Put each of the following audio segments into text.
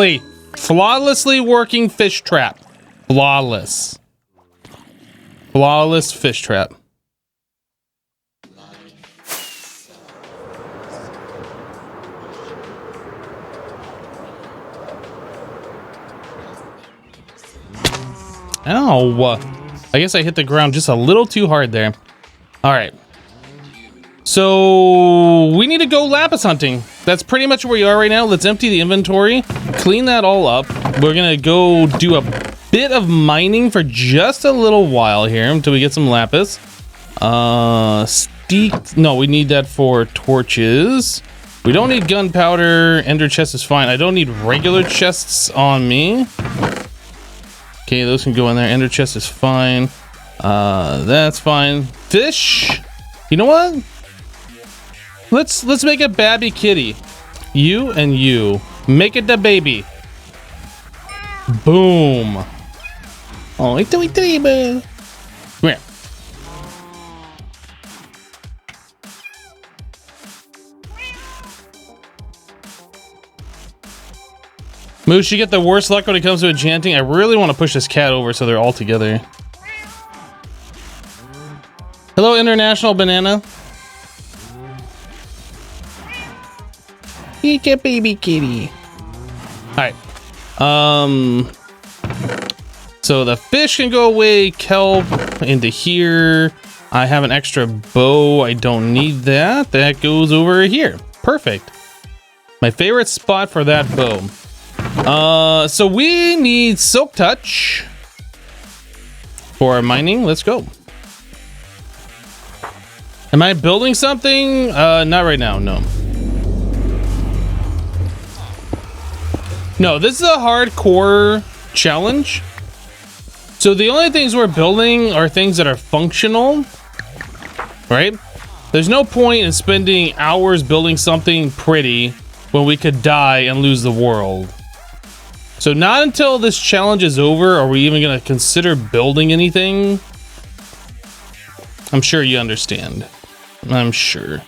Wait, flawlessly working fish trap. Flawless. Flawless fish trap. Ow. I guess I hit the ground just a little too hard there. All right. So we need to go lapis hunting. That's pretty much where we are right now. Let's empty the inventory, clean that all up. We're gonna go do a bit of mining for just a little while here until we get some lapis. No, we need that for torches. We don't need gunpowder. Ender chest is fine. I don't need regular chests on me. Okay, those can go in there. Ender chest is fine. That's fine. Fish. You know what? Let's make a babby kitty. You and you. Make it the baby. Boom. Oh, it's a baby. Come here. Moose, you get the worst luck when it comes to enchanting. I really want to push this cat over so they're all together. Hello, International Banana. Eat your baby kitty. Alright. So the fish can go away. Kelp into here. I have an extra bow. I don't need that. That goes over here. Perfect. My favorite spot for that bow. So we need silk touch for our mining. Let's go. Am I building something? Not right now. No. No, this is a hardcore challenge. So the only things we're building are things that are functional, right? There's no point in spending hours building something pretty when we could die and lose the world. So not until this challenge is over are we even gonna consider building anything. I'm sure you understand. I'm sure.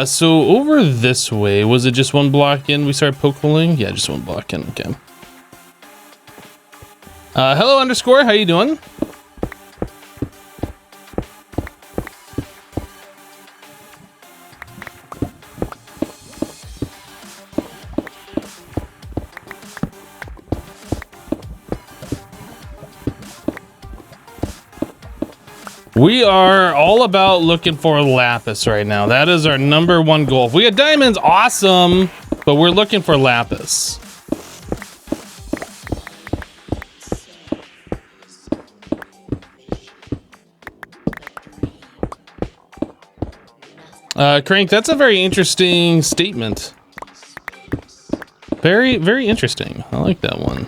So over this way, was it just one block in we started poke holing? Yeah, just one block in, okay. Hello underscore, how you doing? We are all about looking for lapis right now. That is our #1 goal. If we get diamonds, awesome, but we're looking for lapis. Crank, that's a very interesting statement. Very, very interesting. I like that one.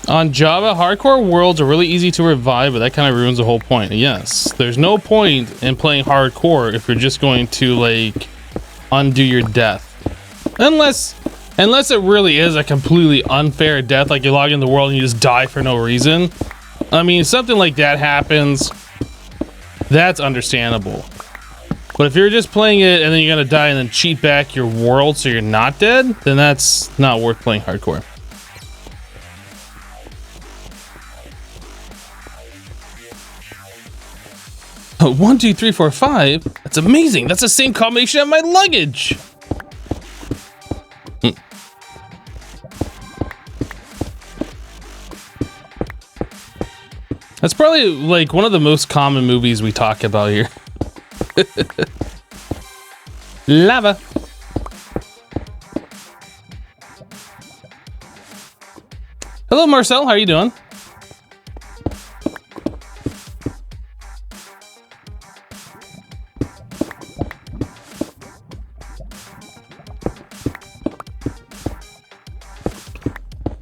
On Java, hardcore worlds are really easy to revive, but that kind of ruins the whole point. Yes, there's no point in playing hardcore if you're just going to like undo your death. Unless it really is a completely unfair death, like you log in the world and you just die for no reason. I mean, something like that happens. That's understandable. But if you're just playing it and then you're gonna die and then cheat back your world so you're not dead, then that's not worth playing hardcore. Oh, 1, 2, 3, 4, 5. That's amazing. That's the same combination of my luggage. That's probably like one of the most common movies we talk about here. Lava. Hello, Marcel. How are you doing?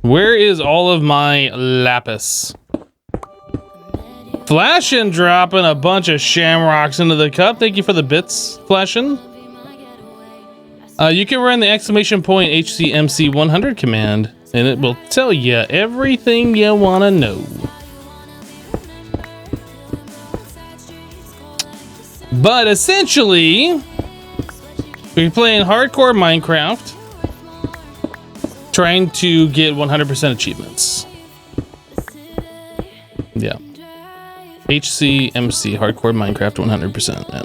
Where is all of my lapis? Flashin' dropping a bunch of shamrocks into the cup. Thank you for the bits, Flashin'. You can run the HCMC100 command, and it will tell you everything you want to know. But essentially, we're playing hardcore Minecraft, trying to get 100% achievements. Yeah. HCMC, hardcore Minecraft 100%. Yeah.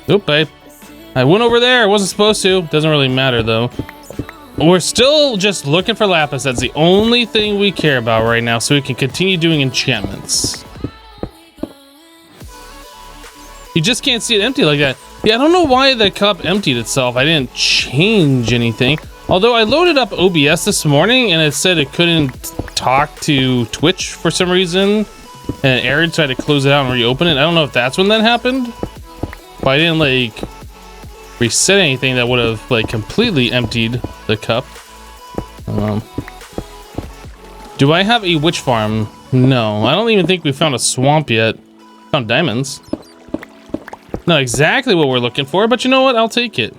Oop, I went over there. I wasn't supposed to. Doesn't really matter though. We're still just looking for lapis. That's the only thing we care about right now, so we can continue doing enchantments. You just can't see it empty like that. Yeah, I don't know why the cup emptied itself. I didn't change anything. Although I loaded up OBS this morning and it said it couldn't talk to Twitch for some reason. And it errored, so I had to close it out and reopen it. I don't know if that's when that happened. But I didn't like reset anything that would have like completely emptied the cup. Do I have a witch farm? No, I don't even think we found a swamp yet. Found diamonds. Not exactly what we're looking for, but you know what? I'll take it.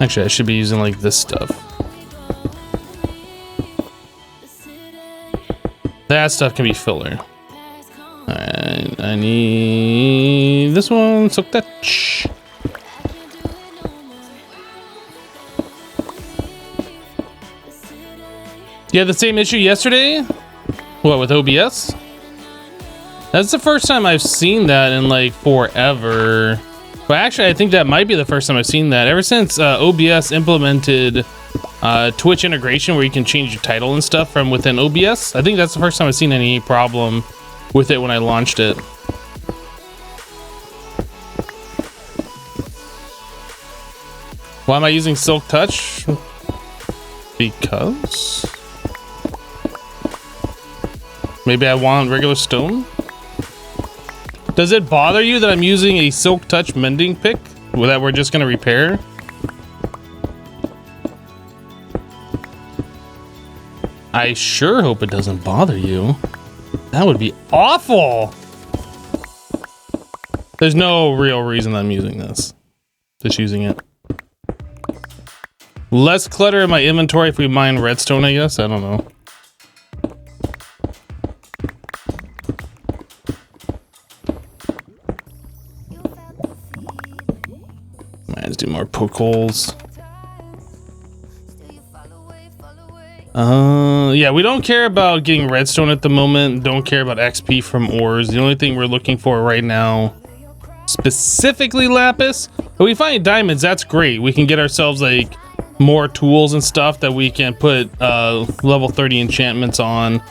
Actually, I should be using like this stuff. That stuff can be filler. Alright, I need this one, silk touch. You had the same issue yesterday? What, with OBS? That's the first time I've seen that in like forever. But actually, I think that might be the first time I've seen that. Ever since OBS implemented Twitch integration where you can change your title and stuff from within OBS. I think that's the first time I've seen any problem with it when I launched it. Why am I using Silk Touch? Because maybe I want regular stone? Does it bother you that I'm using a Silk Touch mending pick that we're just gonna repair? I sure hope it doesn't bother you. That would be awful. There's no real reason I'm using this. Just using it. Less clutter in my inventory if we mine redstone, I guess. I don't know. Let's do more poke holes. Yeah, we don't care about getting redstone at the moment. Don't care about XP from ores. The only thing we're looking for right now, specifically lapis. But we find diamonds, that's great. We can get ourselves like more tools and stuff that we can put level 30 enchantments on.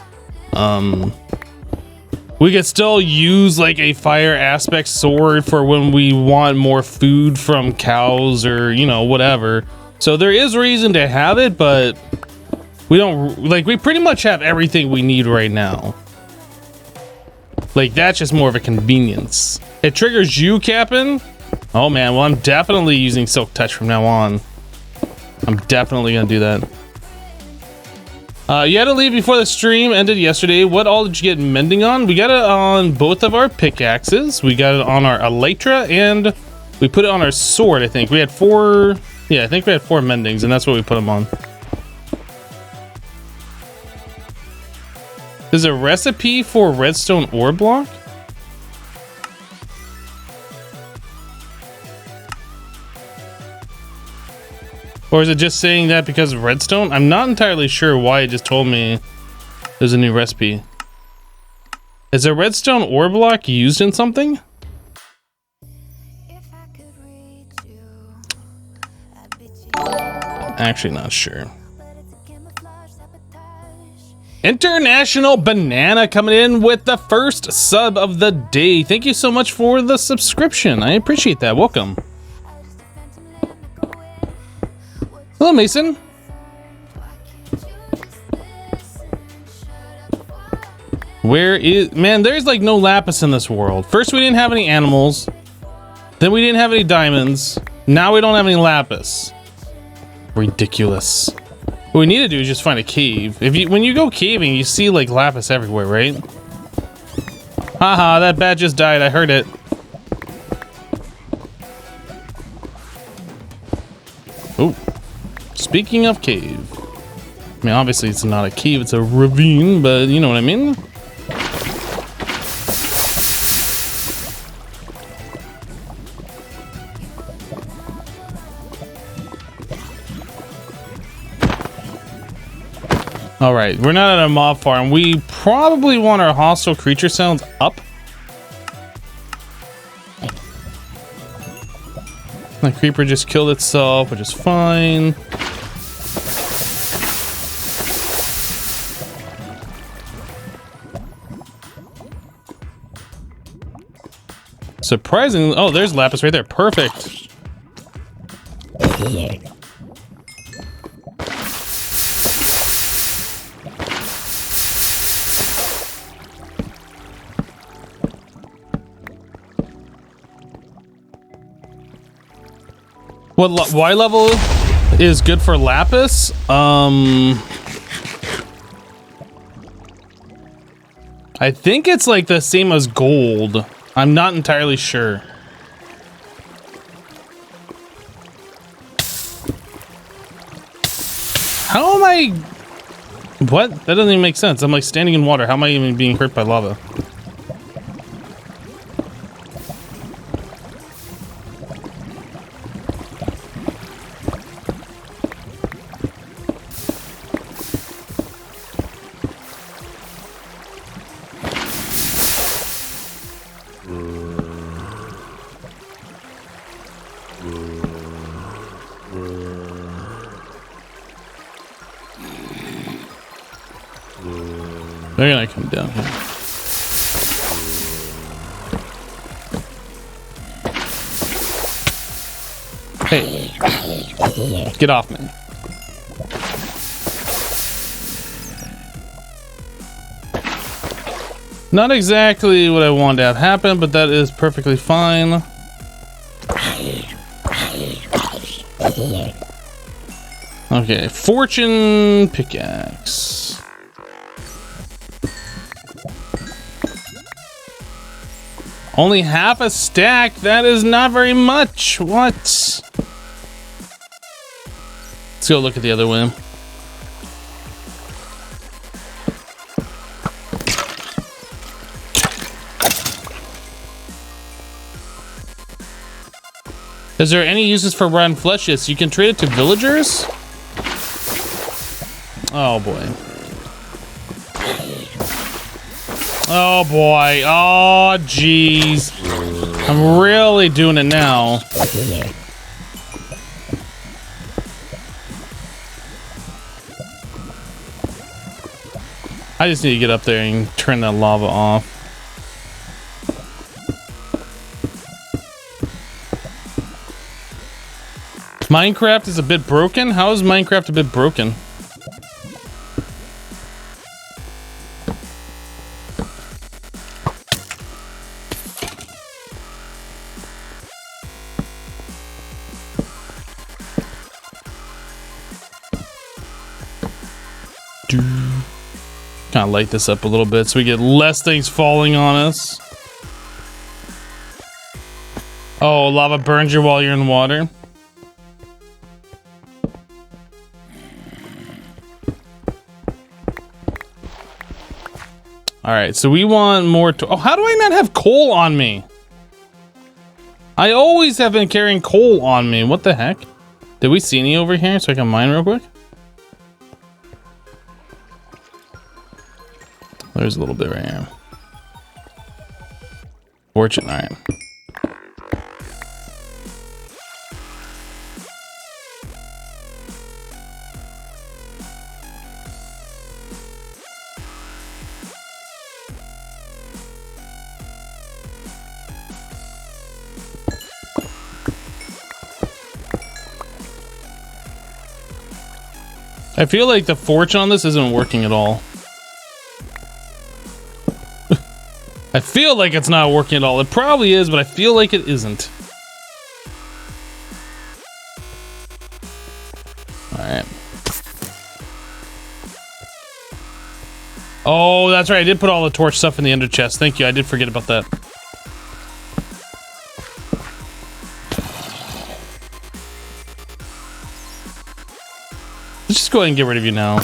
We could still use like a fire aspect sword for when we want more food from cows or, you know, whatever. So there is reason to have it, but we don't, like, we pretty much have everything we need right now. Like, that's just more of a convenience. It triggers you, Captain? Oh man, well I'm definitely using Silk Touch from now on. I'm definitely gonna do that. You had to leave before the stream ended yesterday. What all did you get mending on? We got it on both of our pickaxes. We got it on our elytra, and we put it on our sword, I think. We had 4... Yeah, I think we had 4 mendings, and that's what we put them on. There's a recipe for redstone ore block? Or is it just saying that because of redstone? I'm not entirely sure why it just told me there's a new recipe. Is a redstone ore block used in something? Actually not sure. International Banana coming in with the first sub of the day. Thank you so much for the subscription. I appreciate that. Welcome. Hello, Mason. Where is... Man, there's like no lapis in this world. First, we didn't have any animals. Then we didn't have any diamonds. Now we don't have any lapis. Ridiculous. What we need to do is just find a cave. When you go caving, you see like lapis everywhere, right? Haha, that bat just died. I heard it. Oh, speaking of cave. I mean, obviously it's not a cave, it's a ravine, but you know what I mean? All right, we're not at a mob farm. We probably want our hostile creature sounds up. The creeper just killed itself, which is fine. Surprisingly, oh, there's lapis right there. Perfect. What Y level is good for lapis? I think it's like the same as gold. I'm not entirely sure. How am I? What? That doesn't even make sense. I'm like standing in water. How am I even being hurt by lava? They're gonna come down here. Hey, get off me. Not exactly what I wanted to have happen, but that is perfectly fine. Okay, fortune pickaxe. Only half a stack? That is not very much. What? Let's go look at the other one. Is there any uses for rotten flesh? Yes, you can trade it to villagers. Oh boy. Oh boy. Oh jeez. I'm really doing it now. I just need to get up there and turn that lava off. Minecraft is a bit broken? How is Minecraft a bit broken? Kind of light this up a little bit so we get less things falling on us. Oh, lava burns you while you're in water. All right, so we want more to. Oh, how do I not have coal on me? I always have been carrying coal on me. What the heck? Did we see any over here so I can mine real quick? There's a little bit right here. Fortune, all right. I feel like the fortune on this isn't working at all. I feel like it's not working at all. It probably is, but I feel like it isn't. All right. Oh, that's right. I did put all the torch stuff in the ender chest. Thank you. I did forget about that. Let's just go ahead and get rid of you now.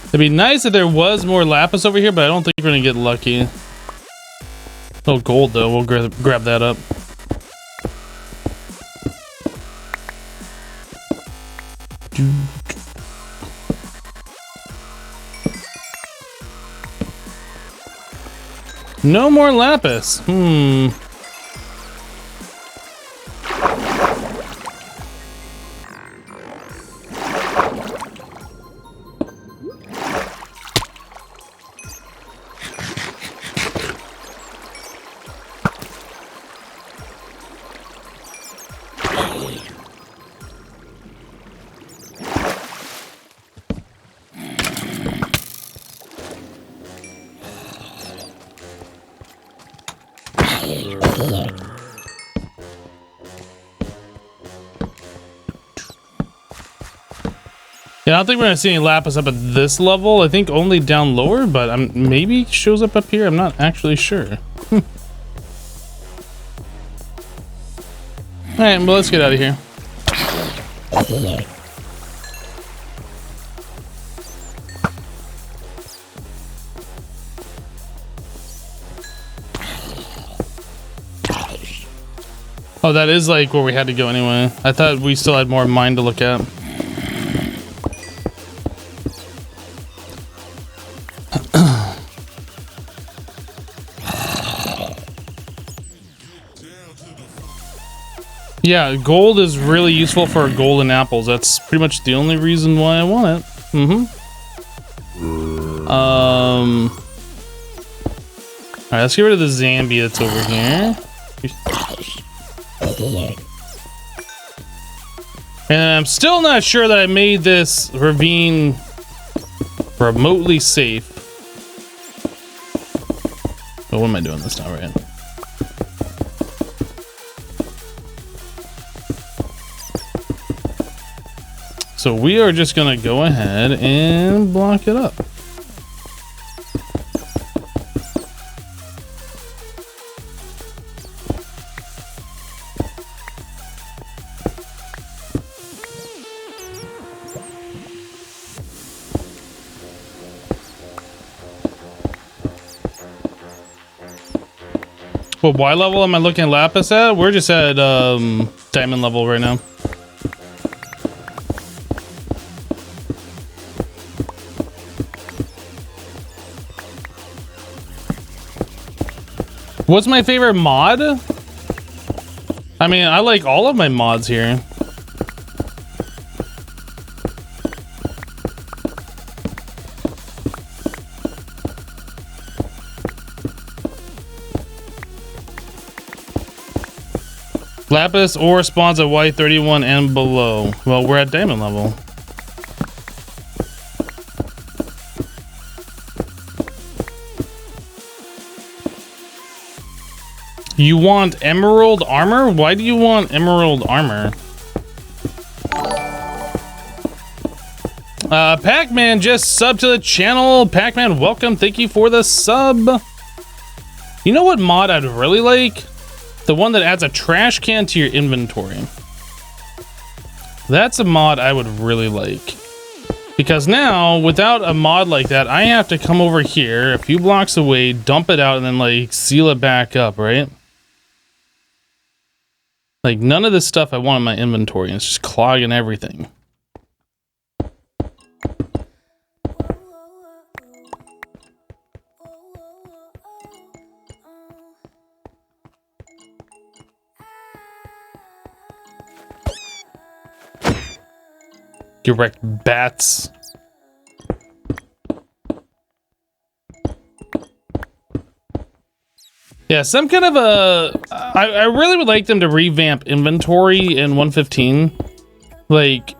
It'd be nice if there was more lapis over here, but I don't think we're gonna get lucky. Oh, gold though. We'll grab that up. No more lapis. Yeah, I don't think we're gonna see any lapis up at this level. I think only down lower, but maybe it shows up here. I'm not actually sure. All right, well, let's get out of here. Oh, that is like where we had to go anyway. I thought we still had more mine to look at. Yeah, gold is really useful for golden apples. That's pretty much the only reason why I want it. Alright, let's get rid of the Zambi that's over here. And I'm still not sure that I made this ravine remotely safe. But what am I doing this time, right? So we are just gonna go ahead and block it up. What Y level am I looking at lapis at? We're just at diamond level right now. What's my favorite mod? I mean, I like all of my mods here. Lapis ore spawns at Y31 and below. Well, we're at diamond level. You want emerald armor? Why do you want emerald armor? Pac-Man just subbed to the channel. Pac-Man, welcome. Thank you for the sub. You know what mod I'd really like? The one that adds a trash can to your inventory. That's a mod I would really like. Because now, without a mod like that, I have to come over here a few blocks away, dump it out, and then like seal it back up, right? Like none of this stuff I want in my inventory, and it's just clogging everything. Get wrecked, bats. Yeah, some kind of a... I really would like them to revamp inventory in 115. Like,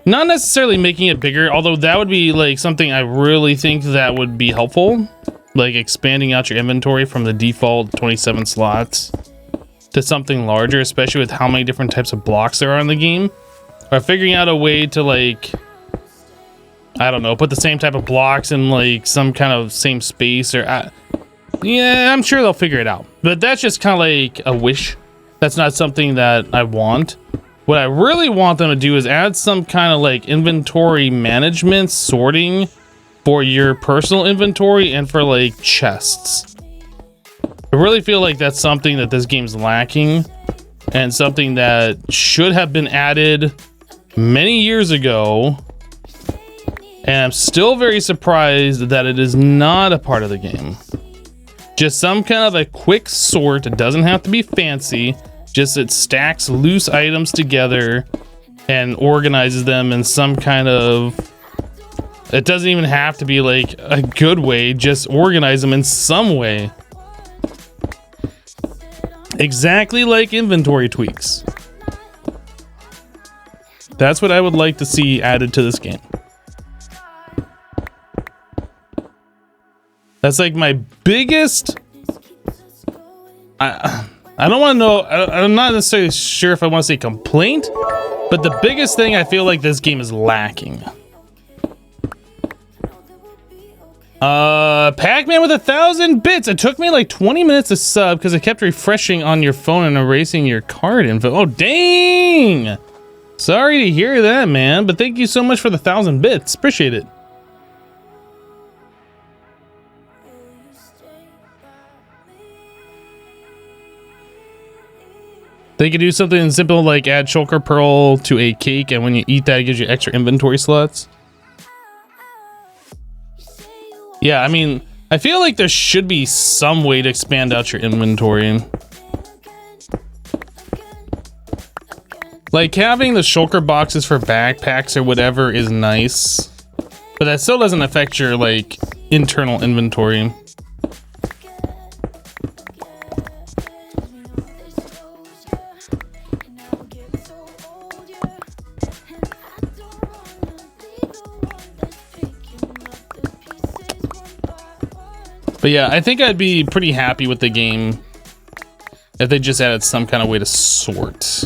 not necessarily making it bigger, although that would be like something I really think that would be helpful. Like expanding out your inventory from the default 27 slots to something larger, especially with how many different types of blocks there are in the game. Or figuring out a way to, like, I don't know, put the same type of blocks in like some kind of same space, or yeah, I'm sure they'll figure it out. But that's just kind of like a wish. That's not something that I want. What I really want them to do is add some kind of like inventory management sorting for your personal inventory and for like chests. I really feel like that's something that this game's lacking, and something that should have been added many years ago. And I'm still very surprised that it is not a part of the game. Just some kind of a quick sort. It doesn't have to be fancy. Just it stacks loose items together and organizes them in some kind of... It doesn't even have to be like a good way. Just organize them in some way. Exactly like inventory tweaks. That's what I would like to see added to this game. That's like my biggest... I don't want to know... I'm not necessarily sure if I want to say complaint, but the biggest thing I feel like this game is lacking. Pac-Man with 1,000 bits. It took me like 20 minutes to sub because it kept refreshing on your phone and erasing your card info. Oh, dang! Sorry to hear that, man, but thank you so much for the 1,000 bits. Appreciate it. They could do something simple like add shulker pearl to a cake, and when you eat that, it gives you extra inventory slots. Yeah, I mean, I feel like there should be some way to expand out your inventory. Like having the shulker boxes for backpacks or whatever is nice, but that still doesn't affect your like internal inventory. But yeah, I think I'd be pretty happy with the game if they just added some kind of way to sort.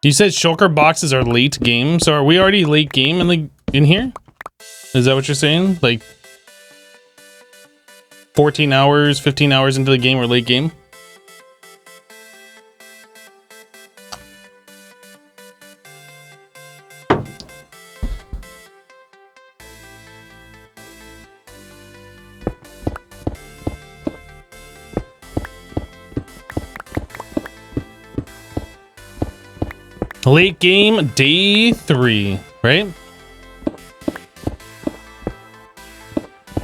You said shulker boxes are late game, so are we already late game in here? Is that what you're saying? Like 14 hours, 15 hours into the game, we're late game? Late game, day 3, right?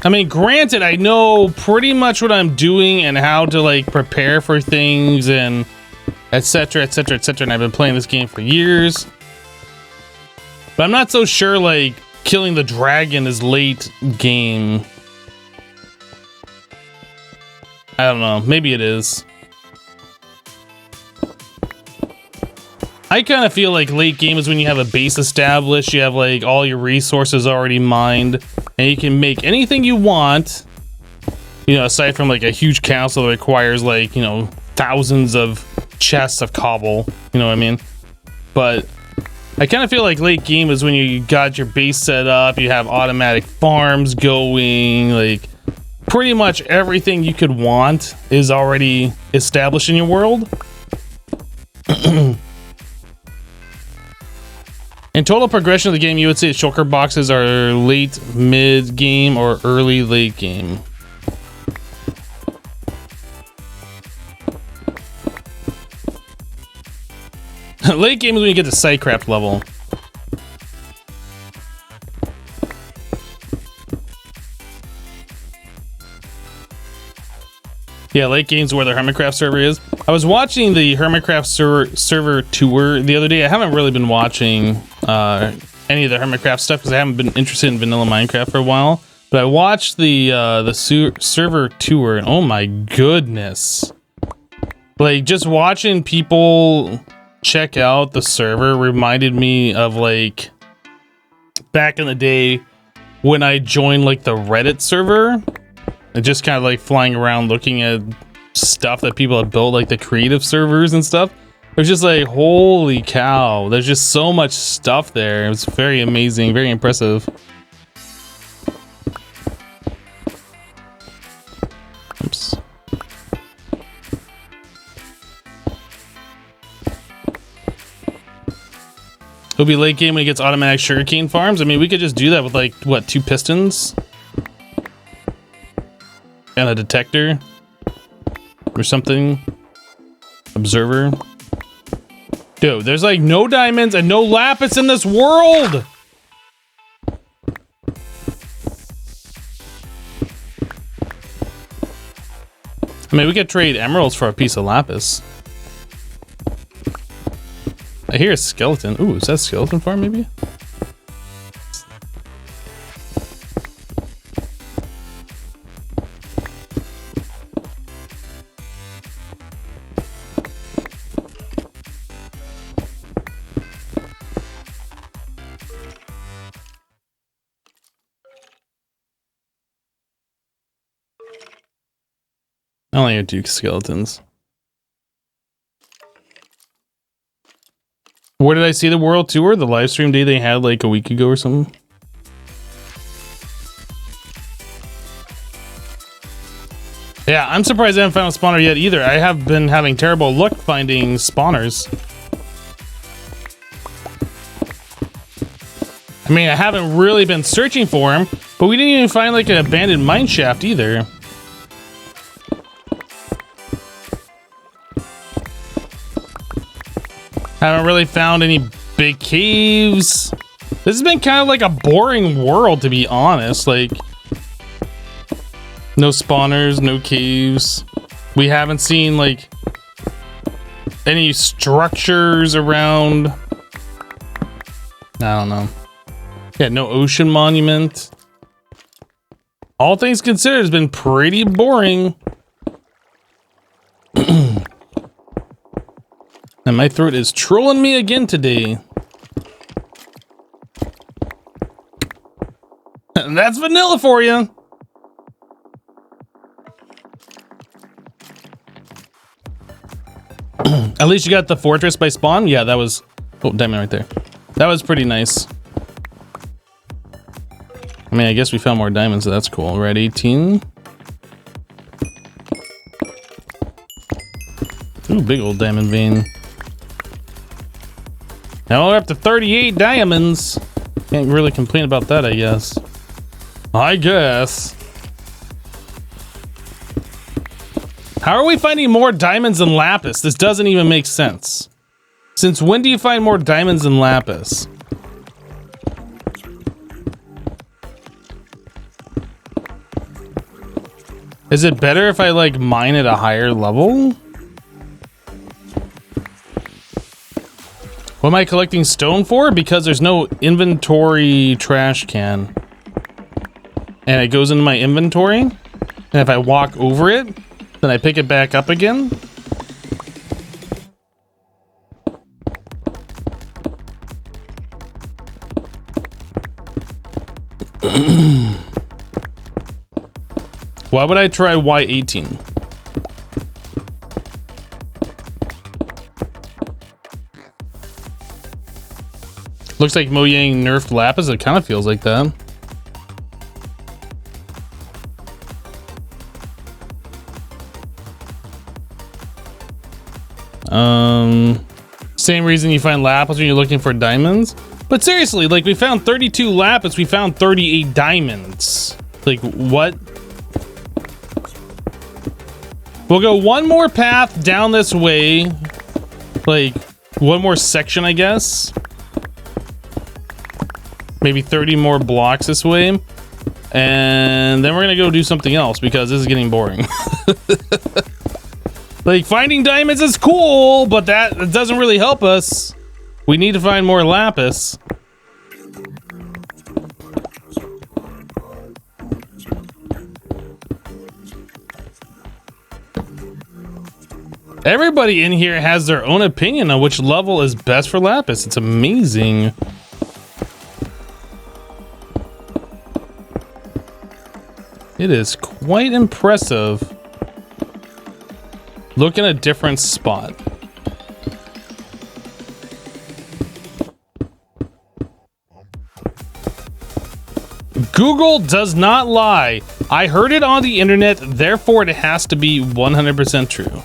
I mean, granted, I know pretty much what I'm doing and how to like prepare for things and etc, etc, etc, and I've been playing this game for years. But I'm not so sure like killing the dragon is late game. I don't know, maybe it is. I kind of feel like late game is when you have a base established, you have like all your resources already mined, and you can make anything you want, you know, aside from like a huge castle that requires like, you know, thousands of chests of cobble, you know what I mean? But I kind of feel like late game is when you got your base set up, you have automatic farms going, like pretty much everything you could want is already established in your world. In total progression of the game, you would say shulker boxes are late mid game or early late game. Late game is when you get to Sightcraft level. Yeah, late game's where the Hermitcraft server is. I was watching the Hermitcraft server tour the other day. I haven't really been watching any of the Hermitcraft stuff because I haven't been interested in vanilla Minecraft for a while. But I watched the server tour, and oh my goodness. Like, just watching people check out the server reminded me of, like, back in the day when I joined, like, the Reddit server. And just kind of, like, flying around looking at stuff that people have built, like the creative servers and stuff. It was just like, holy cow, there's just so much stuff there. It was very amazing, very impressive. Oops. It'll be late game when he gets automatic sugarcane farms. I mean, we could just do that with like, what, 2 pistons? And a detector? Or something. Observer. Dude, there's like no diamonds and no lapis in this world! I mean, we could trade emeralds for a piece of lapis. I hear a skeleton. Ooh, is that a skeleton farm maybe? I only hear 2 skeletons. Where did I see the world tour? The live stream day they had like a week ago or something? Yeah, I'm surprised I haven't found a spawner yet either. I have been having terrible luck finding spawners. I mean, I haven't really been searching for them, but we didn't even find like an abandoned mine shaft either. Haven't really found any big caves. This has been kind of like a boring world, to be honest. Like, no spawners, no caves. We haven't seen like any structures around. I don't know. Yeah, no ocean monument. All things considered, it's been pretty boring. And my throat is trolling me again today. And that's vanilla for you. At least you got the fortress by spawn. Yeah, that was... Oh, diamond right there. That was pretty nice. I mean, I guess we found more diamonds, so that's cool. We're at 18. Ooh, big old diamond vein. Now we're up to 38 diamonds. Can't really complain about that, I guess. How are we finding more diamonds than lapis? This doesn't even make sense. Since when do you find more diamonds than lapis? Is it better if I like mine at a higher level? What am I collecting stone for? Because there's no inventory trash can. And it goes into my inventory. And if I walk over it, then I pick it back up again. Why would I try Y18? Looks like Mojang nerfed lapis. It kind of feels like that. Same reason you find lapis when you're looking for diamonds. But seriously, like, we found 32 lapis, we found 38 diamonds. Like, what? We'll go one more path down this way. Like, one more section, I guess. Maybe 30 more blocks this way. And then we're gonna go do something else because this is getting boring. Like, finding diamonds is cool, but that doesn't really help us. We need to find more lapis. Everybody in here has their own opinion on which level is best for lapis. It's amazing. It is quite impressive. Look in a different spot. Google does not lie. I heard it on the internet, therefore it has to be 100% true.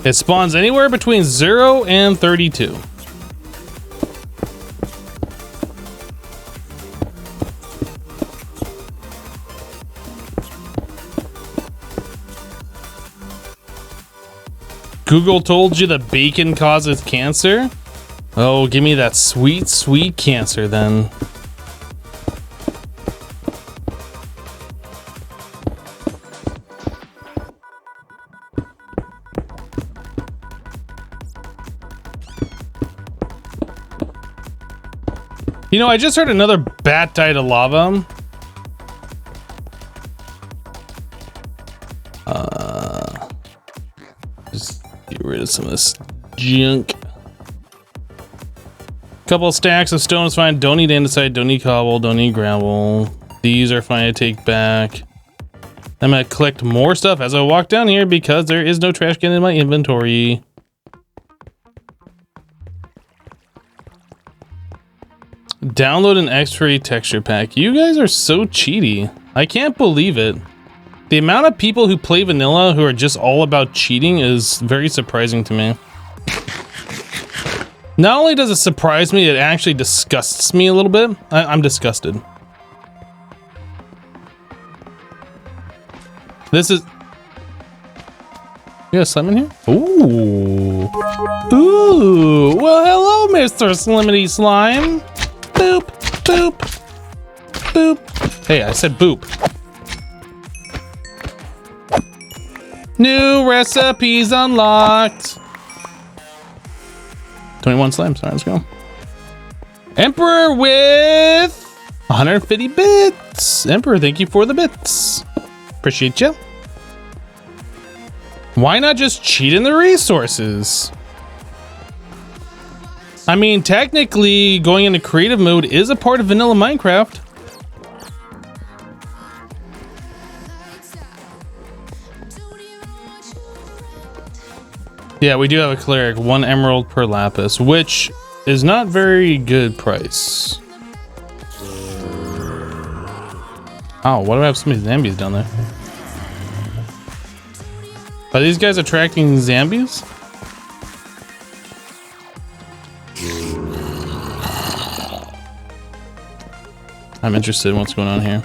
It spawns anywhere between 0 and 32. Google told you that bacon causes cancer? Oh, give me that sweet, sweet cancer then. You know, I just heard another bat died of lava. Just get rid of some of this junk. Couple of stacks of stone is fine. Don't need andesite, don't need cobble, don't need gravel. These are fine to take back. I'm gonna collect more stuff as I walk down here because there is no trash can in my inventory. Download an X-ray texture pack. You guys are so cheaty. I can't believe it. The amount of people who play vanilla who are just all about cheating is very surprising to me. Not only does it surprise me, it actually disgusts me a little bit. I'm disgusted. This is... You got a slime in here? Ooh. Ooh. Well, hello, Mr. Slimity Slime. Boop, boop, boop. Hey, I said boop. New recipes unlocked. 21 slimes. All right, let's go. Emperor with 150 bits. Emperor, thank you for the bits. Appreciate you. Why not just cheat in the resources? I mean, technically, going into creative mode is a part of vanilla Minecraft. Yeah, we do have a cleric, 1 emerald per lapis, which is not very good price. Oh, why do I have so many zombies down there? Are these guys attracting zombies? I'm interested in what's going on here.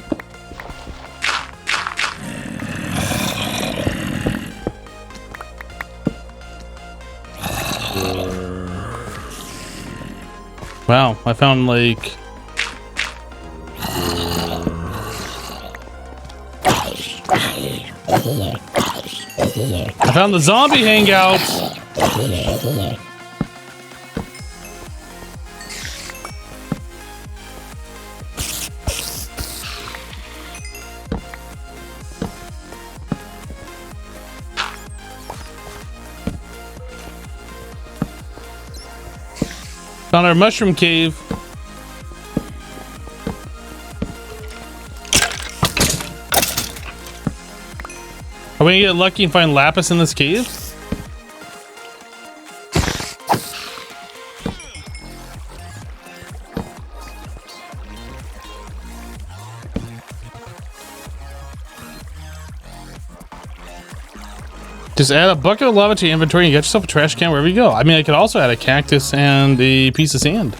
Wow, I found like... I found the zombie hangout! Found our mushroom cave. Are we gonna get lucky and find lapis in this cave? Just add a bucket of lava to your inventory and get yourself a trash can wherever you go. I mean, I could also add a cactus and a piece of sand.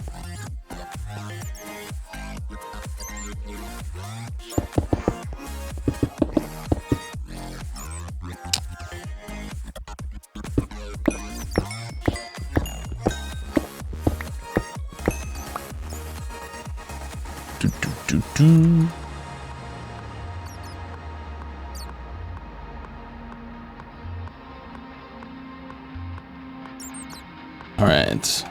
All right.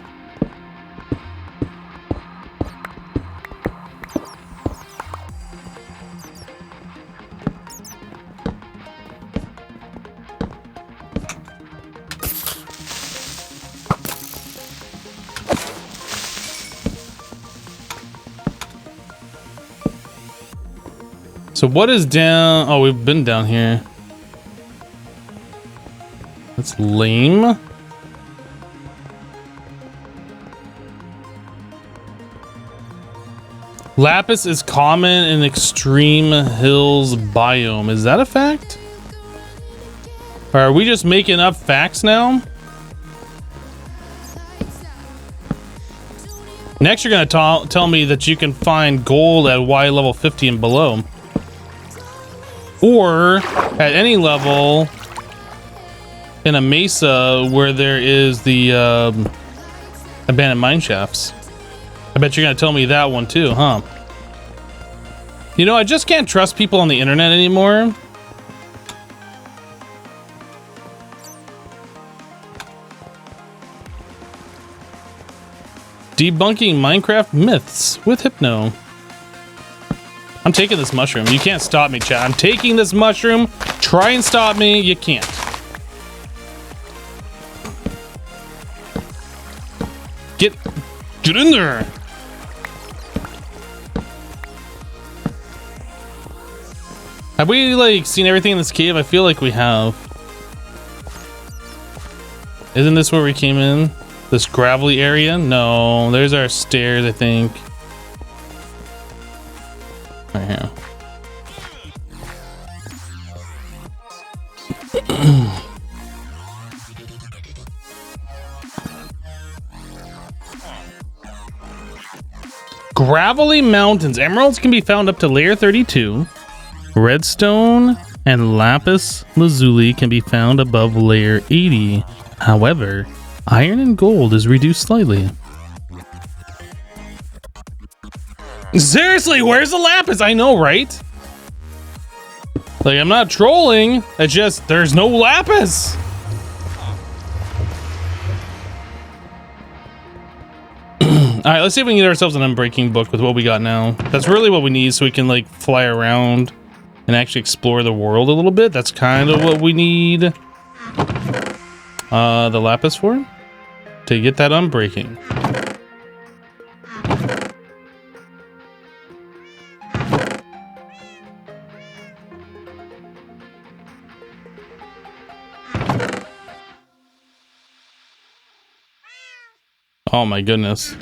So what is down? Oh, we've been down here. That's lame. Lapis is common in extreme hills biome. Is that a fact? Or are we just making up facts now? Next, you're gonna tell me that you can find gold at Y level 50 and below. Or at any level in a mesa where there is the abandoned mine shafts. I bet you're gonna tell me that one too, huh? You know, I just can't trust people on the internet anymore. Debunking Minecraft myths with Hypno. I'm taking this mushroom. You can't stop me, chat. I'm taking this mushroom. Try and stop me. You can't. Get in there. Have we like seen everything in this cave? I feel like we have. Isn't this where we came in? This gravelly area? No, there's our stairs, I think. Right here. Gravelly mountains. Emeralds can be found up to layer 32. Redstone and lapis lazuli can be found above layer 80. However, iron and gold is reduced slightly. Seriously, where's the lapis? I know, right? Like, I'm not trolling. It's just, there's no lapis. All right, let's see if we can get ourselves an unbreaking book with what we got now. That's really what we need so we can like fly around and actually explore the world a little bit. That's kind of what we need the lapis for, to get that unbreaking. Oh my goodness.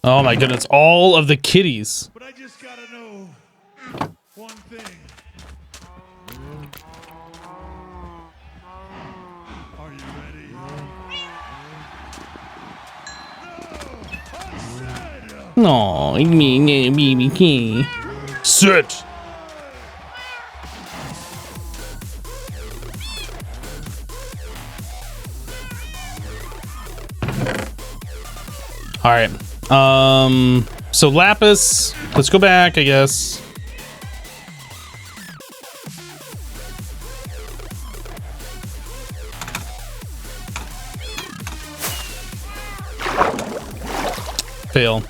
Oh my goodness, all of the kitties. But I just gotta know one thing. Are you ready? No, me. Sit. All right. So lapis, let's go back, I guess. Fail.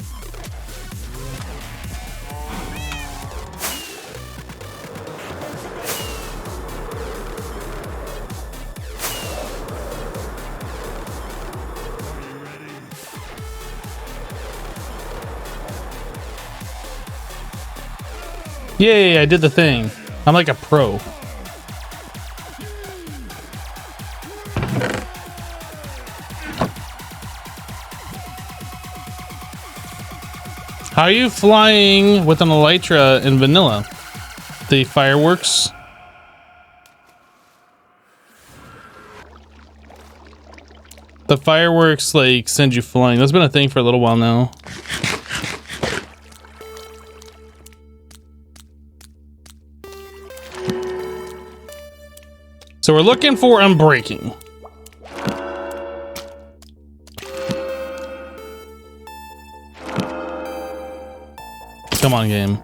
Yay, I did the thing. I'm like a pro. How are you flying with an elytra in vanilla? The fireworks? The fireworks like send you flying. That's been a thing for a little while now. So we're looking for unbreaking. Come on, game.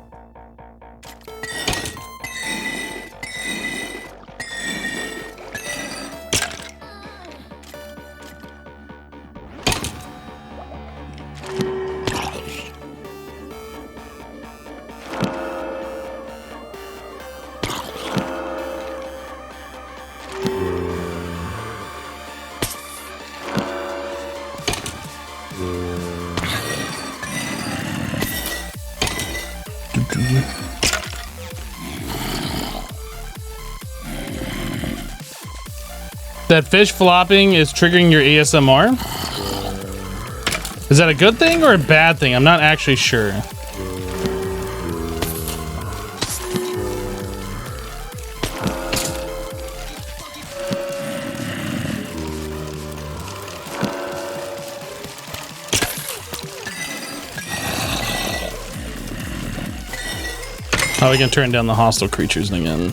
That fish flopping is triggering your ASMR? Is that a good thing or a bad thing? I'm not actually sure. Oh, we can turn down the hostile creatures again.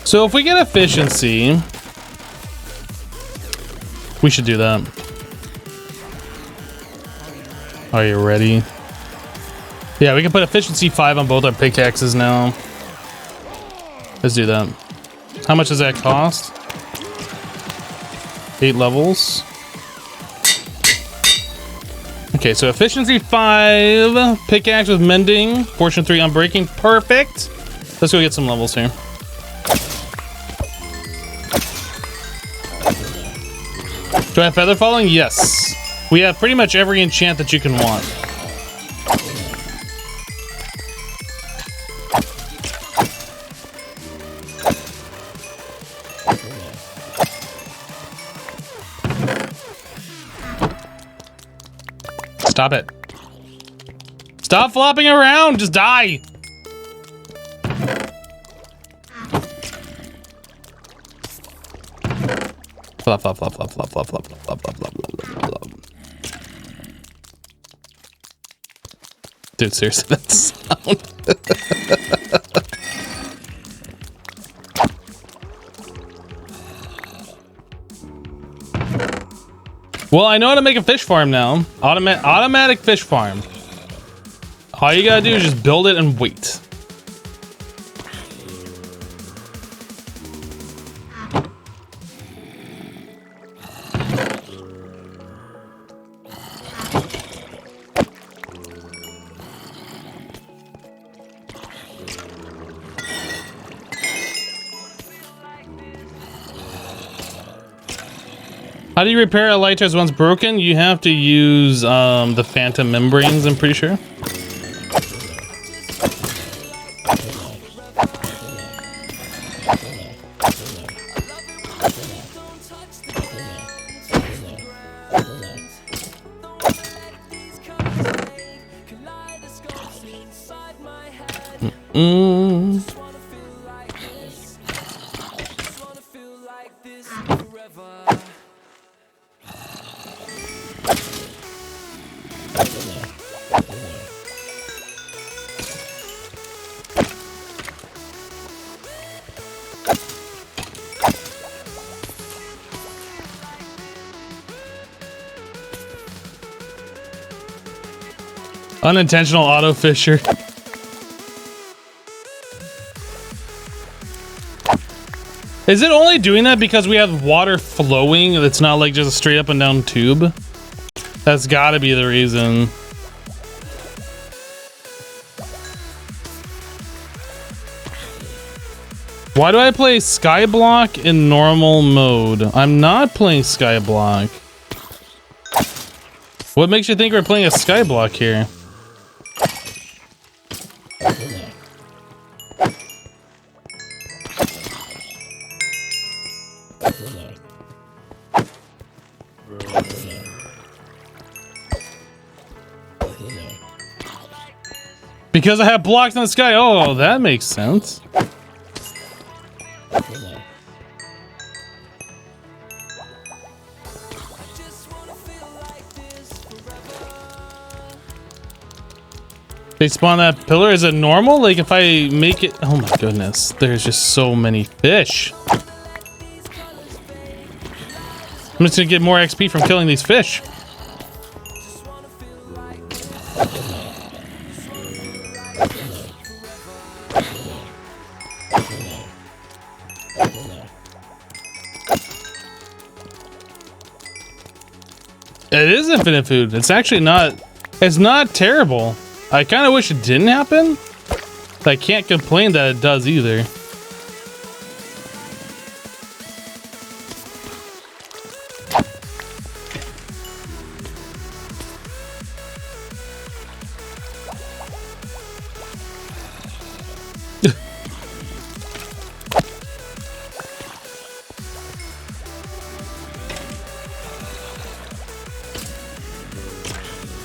So if we get efficiency, we should do that. Are you ready? Yeah, we can put efficiency 5 on both our pickaxes now. Let's do that. How much does that cost? 8 levels. Okay, so efficiency 5, pickaxe with mending, fortune 3 unbreaking, perfect. Let's go get some levels here. Do I have feather falling? Yes. We have pretty much every enchant that you can want. Stop it. Stop flopping around. Just die. Flop, flop, flop, flop, flop, flop, flop, flop, flop, flop, flop, flop. Dude, seriously, that sound. Well, I know how to make a fish farm now. Automatic fish farm. All you gotta do is just build it and wait. How do you repair a light touch once broken? You have to use the phantom membranes, I'm pretty sure. Unintentional auto fisher. Is it only doing that because we have water flowing? It's not like just a straight up and down tube. That's gotta be the reason. Why do I play Skyblock in normal mode? I'm not playing Skyblock. What makes you think we're playing a Skyblock here? Because I have blocks in the sky. Oh, that makes sense. They spawn that pillar. Is it normal? Like if I make it... Oh my goodness. There's just so many fish. I'm just gonna get more XP from killing these fish. It is infinite food. It's actually not... It's not terrible. I kind of wish it didn't happen. But I can't complain that it does either.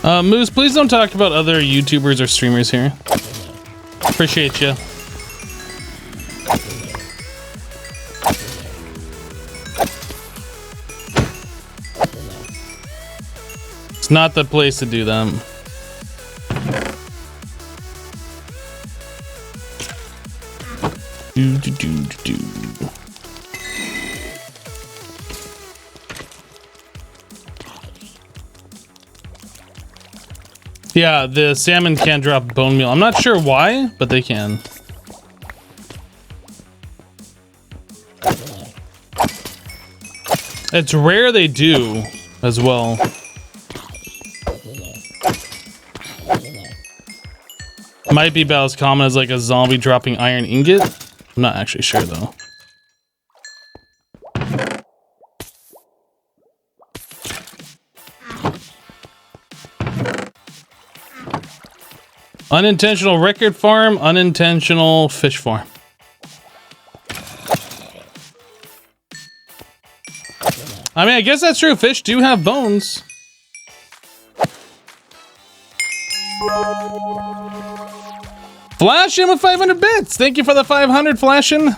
Moose, please don't talk about other YouTubers or streamers here. Appreciate you. It's not the place to do them. Yeah, the salmon can drop bone meal. I'm not sure why, but they can. It's rare they do as well. Might be about as common as like a zombie dropping iron ingot. I'm not actually sure though. Unintentional record farm, unintentional fish farm. I mean, I guess that's true. Fish do have bones. Flash him with 500 bits. Thank you for the 500, Flashin'. All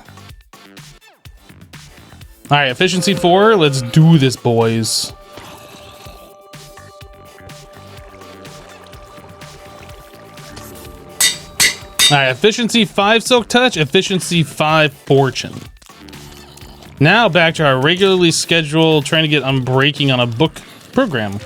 right, efficiency 4. Let's do this, boys. All right, efficiency 5 silk touch, efficiency 5 fortune. Now back to our regularly scheduled trying to get unbreaking on a book program.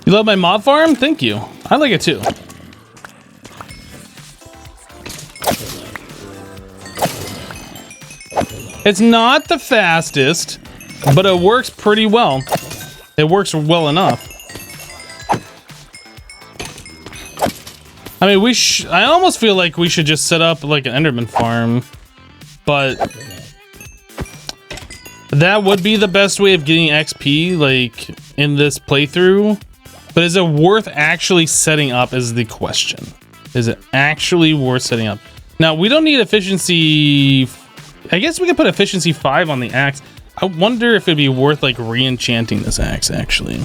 You love my mob farm? Thank you. I like it too. It's not the fastest, but it works pretty well. It works well enough. I mean, I almost feel like we should just set up like an Enderman farm, but that would be the best way of getting XP, like in this playthrough. But is it worth actually setting up is the question. Is it actually worth setting up? Now, we don't need efficiency. I guess we could put efficiency 5 on the axe. I wonder if it'd be worth like re-enchanting this axe actually.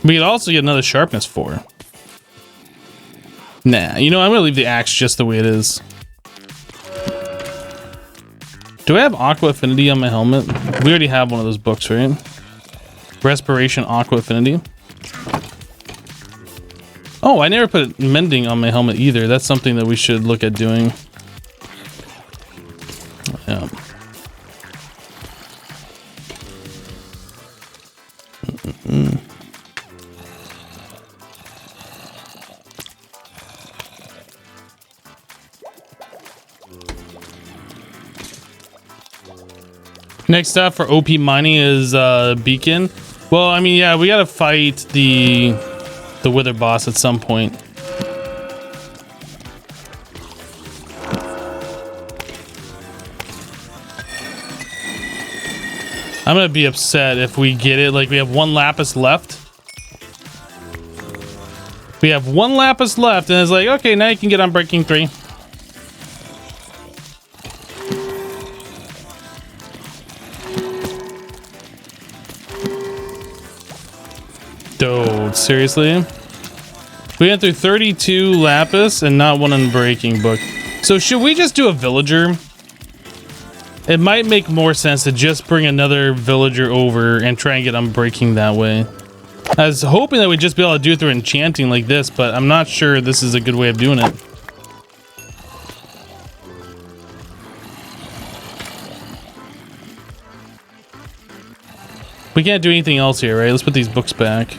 We could also get another sharpness 4. Nah, you know, I'm gonna leave the axe just the way it is. Do I have Aqua Affinity on my helmet? We already have one of those books, right? Respiration Aqua Affinity. Oh, I never put Mending on my helmet either. That's something that we should look at doing. Yeah. Next up for OP mining is Beacon. Well, I mean, yeah, we gotta fight the Wither boss at some point. I'm gonna be upset if we get it. Like, we have 1 lapis left. We have 1 lapis left, and it's like, okay, now you can get unbreaking 3. Dude, seriously? We went through 32 lapis and not 1 unbreaking book. So should we just do a villager? It might make more sense to just bring another villager over and try and get unbreaking that way. I was hoping that we'd just be able to do it through enchanting like this, but I'm not sure this is a good way of doing it. We can't do anything else here, right? Let's put these books back.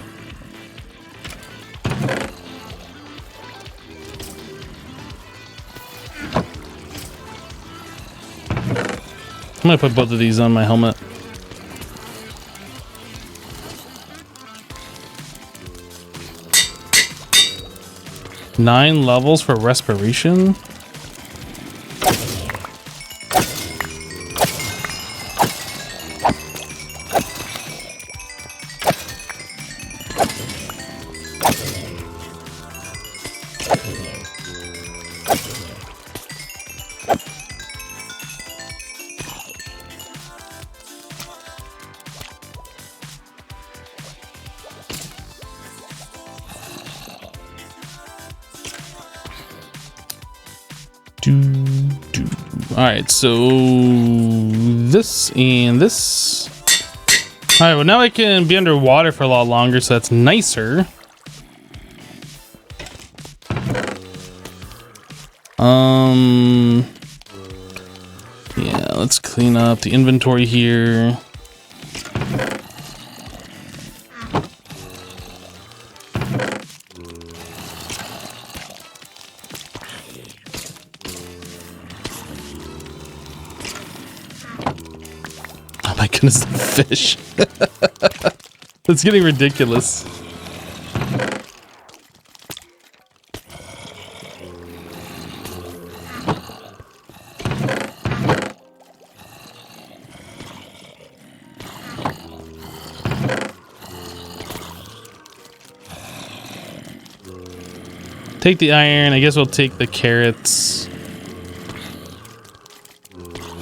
I'm gonna put both of these on my helmet. 9 levels for respiration. All right, so this and this. All right, well now I can be underwater for a lot longer, so that's nicer. Yeah, let's clean up the inventory here. Oh my goodness, the fish. It's getting ridiculous. Take the iron. I guess we'll take the carrots.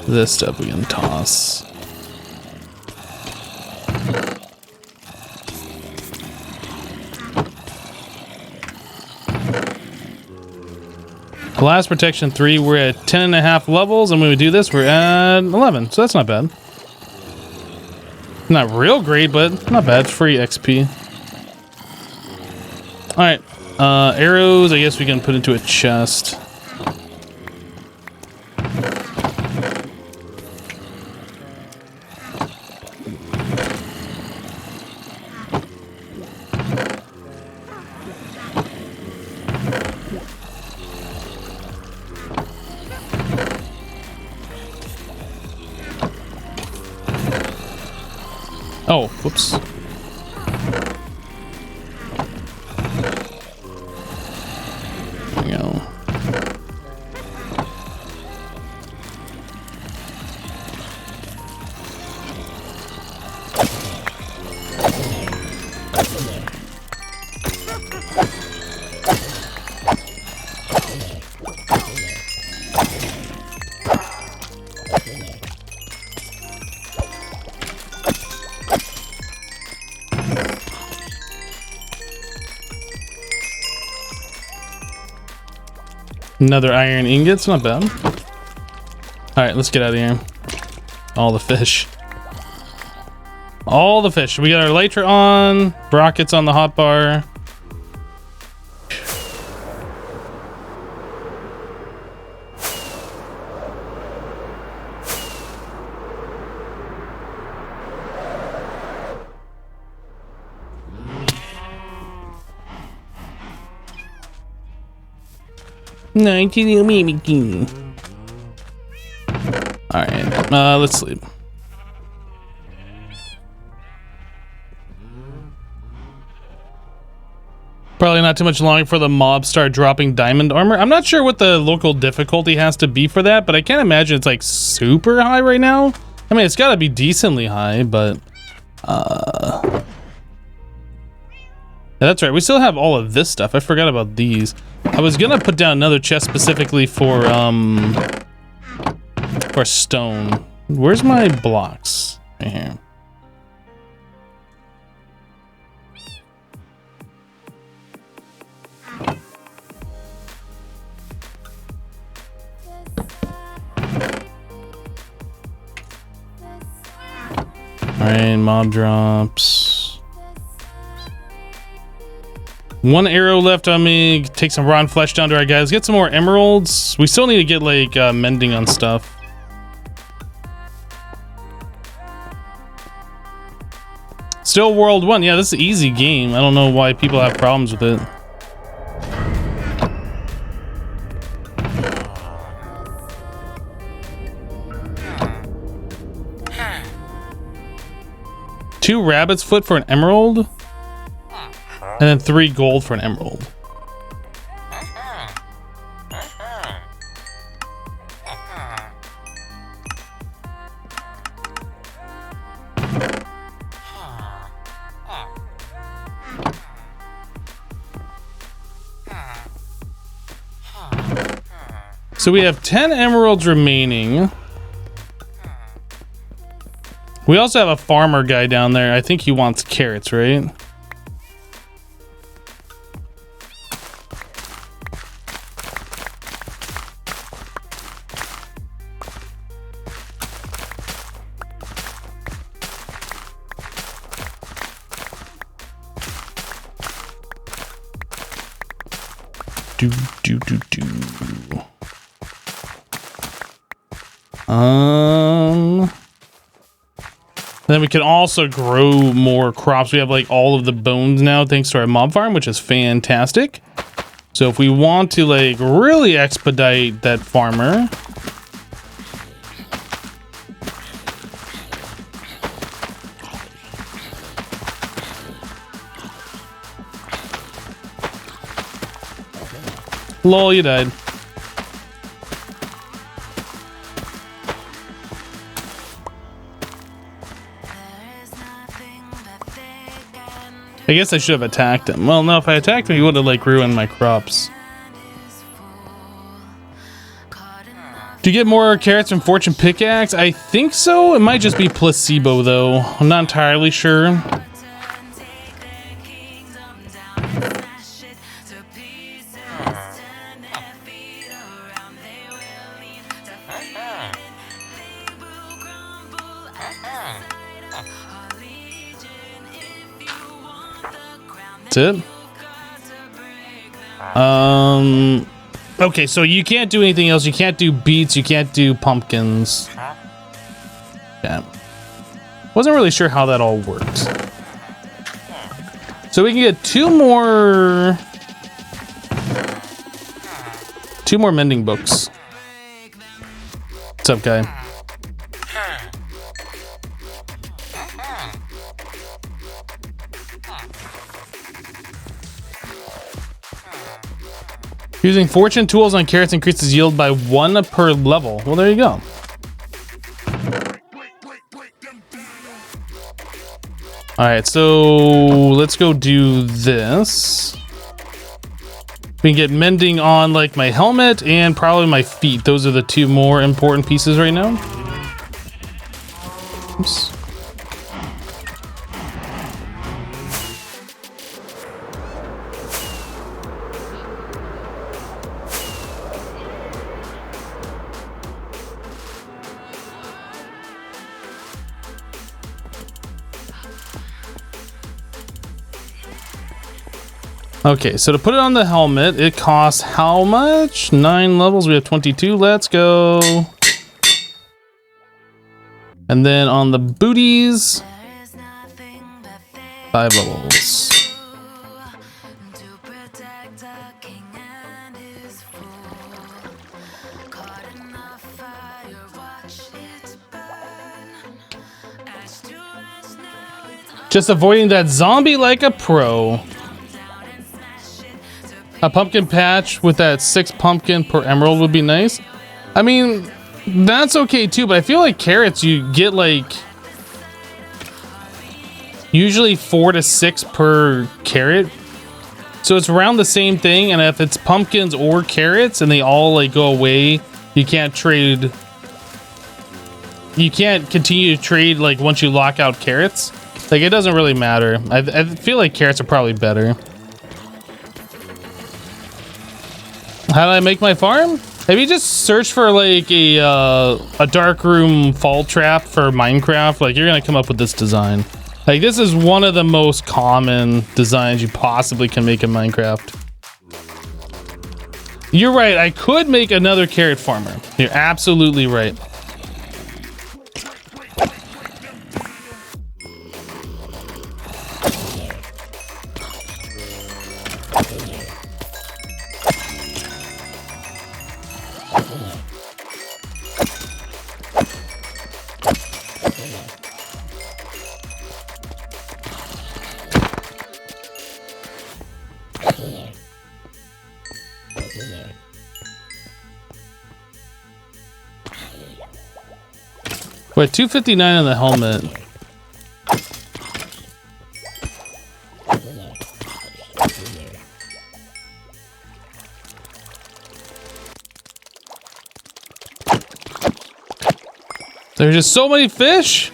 This stuff we can toss. Blast protection 3, we're at 10.5 levels, and when we do this, we're at 11, so that's not bad. Not real great, but not bad. It's free XP. All right, arrows, I guess we can put into a chest. Oh, whoops. There we go. Another iron ingots, not bad. All right, let's get out of here. All the fish. All the fish. We got our elytra on, rockets on the hotbar. Alright, let's sleep. Probably not too much longer for the mobs start dropping diamond armor. I'm not sure what the local difficulty has to be for that, but I can't imagine it's like super high right now. I mean, it's got to be decently high, but yeah, that's right. We still have all of this stuff. I forgot about these. I was gonna put down another chest specifically for stone. Where's my blocks? Right here. Alright, mob drops. 1 arrow left on me. Take some rotten flesh down to our guys. Get some more emeralds. We still need to get like mending on stuff. Still World 1. Yeah, this is an easy game. I don't know why people have problems with it. Two rabbit's foot for an emerald. And then 3 gold for an emerald. So we have 10 emeralds remaining. We also have a farmer guy down there. I think he wants carrots, right? Do. Then we can also grow more crops. We have like all of the bones now thanks to our mob farm, which is fantastic. So if we want to like really expedite that farmer, lol, you died. I guess I should have attacked him. Well, no, if I attacked him, he would have like ruined my crops. Do you get more carrots from Fortune Pickaxe? I think so. It might just be placebo though. I'm not entirely sure. It. Okay, so you can't do anything else. You can't do beets. You can't do pumpkins. Yeah. Wasn't really sure how that all worked. So we can get two more mending books. What's up, guy? Using fortune tools on carrots increases yield by 1 per level. Well, there you go. All right, so let's go do this. We can get mending on like my helmet and probably my feet. Those are the two more important pieces right now. Oops. Okay, so to put it on the helmet, it costs how much? 9 levels. We have 22. Let's go. And then on the booties, 5 levels. Just avoiding that zombie like a pro. A pumpkin patch with that 6 pumpkin per emerald would be nice. I mean, that's okay too, but I feel like carrots, you get like usually 4 to 6 per carrot. So it's around the same thing. And if it's pumpkins or carrots and they all like go away, you can't trade. You can't continue to trade like once you lock out carrots. Like it doesn't really matter. I feel like carrots are probably better. How do I make my farm? If you just search for like a dark room fall trap for Minecraft, like you're gonna come up with this design. Like this is one of the most common designs you possibly can make in Minecraft. You're right, I could make another carrot farmer. You're absolutely right. Wait, 259 on the helmet. There's just so many fish.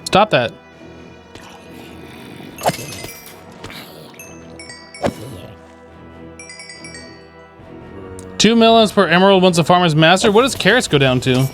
Stop that. $2 million per emerald once a farmer's master. What does carrots go down to?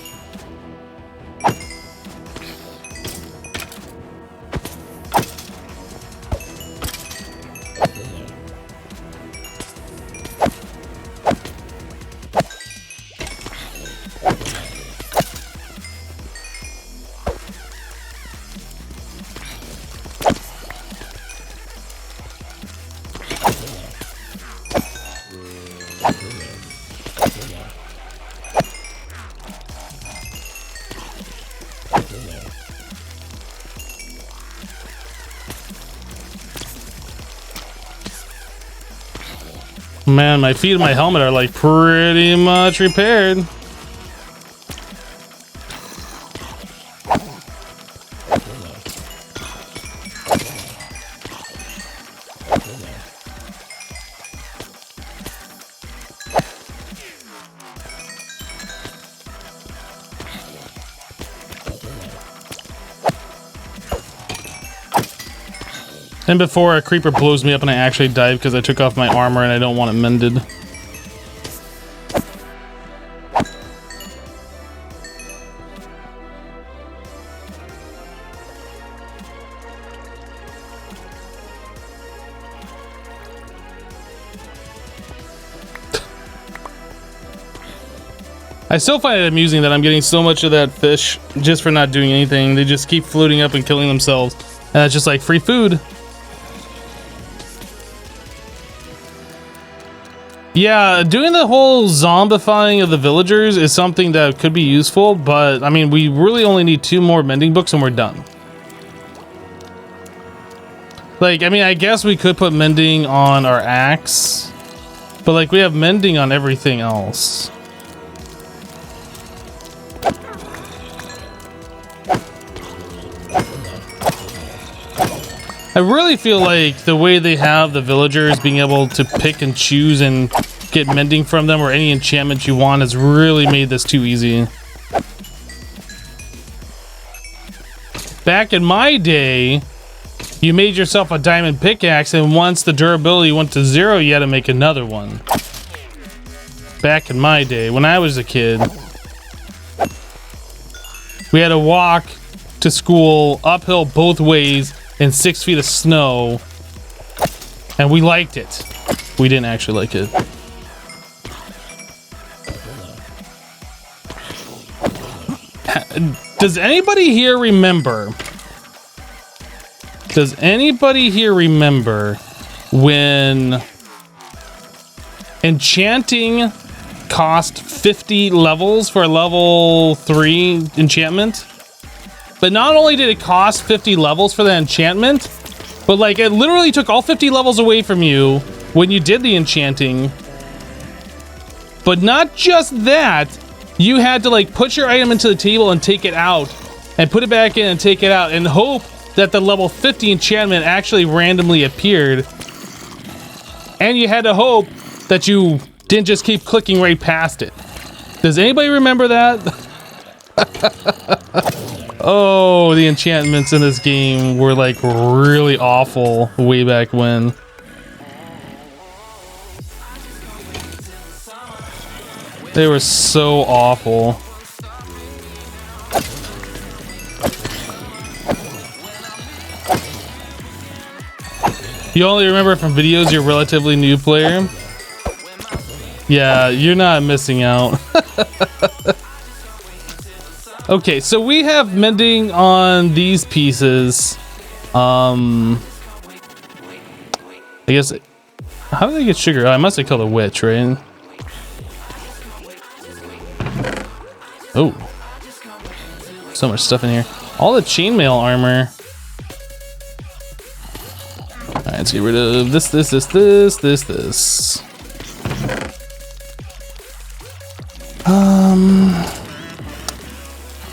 Man, my feet and my helmet are like pretty much repaired. And before a creeper blows me up and I actually die because I took off my armor and I don't want it mended. I still find it amusing that I'm getting so much of that fish just for not doing anything. They just keep floating up and killing themselves. And it's just like free food. Yeah, doing the whole zombifying of the villagers is something that could be useful, but I mean, we really only need 2 more mending books and we're done. Like, I mean, I guess we could put mending on our axe, but like we have mending on everything else. I really feel like the way they have the villagers being able to pick and choose and get mending from them or any enchantment you want has really made this too easy. Back in my day, you made yourself a diamond pickaxe and once the durability went to 0, you had to make another one. Back in my day, when I was a kid, we had to walk to school uphill both ways in 6 feet of snow, and we liked it. We didn't actually like it. Does anybody here remember? Does anybody here remember when Enchanting cost 50 levels for a level 3 enchantment? But not only did it cost 50 levels for the enchantment, but like it literally took all 50 levels away from you when you did the enchanting. But not just that, you had to like put your item into the table and take it out and put it back in and take it out and hope that the level 50 enchantment actually randomly appeared. And you had to hope that you didn't just keep clicking right past it. Does anybody remember that? Oh, the enchantments in this game were like really awful way back when. They were so awful. You only remember from videos you're a relatively new player? Yeah, you're not missing out. Okay, so we have mending on these pieces. I guess, how did they get sugar? Oh, I must have killed a witch, right? Oh, so much stuff in here. All the chainmail armor. All right, let's get rid of this.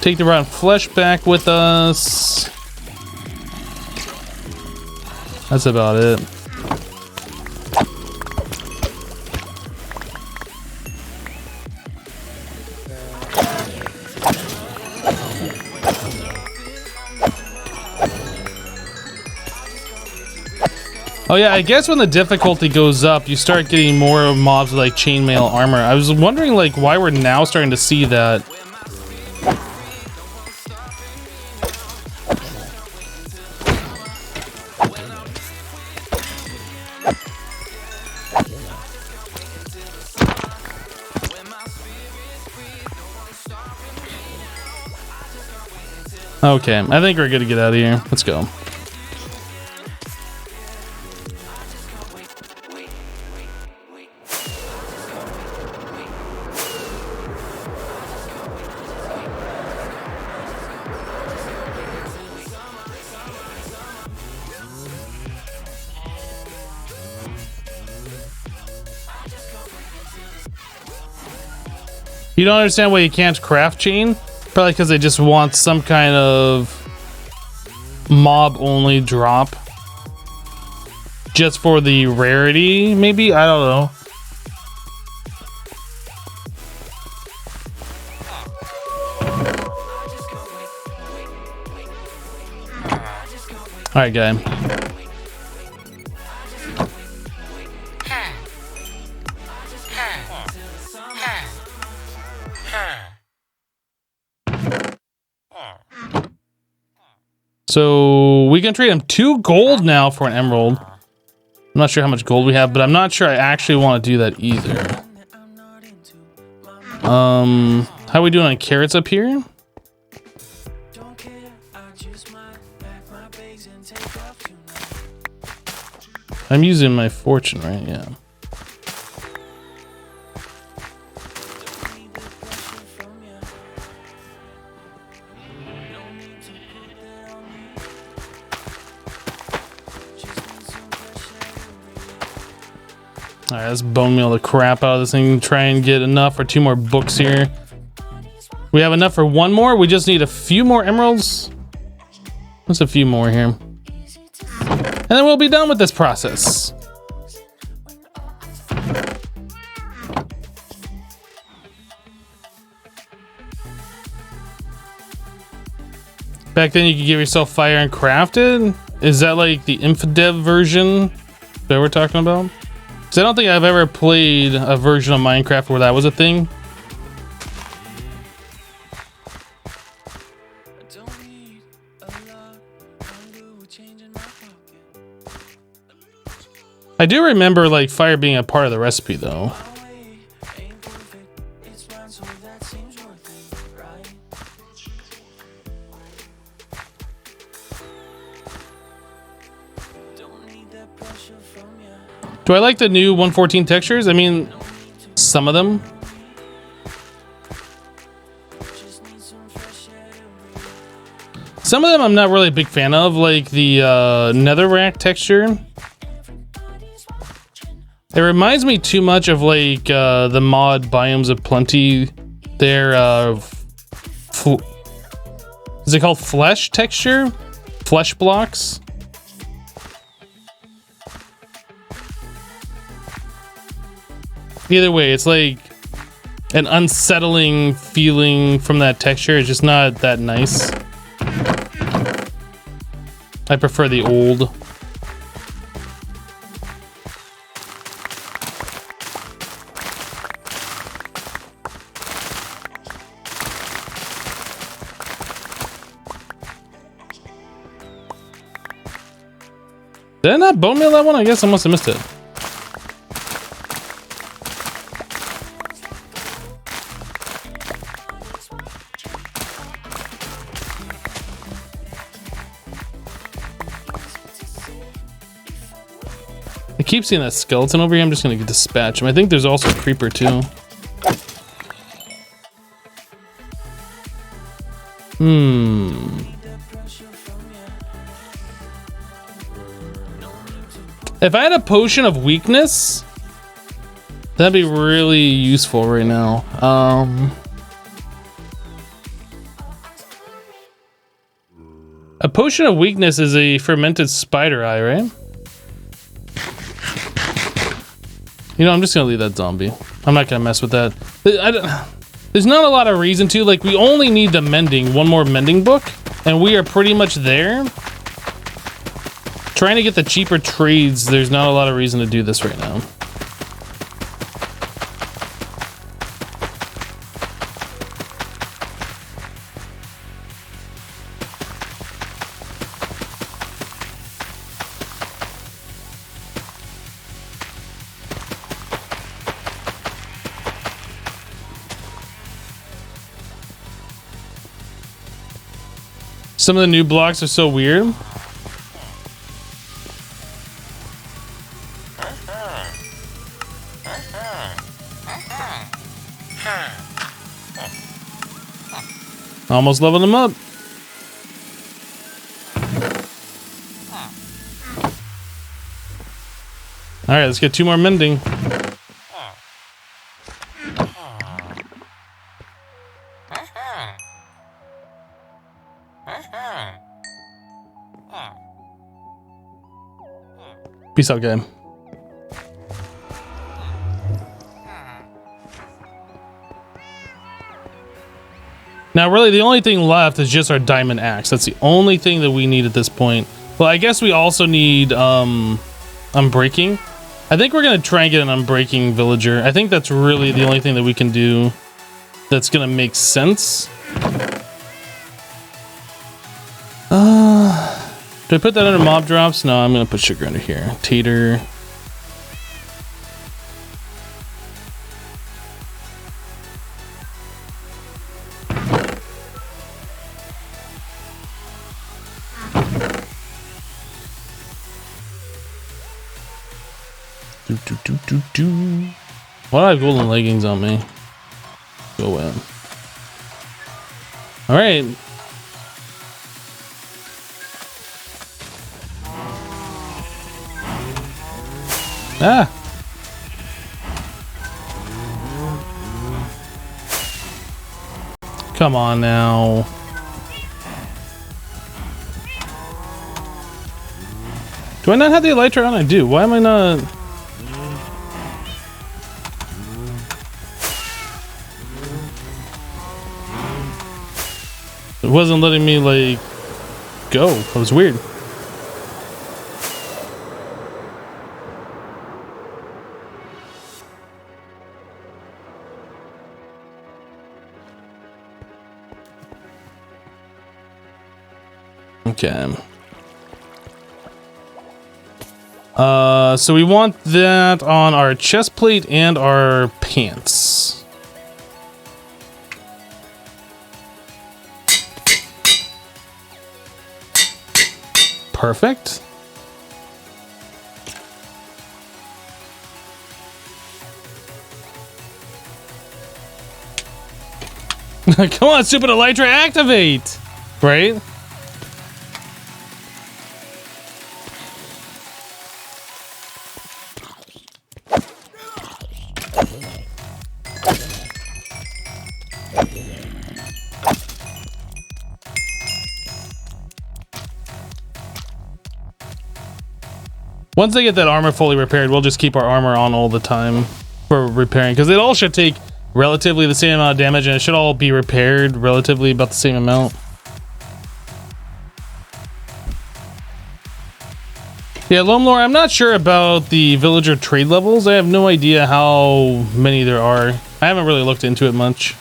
Take the rotten flesh back with us. That's about it. Oh yeah, I guess when the difficulty goes up, you start getting more mobs with like chainmail armor. I was wondering like why we're now starting to see that. Okay, I think we're good to get out of here. Let's go. You don't understand why you can't craft chain? Probably because they just want some kind of mob only drop. Just for the rarity, maybe? I don't know. Alright, guy. So we can trade him 2 gold now for an emerald. I'm not sure how much gold we have, but I'm not sure I actually want to do that either. How are we doing on carrots up here? I'm using my fortune, right? Yeah. Alright, let's bone meal the crap out of this thing. Try and get enough for 2 more books here. We have enough for 1 more. We just need a few more emeralds. What's a few more here? And then we'll be done with this process. Back then you could give yourself fire and craft it? Is that like the Infidev version that we're talking about? Because I don't think I've ever played a version of Minecraft where that was a thing. I do remember like fire being a part of the recipe though. Do I like the new 114 textures? I mean, some of them. Some of them I'm not really a big fan of, like the netherrack texture. It reminds me too much of like the mod Biomes of Plenty. Their is it called flesh texture? Flesh blocks? Either way, it's like an unsettling feeling from that texture. It's just not that nice. I prefer the old. Did I not bone meal that one? I guess I must have missed it. I keep seeing that skeleton over here. I'm just gonna dispatch him. I think there's also a creeper too. If I had a potion of weakness, that'd be really useful right now. A potion of weakness is a fermented spider eye, right? You know, I'm just gonna leave that zombie. I'm not gonna mess with that. There's not a lot of reason to. Like, we only need the mending, one more mending book, and we are pretty much there. Trying to get the cheaper trades, there's not a lot of reason to do this right now. Some of the new blocks are so weird. Almost leveled them up. All right, let's get 2 more mending. Peace out, game. Now, really, the only thing left is just our diamond axe. That's the only thing that we need at this point. Well, I guess we also need unbreaking. I think we're gonna try and get an unbreaking villager. I think that's really the only thing that we can do that's gonna make sense. Do I put that under mob drops? No, I'm gonna put sugar under here. Tater. Why do I have golden leggings on me? Go in. All right. Ah. Come on now. Do I not have the elytra on? I do. Why am I not? It wasn't letting me, like, go. It was weird. Okay. So we want that on our chest plate and our pants. Perfect. Come on, stupid elytra, activate! Right? Once they get that armor fully repaired, we'll just keep our armor on all the time for repairing, because it all should take relatively the same amount of damage and it should all be repaired relatively about the same amount. Yeah, Lome Lore, I'm not sure about the villager trade levels. I have no idea how many there are. I haven't really looked into it much.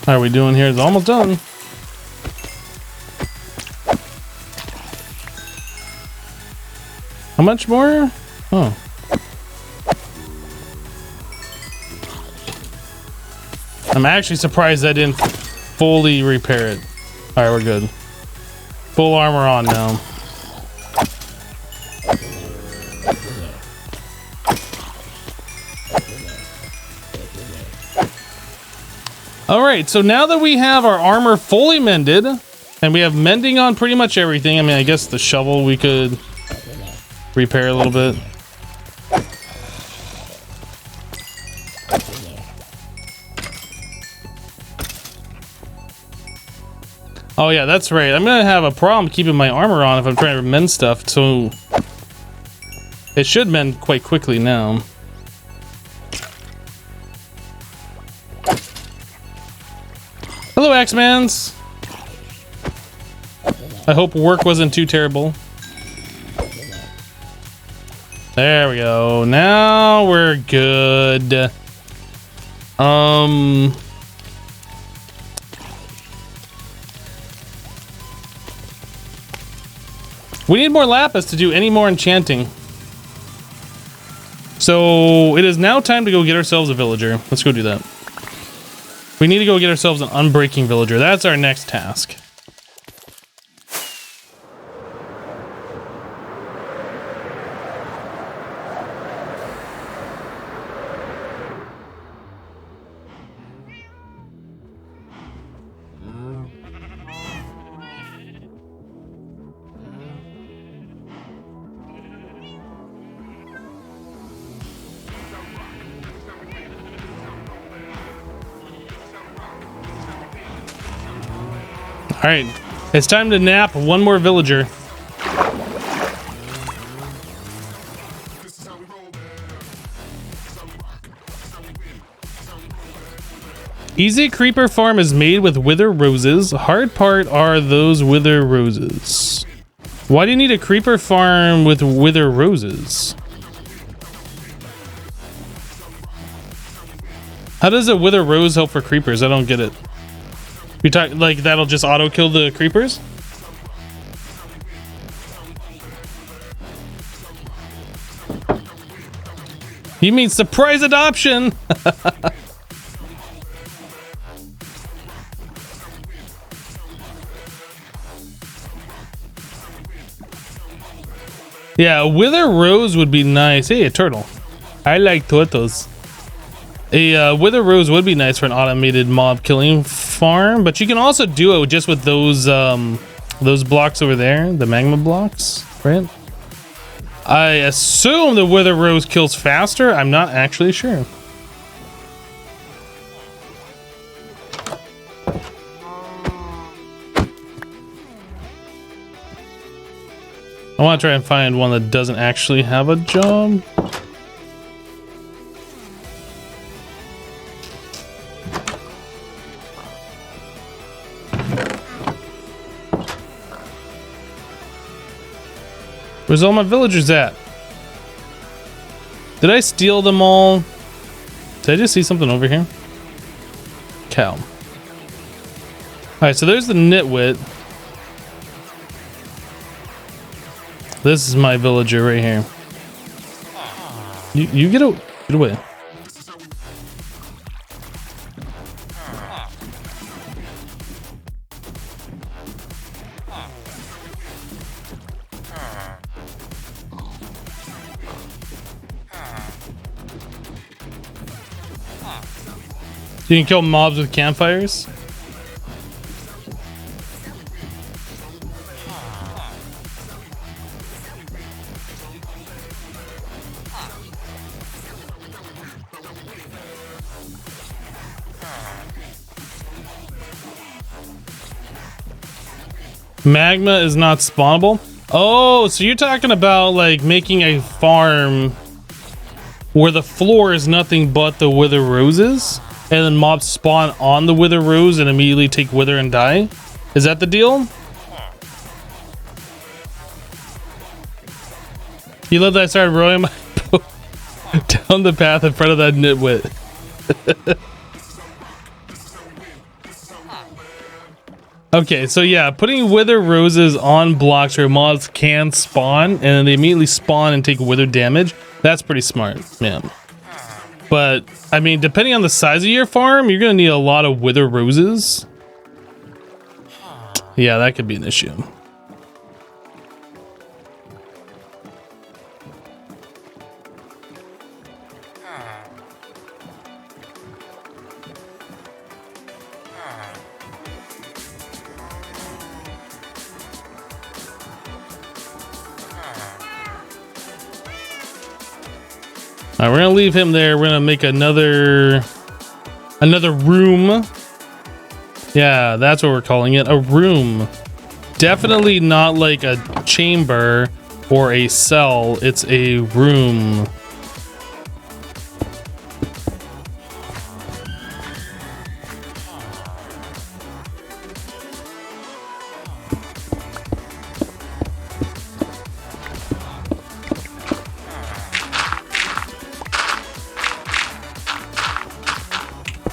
How are we doing here? It's almost done. How much more? Oh. I'm actually surprised I didn't fully repair it. All right, we're good. Full armor on now. All right, so now that we have our armor fully mended, and we have mending on pretty much everything. I mean, I guess the shovel we could repair a little bit. Oh yeah, that's right. I'm gonna have a problem keeping my armor on if I'm trying to mend stuff, so it should mend quite quickly now. Hello, X-Mans. I hope work wasn't too terrible. There we go. Now we're good. We need more lapis to do any more enchanting. So it is now time to go get ourselves a villager. Let's go do that. We need to go get ourselves an unbreaking villager. That's our next task. All right, it's time to nap one more villager. Easy creeper farm is made with wither roses. Hard part are those wither roses. Why do you need a creeper farm with wither roses? How does a wither rose help for creepers? I don't get it. You talk like that'll just auto kill the creepers? You mean surprise adoption? Yeah, a wither rose would be nice. Hey, a turtle. I like turtles. A wither rose would be nice for an automated mob killing farm, but you can also do it just with those blocks over there, the magma blocks, right? I assume the wither rose kills faster. I'm not actually sure. I want to try and find one that doesn't actually have a job. Where's all my villagers at? Did I steal them all? Did I just see something over here? Cow. All right, so there's the nitwit. This is my villager right here. You get away. You can kill mobs with campfires. Magma is not spawnable. Oh, so you're talking about like making a farm where the floor is nothing but the wither roses, and then mobs spawn on the wither rose and immediately take wither and die? Is that the deal? You love that I started rowing my boat down the path in front of that nitwit. Okay, so yeah, putting wither roses on blocks where moths can spawn and then they immediately spawn and take wither damage, that's pretty smart, man. But, I mean, depending on the size of your farm, you're gonna need a lot of wither roses. Yeah, that could be an issue. All right, we're gonna leave him there. We're gonna make another room. Yeah, that's what we're calling it, a room. Definitely not like a chamber or a cell. It's a room.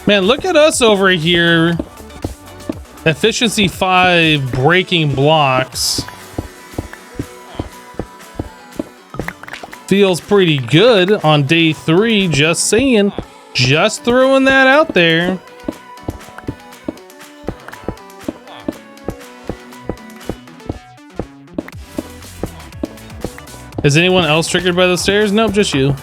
Man, look at us over here. Efficiency 5 breaking blocks. Feels pretty good on day 3, just saying. Just throwing that out there. Is anyone else triggered by the stairs? Nope, just you.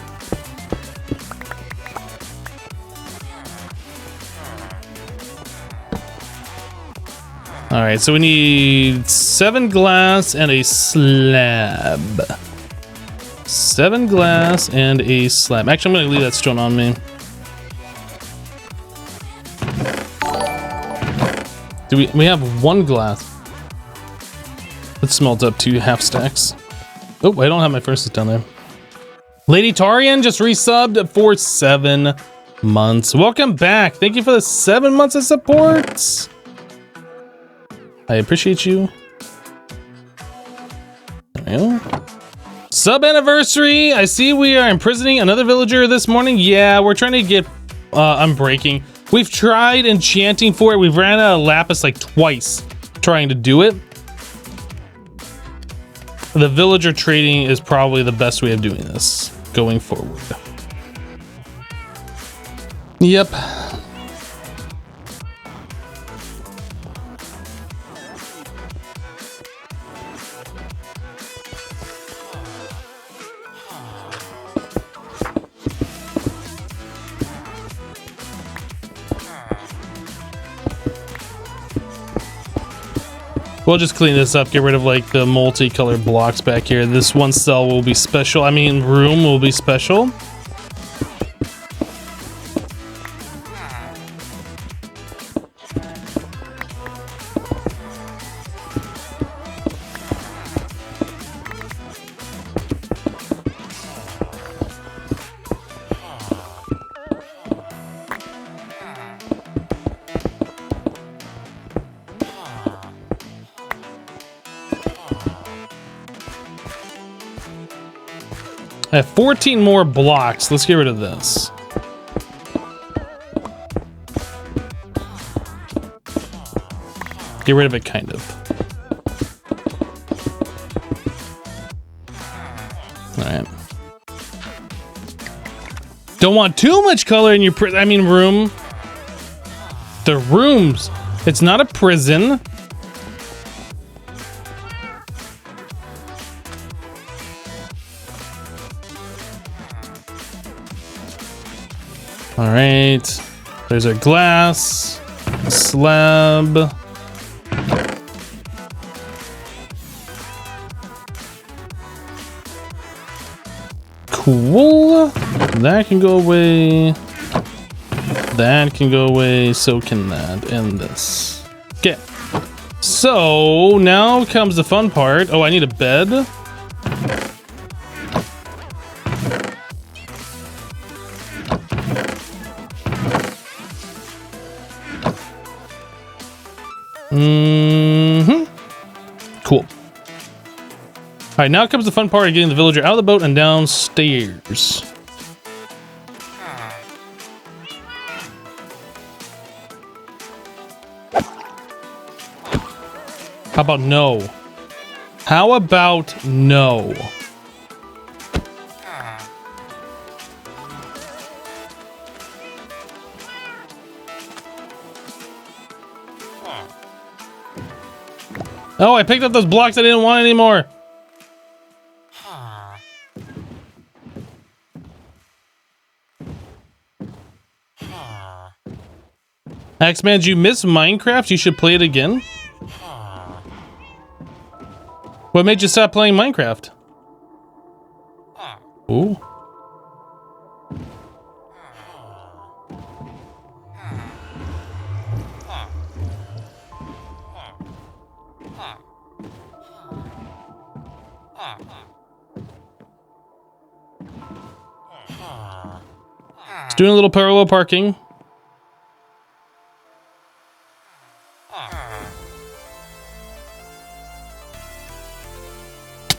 All right, so we need 7 glass and a slab. 7 glass and a slab. Actually, I'm gonna leave that stone on me. Do we have 1 glass? Let's smelt up 2 half stacks. Oh, I don't have my furnaces down there. Lady Tarian just resubbed for 7 months. Welcome back. Thank you for the 7 months of support. I appreciate you. There we go. Sub anniversary. I see we are imprisoning another villager this morning. Yeah, we're trying to get unbreaking. We've tried enchanting for it. We've ran out of lapis like twice trying to do it. The villager trading is probably the best way of doing this going forward. Yep. We'll just clean this up, get rid of like the multicolored blocks back here. This one cell will be special. I mean, room will be special. I have 14 more blocks. Let's get rid of this. Get rid of it, kind of. All right. Don't want too much color in your room. The rooms. It's not a prison. All right, there's our glass, slab. Cool, that can go away. That can go away, so can that, and this. Okay, so now comes the fun part. Oh, I need a bed. Cool. All right, now comes the fun part of getting the villager out of the boat and downstairs. How about no? How about no? Oh, I picked up those blocks I didn't want anymore. X-Man, did you miss Minecraft? You should play it again. What made you stop playing Minecraft? Ooh. It's doing a little parallel parking.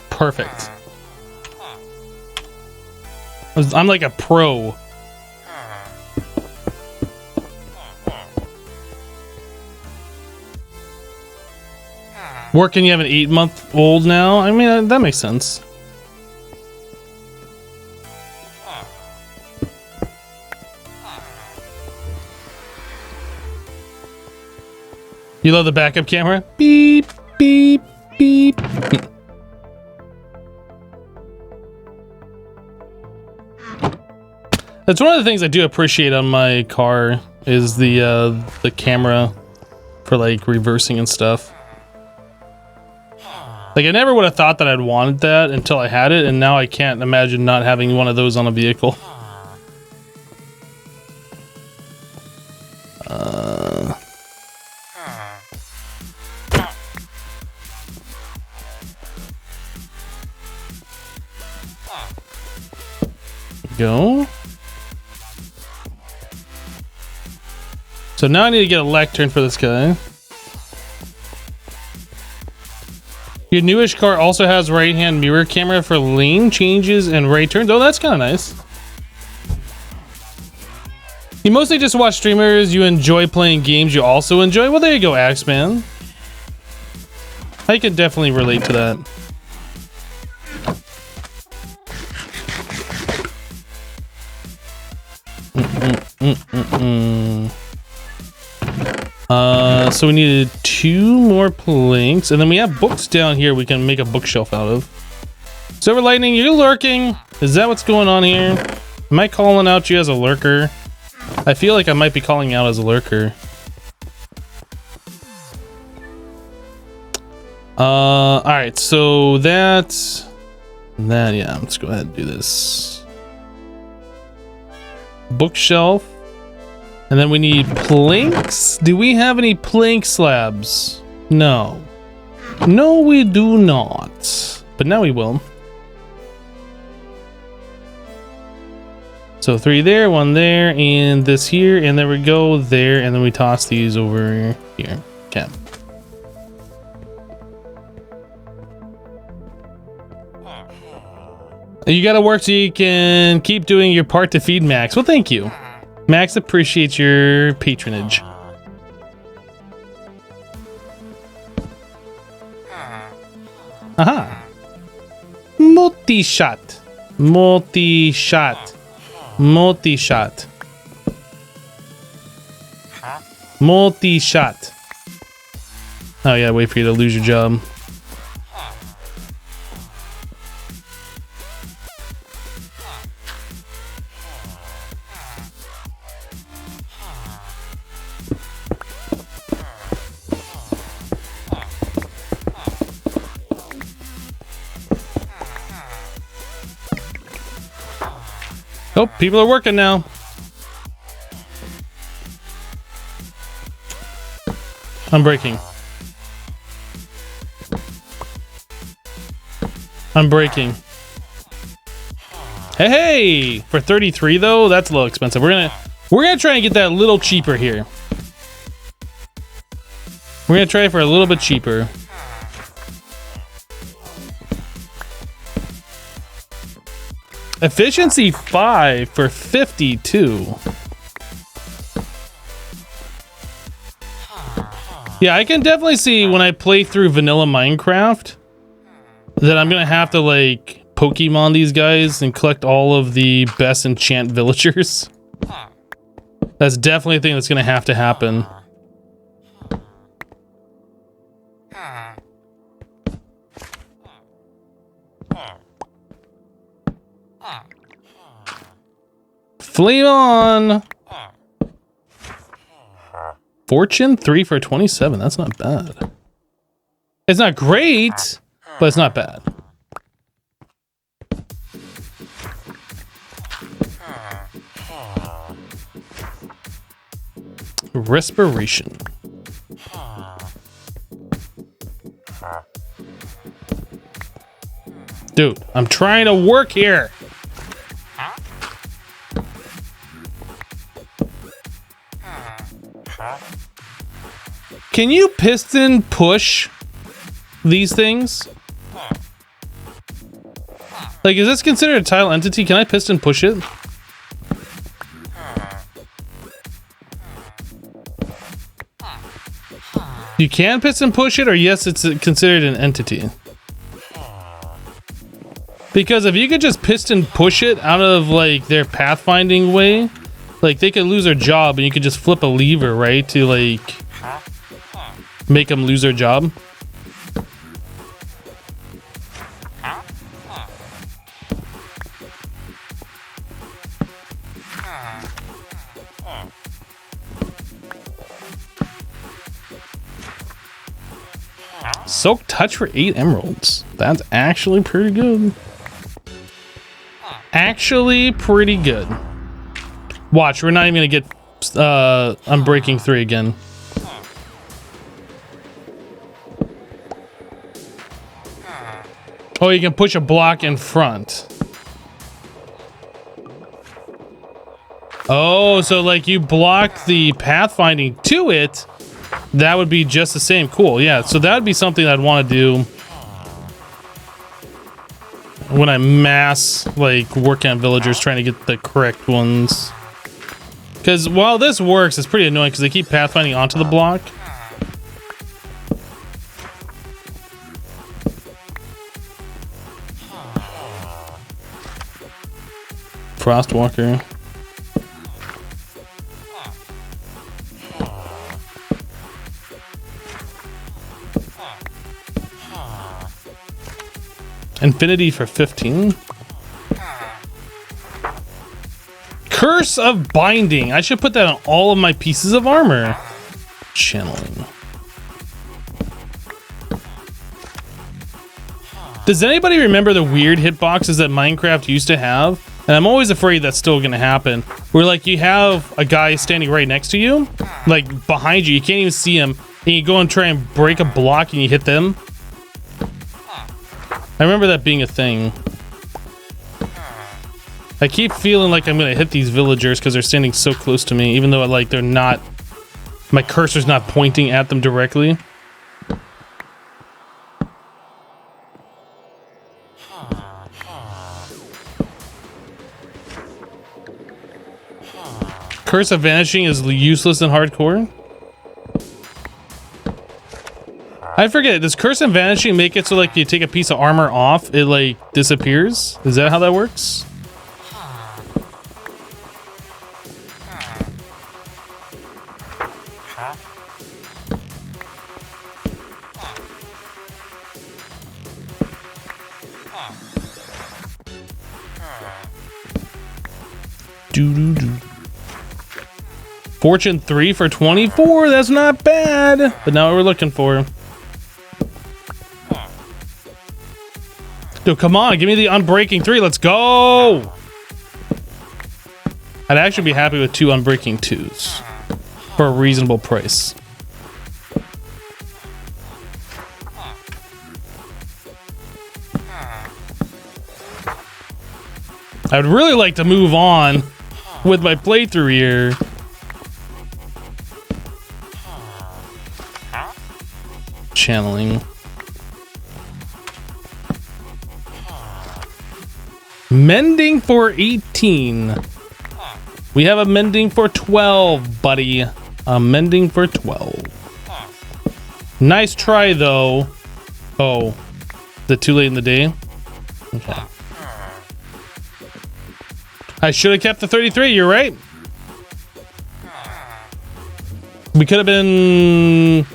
Perfect. I'm like a pro. Working, you have an 8-month-old now? I mean, that makes sense. You love the backup camera? Beep, beep, beep. That's one of the things I do appreciate on my car is the camera for like reversing and stuff. Like I never would have thought that I'd wanted that until I had it, and now I can't imagine not having one of those on a vehicle. Go. So now I need to get a lectern for this guy. Your newish car also has right-hand mirror camera for lane changes and right turns. Oh, that's kind of nice. You mostly just watch streamers. You enjoy playing games you also enjoy. Well, there you go, Axeman. I could definitely relate to that. So we needed 2 more planks, and then we have books down here we can make a bookshelf out of. Silver Lightning, you're lurking. Is that what's going on here? Am I calling out you as a lurker? I feel like I might be calling out as a lurker. Alright, so that's that, yeah, let's go ahead and do this. Bookshelf. And then we need planks. Do we have any plank slabs? No. No, we do not. But now we will. So 3 there, 1 there, and this here, and there we go, there, and then we toss these over here. Okay. You gotta work so you can keep doing your part to feed Max. Well, thank you. Max appreciates your patronage. Aha. Multi-shot. Multi-shot. Multi-shot. Multi-shot. Oh yeah, wait for you to lose your job. Oh, people are working now. Unbreaking. Unbreaking. Hey, for 33 though, that's a little expensive. We're gonna try and get that a little cheaper here. We're gonna try for a little bit cheaper. Efficiency 5 for 52. Yeah, I can definitely see when I play through vanilla Minecraft that I'm gonna have to like Pokemon these guys and collect all of the best enchant villagers. That's definitely a thing that's gonna have to happen. Flame on! Fortune 3 for 27. That's not bad. It's not great, but it's not bad. Respiration. Dude, I'm trying to work here. Can you piston push these things? Like, is this considered a tile entity? Can I piston push it? You can piston push it, or yes, it's considered an entity. Because if you could just piston push it out of like their pathfinding way, like they could lose their job and you could just flip a lever, right? To like make them lose their job. Soak touch for 8 emeralds. That's actually pretty good. Actually pretty good. Watch, we're not even gonna get unbreaking 3 again. Oh, you can push a block in front. Oh, so like you block the pathfinding to it, that would be just the same. Cool, yeah. So that would be something I'd want to do when I mass like work on villagers trying to get the correct ones. Because while this works, it's pretty annoying because they keep pathfinding onto the block. Frostwalker. Infinity for 15. Curse of Binding. I should put that on all of my pieces of armor. Channeling. Does anybody remember the weird hitboxes that Minecraft used to have? And I'm always afraid that's still gonna happen. Where like you have a guy standing right next to you, like behind you, you can't even see him, and you go and try and break a block and you hit them. I remember that being a thing. I keep feeling like I'm gonna hit these villagers because they're standing so close to me, even though like they're not, my cursor's not pointing at them directly. Curse of Vanishing is useless in hardcore. I forget, does Curse of Vanishing make it so like you take a piece of armor off, it like disappears? Is that how that works? Fortune 3 for 24, that's not bad. But not what we're looking for. Dude, come on, give me the unbreaking 3, let's go! I'd actually be happy with 2 unbreaking 2s for a reasonable price. I'd really like to move on with my playthrough here. Channeling. Mending for 18. We have a mending for 12, buddy. A mending for 12. Nice try, though. Oh. Is it too late in the day? Okay. I should have kept the 33, you're right. We could have been...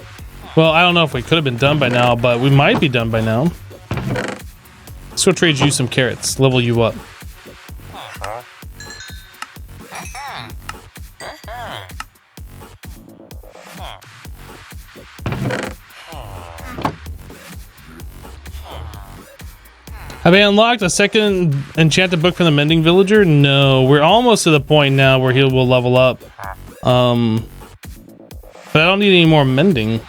Well, I don't know if we could have been done by now, but we might be done by now. Let's go trade you some carrots. Level you up. Have I unlocked a second enchanted book from the mending villager? No, we're almost to the point now where he will level up. But I don't need any more mending.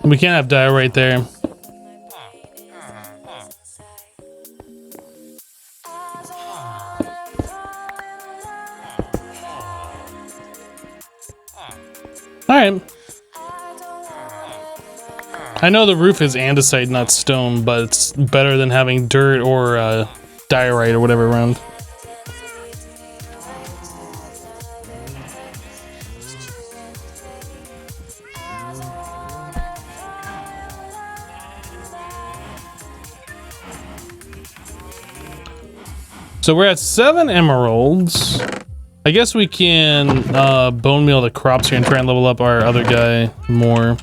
We can't have dye right there. Alright. I know the roof is andesite, not stone, but it's better than having dirt or diorite or whatever around. So we're at 7 emeralds. I guess we can bone meal the crops here and try and level up our other guy more.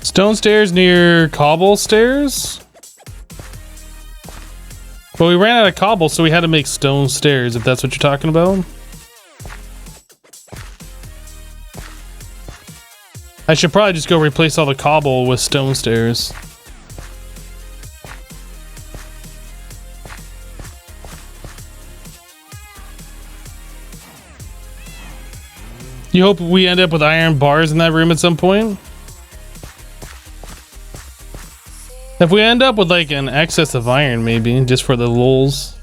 Stone stairs near cobble stairs? Well, we ran out of cobble, so we had to make stone stairs, if that's what you're talking about. I should probably just go replace all the cobble with stone stairs. You hope we end up with iron bars in that room at some point? If we end up with like an excess of iron, maybe just for the lulz.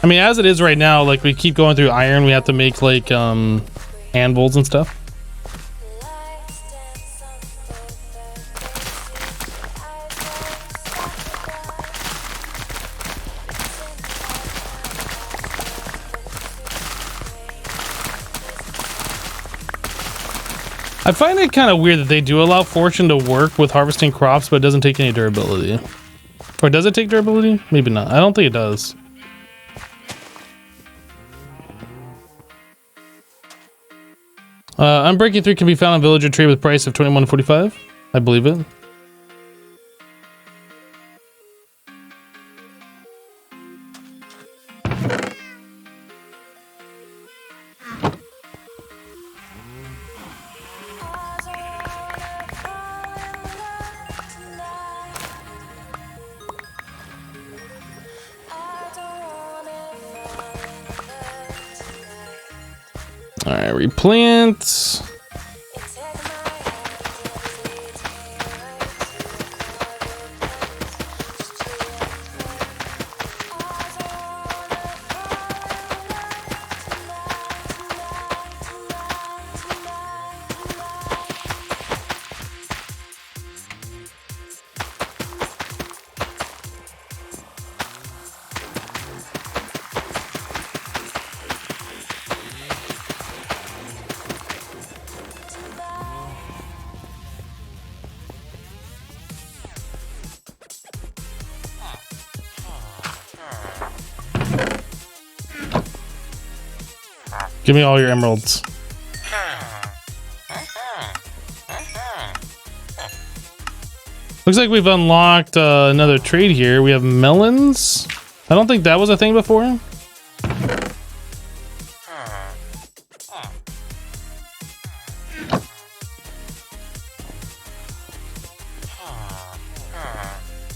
I mean, as it is right now, like we keep going through iron, we have to make like anvils and stuff. I find it kind of weird that they do allow fortune to work with harvesting crops, but it doesn't take any durability. Or does it take durability? Maybe not. I don't think it does. Unbreaking 3 can be found on villager trade with price of 21.45. I believe it. Alright, replant. Give me all your emeralds. Looks like we've unlocked another trade here. We have melons. I don't think that was a thing before. All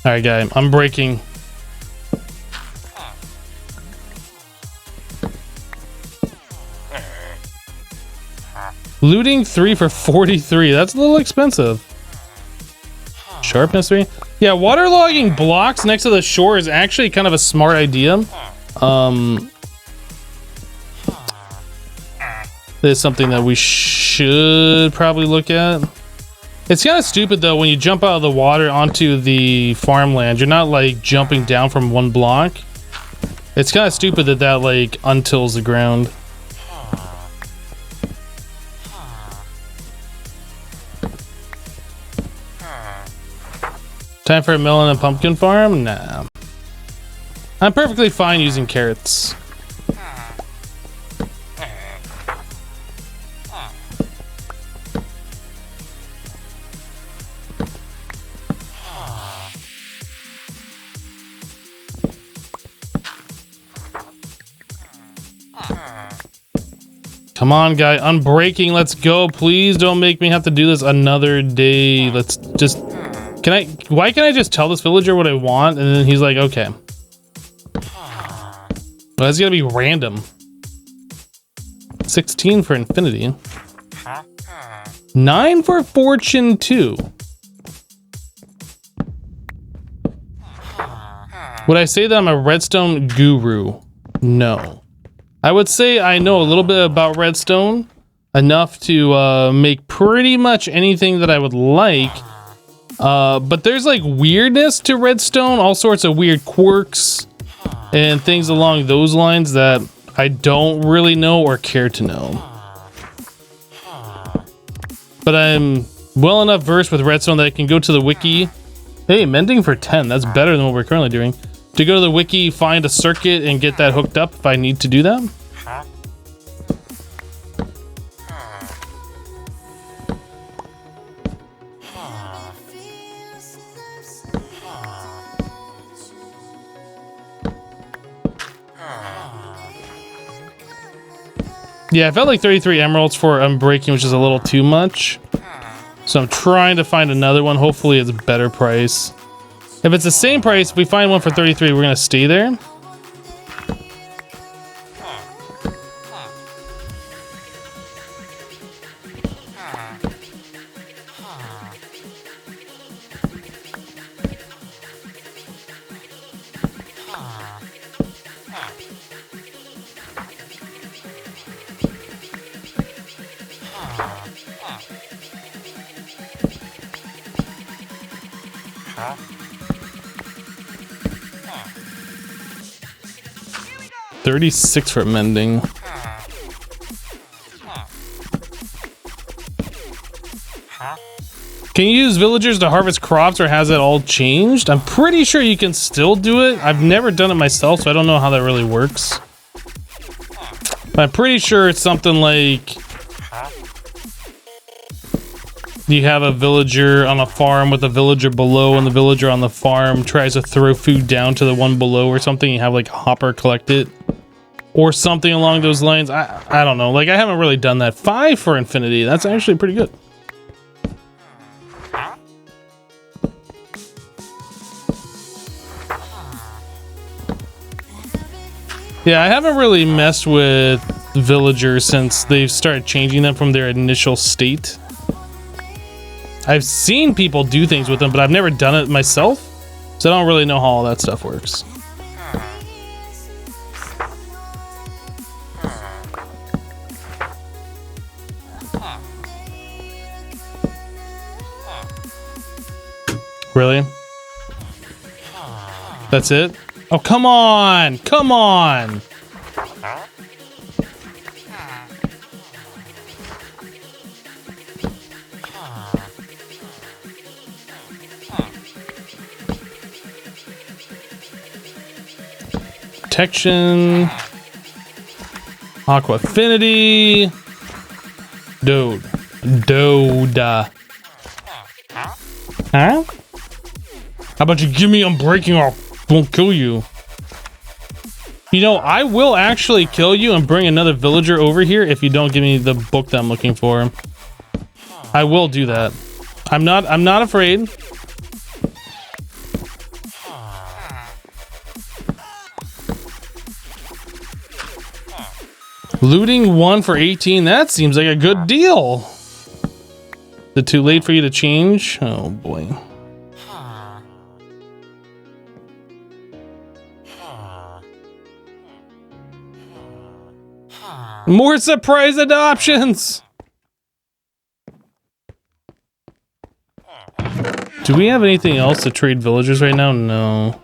right, guy, I'm breaking. Looting 3 for 43. That's a little expensive. Sharpness 3. Yeah, waterlogging blocks next to the shore is actually kind of a smart idea. There's something that we should probably look at. It's kind of stupid though when you jump out of the water onto the farmland. You're not like jumping down from one block. It's kind of stupid that that like untills the ground. Time for a melon and pumpkin farm? Nah. I'm perfectly fine using carrots. Come on, guy. Unbreaking. Let's go. Please don't make me have to do this another day. Let's just... Why can't I just tell this villager what I want? And then he's like, okay. Well, that's gonna be random. 16 for infinity. 9 for fortune 2. Would I say that I'm a redstone guru? No. I would say I know a little bit about redstone. Enough to make pretty much anything that I would like. But there's like weirdness to redstone, all sorts of weird quirks and things along those lines that I don't really know or care to know. But I'm well enough versed with redstone that I can go to the wiki. Hey, mending for 10, that's better than what we're currently doing. To go to the wiki, find a circuit and get that hooked up if I need to do that. Yeah, I felt like 33 emeralds for unbreaking, which is a little too much. So I'm trying to find another one. Hopefully it's a better price. If it's the same price, if we find one for 33, we're gonna stay there. $36 for mending. Can you use villagers to harvest crops, or has it all changed? I'm pretty sure you can still do it. I've never done it myself, so I don't know how that really works. But I'm pretty sure it's something like you have a villager on a farm with a villager below, and the villager on the farm tries to throw food down to the one below or something. You have like a hopper collect it. Or something along those lines. I don't know. Like, I haven't really done that. 5 for infinity. That's actually pretty good. Yeah, I haven't really messed with villagers since they've started changing them from their initial state. I've seen people do things with them, but I've never done it myself. So I don't really know how all that stuff works. Really? That's it? Oh, come on! Come on! Protection. Aqua Affinity. Dude. Huh? How about you give me unbreaking or I won't kill you? You know, I will actually kill you and bring another villager over here if you don't give me the book that I'm looking for. I will do that. I'm not afraid. Looting 1 for 18, that seems like a good deal. Is it too late for you to change? Oh boy. More surprise adoptions! Do we have anything else to trade villagers right now? No.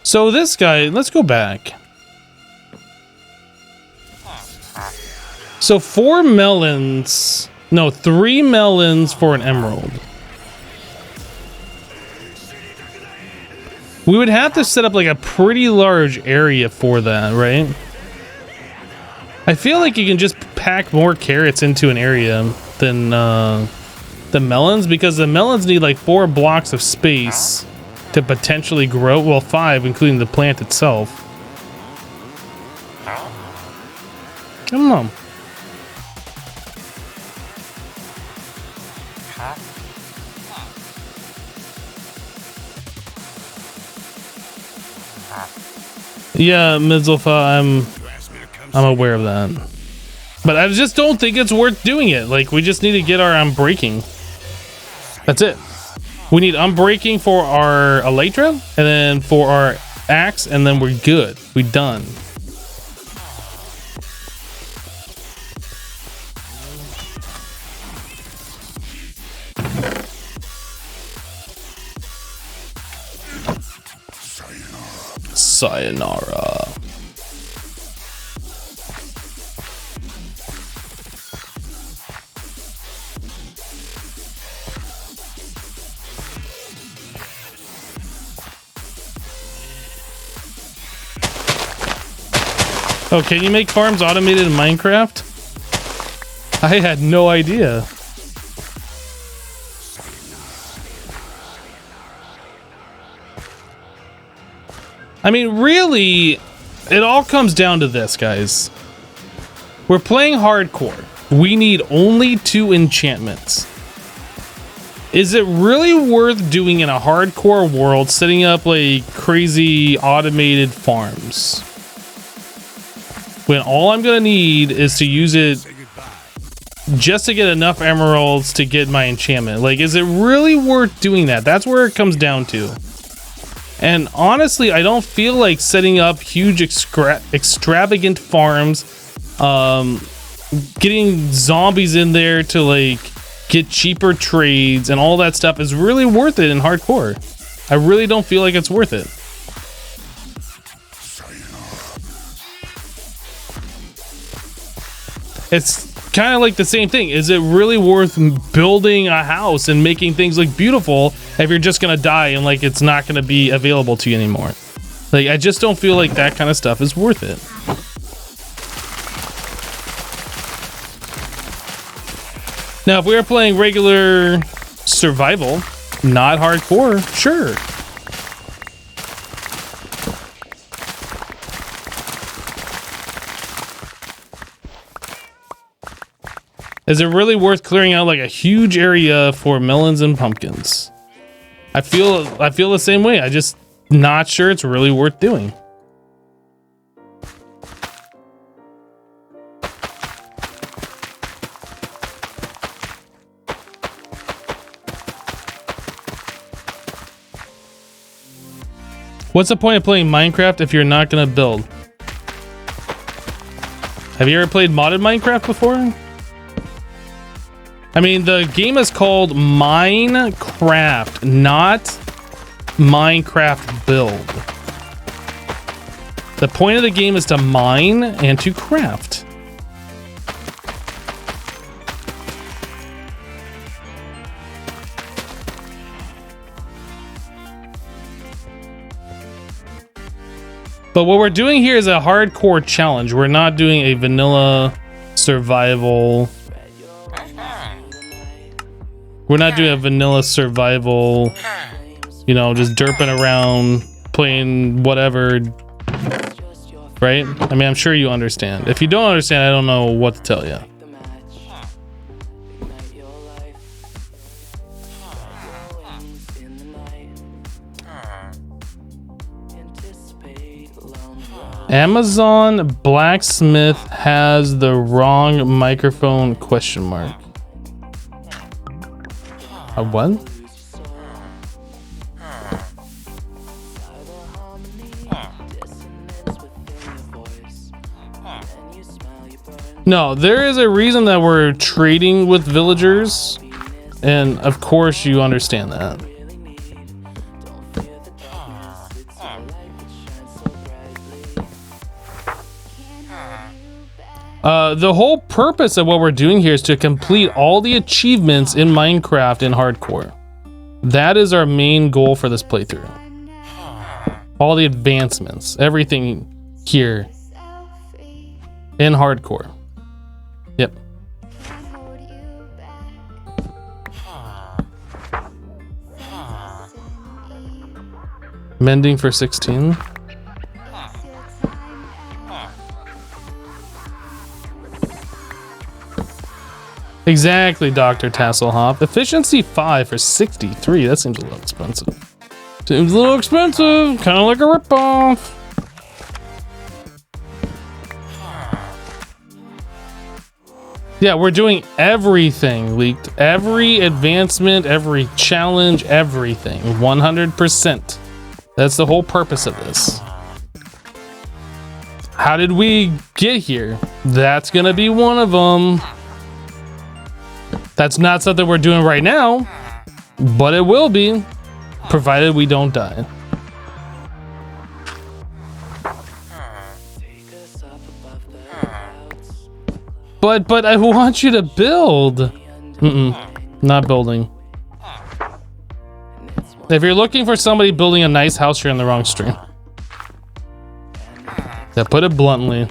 So this guy, let's go back. So 4 melons, no, 3 melons for an emerald. We would have to set up like a pretty large area for that, right? I feel like you can just pack more carrots into an area than the melons, because the melons need like 4 blocks of space to potentially grow. Well, 5, including the plant itself. Come on. Yeah, Mizzlefa, I'm aware of that. But I just don't think it's worth doing it. Like, we just need to get our unbreaking. That's it. We need unbreaking for our elytra, and then for our axe, and then we're good. We're done. Sayonara. Oh, can you make farms automated in Minecraft? I had no idea. I mean, really, it all comes down to this, guys. We're playing hardcore. We need only 2 enchantments. Is it really worth doing in a hardcore world, setting up like crazy automated farms, when all I'm gonna need is to use it just to get enough emeralds to get my enchantment? Like, is it really worth doing that? That's where it comes down to. And honestly, I don't feel like setting up huge extravagant farms, getting zombies in there to like get cheaper trades and all that stuff is really worth it in hardcore. I really don't feel like it's worth it. It's kind of like the same thing. Is it really worth building a house and making things look beautiful if you're just gonna die and like it's not gonna be available to you anymore? Like, I just don't feel like that kind of stuff is worth it. Now, if we were playing regular survival, not hardcore, sure. Is it really worth clearing out like a huge area for melons and pumpkins? I feel the same way. I just not sure it's really worth doing. What's the point of playing Minecraft if you're not gonna build? Have you ever played modded Minecraft before? I mean, the game is called Minecraft, not Minecraft Build. The point of the game is to mine and to craft. But what we're doing here is a hardcore challenge. We're not doing a vanilla survival. We're not doing a vanilla survival, you know, just derping around, playing whatever, right? I mean, I'm sure you understand. If you don't understand, I don't know what to tell you. Amazon blacksmith has the wrong microphone, question mark. A what? No, there is a reason that we're trading with villagers, and of course you understand that. The whole purpose of what we're doing here is to complete all the achievements in Minecraft in hardcore. That is our main goal for this playthrough. All the advancements, everything here in hardcore. Yep. Mending for 16. Exactly, Dr. Tasselhoff. Efficiency 5 for 63. That seems a little expensive. Seems a little expensive. Kind of like a ripoff. Yeah, we're doing everything, Leaked. Every advancement, every challenge, everything. 100%. That's the whole purpose of this. How did we get here? That's gonna be one of them. That's not something we're doing right now, but it will be, provided we don't die. But I want you to build. Not building. If you're looking for somebody building a nice house, you're in the wrong stream. Yeah, put it bluntly.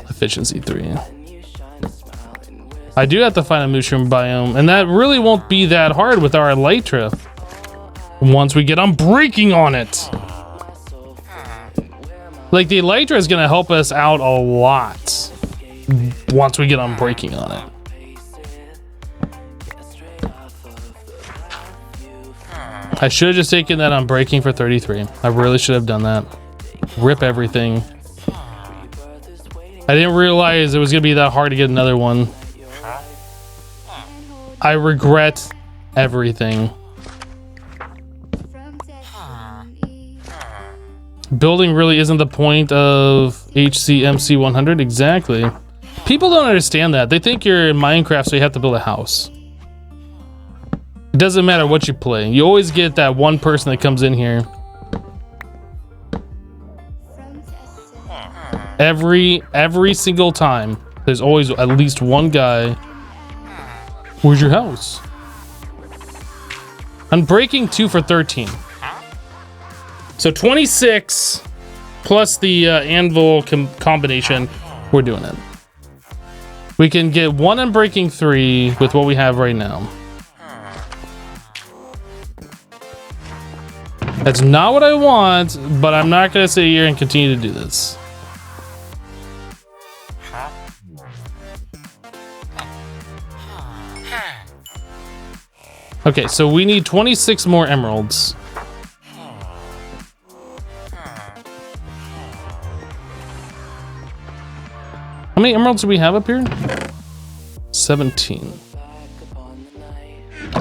Efficiency 3. I do have to find a mushroom biome, and that really won't be that hard with our elytra once we get unbreaking on it. Like, the elytra is gonna help us out a lot once we get unbreaking on it. I should have just taken that unbreaking for 33. I really should have done that. Rip everything. I didn't realize it was gonna be that hard to get another one. I regret everything. Building really isn't the point of HCMC100. Exactly. People don't understand that. They think you're in Minecraft, so you have to build a house. It doesn't matter what you play. You always get that one person that comes in here. Every single time, there's always at least one guy. Where's your house? Unbreaking 2 for 13. So 26 plus the anvil combination. We're doing it. We can get 1 unbreaking 3 with what we have right now. That's not what I want, but I'm not gonna sit here and continue to do this. Okay, so we need 26 more emeralds. How many emeralds do we have up here? 17.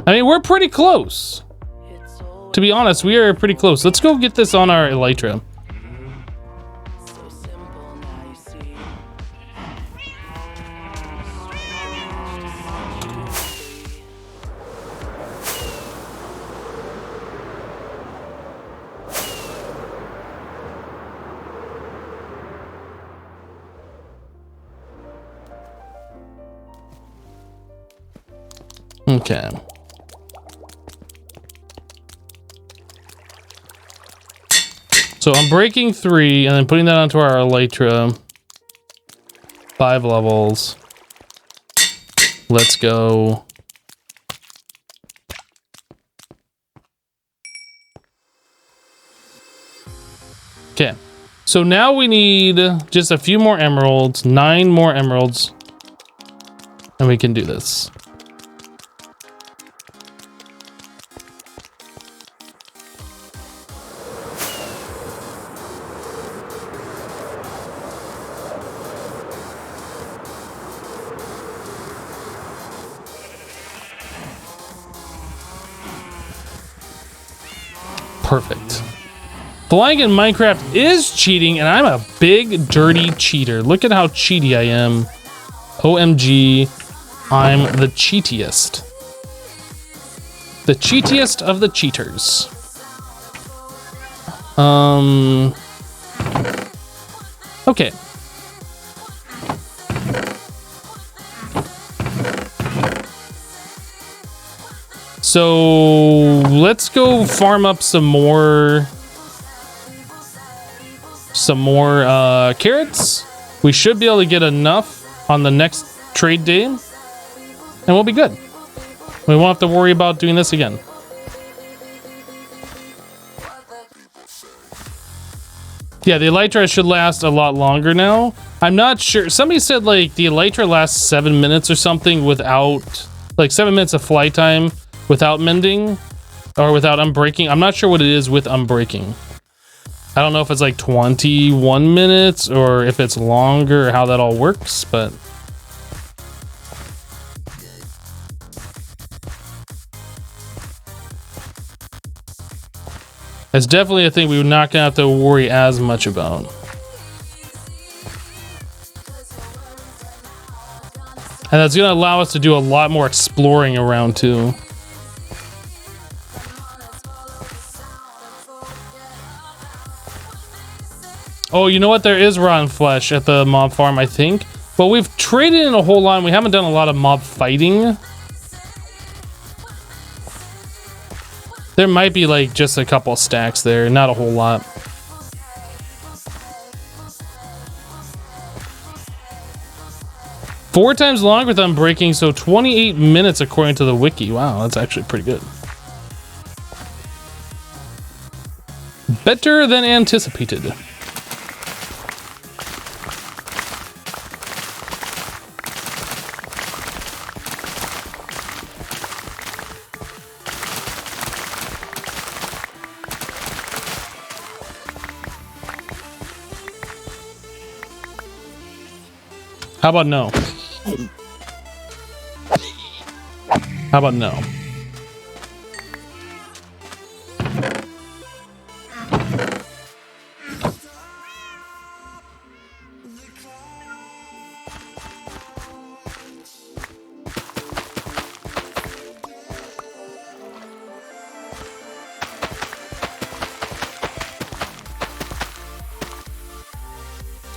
I mean, we're pretty close. To be honest, we are pretty close. Let's go get this on our elytra. Okay. So I'm breaking 3 and then putting that onto our elytra. 5 levels. Let's go. Okay. So now we need just a few more emeralds, 9 more emeralds, and we can do this. Perfect. Flying in Minecraft is cheating, and I'm a big, dirty cheater. Look at how cheaty I am. OMG, I'm the cheatiest. The cheatiest of the cheaters. Okay. So let's go farm up some more carrots. We should be able to get enough on the next trade day, and we'll be good. We won't have to worry about doing this again. Yeah, the elytra should last a lot longer now. I'm not sure. Somebody said like the elytra lasts 7 minutes or something without, like 7 minutes of fly time without mending or without unbreaking. I'm not sure what it is with unbreaking. I don't know if it's like 21 minutes or if it's longer or how that all works, but it's definitely a thing we're not gonna have to worry as much about. And that's gonna allow us to do a lot more exploring around too. Oh, you know what? There is rotten flesh at the mob farm, I think. But we've traded in a whole lot. We haven't done a lot of mob fighting. There might be like just a couple stacks there, not a whole lot. Four times longer with unbreaking, so 28 minutes according to the wiki. Wow, that's actually pretty good. Better than anticipated. How about no? How about no?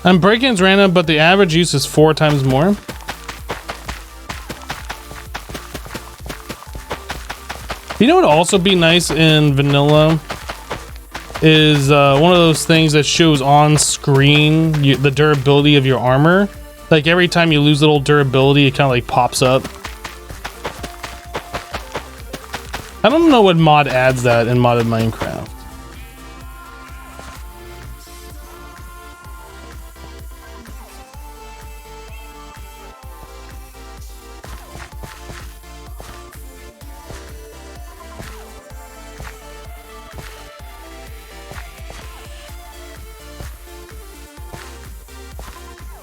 Unbreaking's random, but the average use is 4 times more. You know what would also be nice in vanilla is one of those things that shows on screen the durability of your armor. Like every time you lose a little durability, it kind of like pops up. I don't know what mod adds that in modded Minecraft.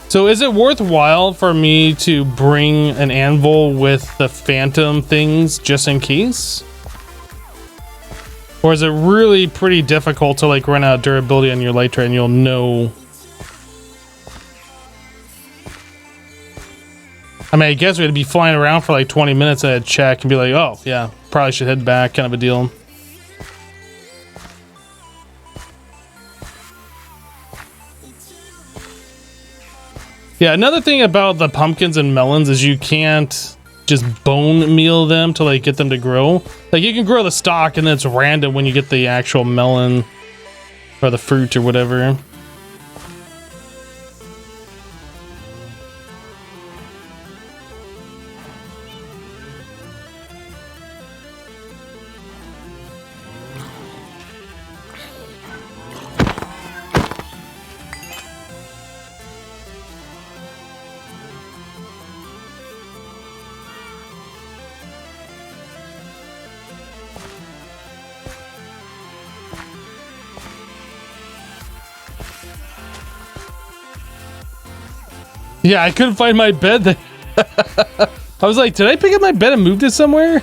So is it worthwhile for me to bring an anvil with the phantom things just in case? Or is it really pretty difficult to like run out of durability on your elytra and you'll know? I mean, I guess we'd be flying around for like 20 minutes and I'd check and be like, oh yeah, probably should head back, kind of a deal. Yeah, another thing about the pumpkins and melons is you can't just bone meal them to like get them to grow. Like you can grow the stalk and then it's random when you get the actual melon. or the fruit or whatever. Yeah, I couldn't find my bed. I was like, did I pick up my bed and moved it somewhere?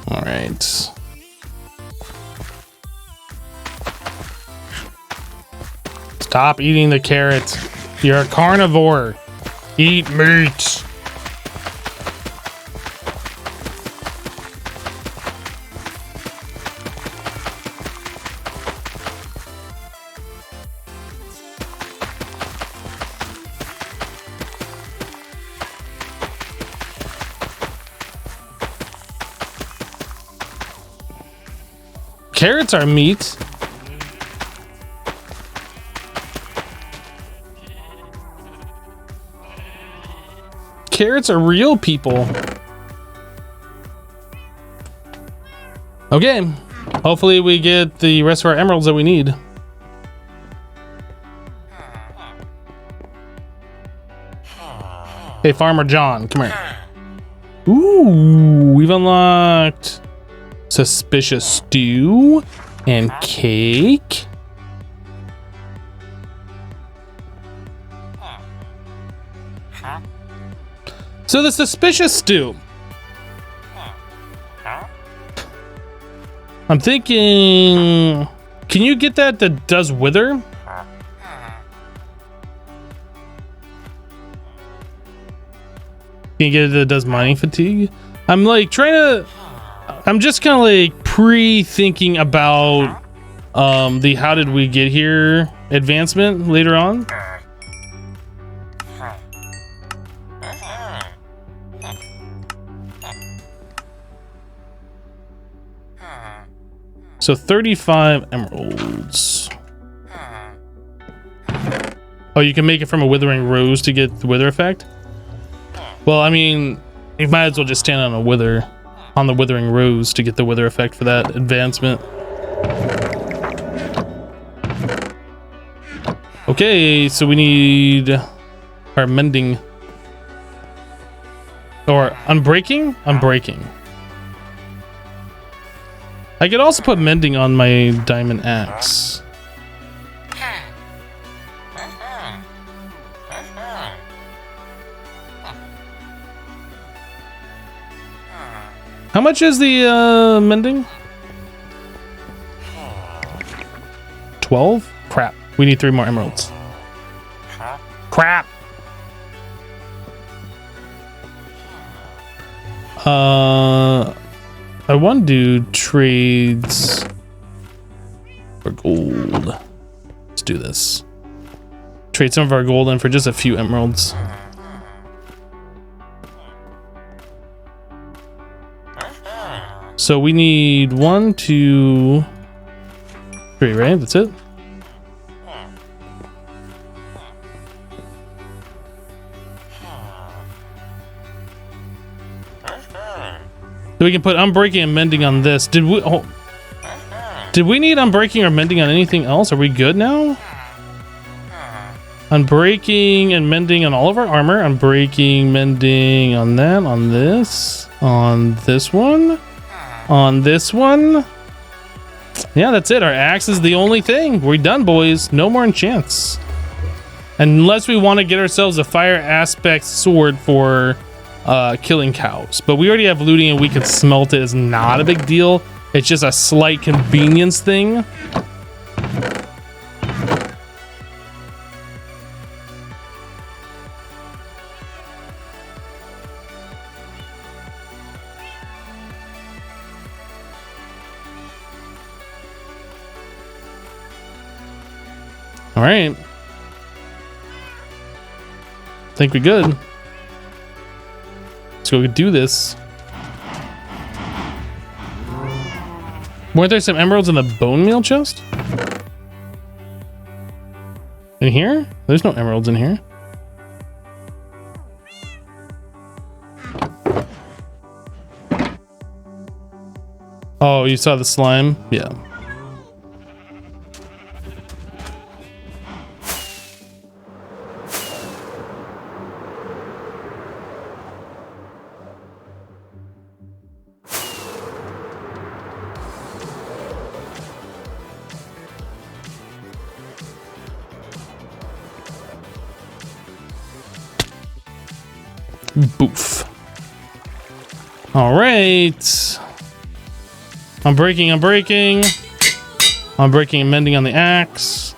All right. Stop eating the carrot. You're a carnivore. Eat meat. Carrots are meat. Carrots are real people. Okay. Hopefully we get the rest of our emeralds that we need. Hey, Farmer John, come here. Ooh, we've unlocked suspicious stew and cake. So the suspicious stew. I'm thinking, can you get that does wither? Can you get it that does mining fatigue? I'm like trying to, I'm just kind of like pre-thinking about the how did we get here advancement later on. So 35 emeralds. Oh, you can make it from a withering rose to get the wither effect? Well, I mean, you might as well just stand on the withering rose to get the wither effect for that advancement. Okay, so we need our mending. Or unbreaking? Unbreaking. I could also put mending on my diamond axe. How much is the mending? 12? Crap. We need 3 more emeralds. Crap. I want to do trades for gold. Let's do this. Trade some of our gold in for just a few emeralds. So we need 1, 2, 3, right? That's it. So we can put unbreaking and mending on this. Did we need unbreaking or mending on anything else? Are we good now? Unbreaking and mending on all of our armor. Unbreaking, mending on that, on this one, on this one. Yeah, that's it. Our axe is the only thing. We're done, boys. No more enchants. Unless we want to get ourselves a fire aspect sword for killing cows, but we already have looting and we can smelt it. It's not a big deal. It's just a slight convenience thing. All right. Think we good. Let's go do this. Weren't there some emeralds in the bone meal chest? In here? There's no emeralds in here. Oh, you saw the slime? Yeah. Boof. All right. I'm breaking and mending on the axe.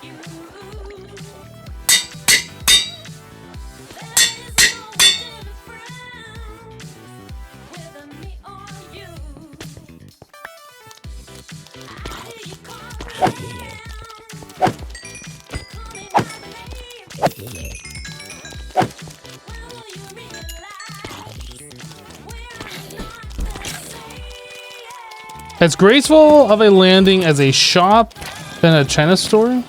As graceful of a landing as a shop and a China store. I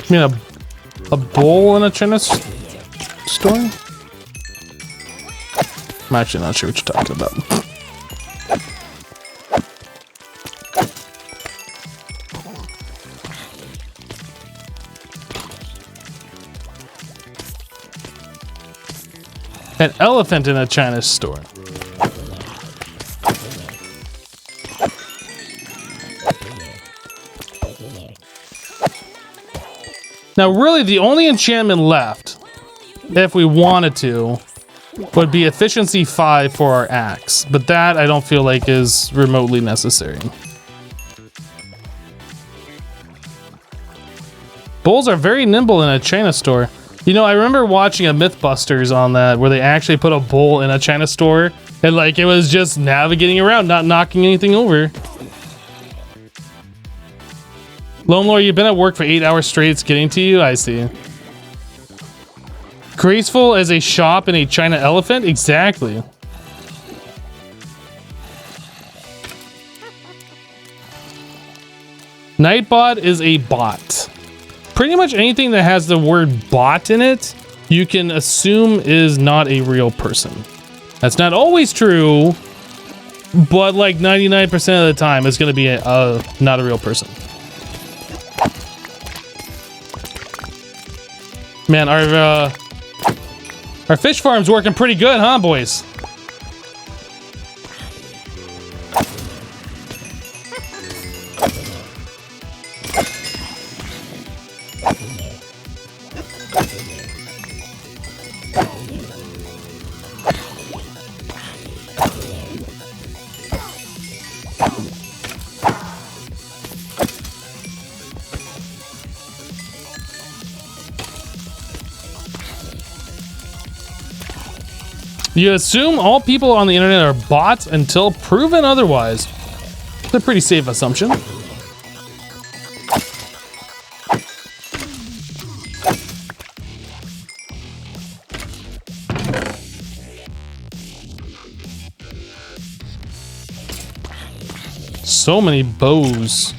mean, a bowl in a China store? I'm actually not sure what you're talking about. An elephant in a China store. Now, really, the only enchantment left, if we wanted to, would be efficiency 5 for our axe. But that, I don't feel like is remotely necessary. Bulls are very nimble in a China store. You know, I remember watching a Mythbusters on that, where they actually put a bull in a China store, and like, it was just navigating around, not knocking anything over. Lone Lord, you've been at work for 8 hours straight. It's getting to you. I see. Graceful as a shop in a China elephant? Exactly. Nightbot is a bot. Pretty much anything that has the word bot in it, you can assume is not a real person. That's not always true, but like 99% of the time, it's going to be not a real person. Man, our fish farm's working pretty good, huh, boys? You assume all people on the internet are bots until proven otherwise. It's a pretty safe assumption. So many bows.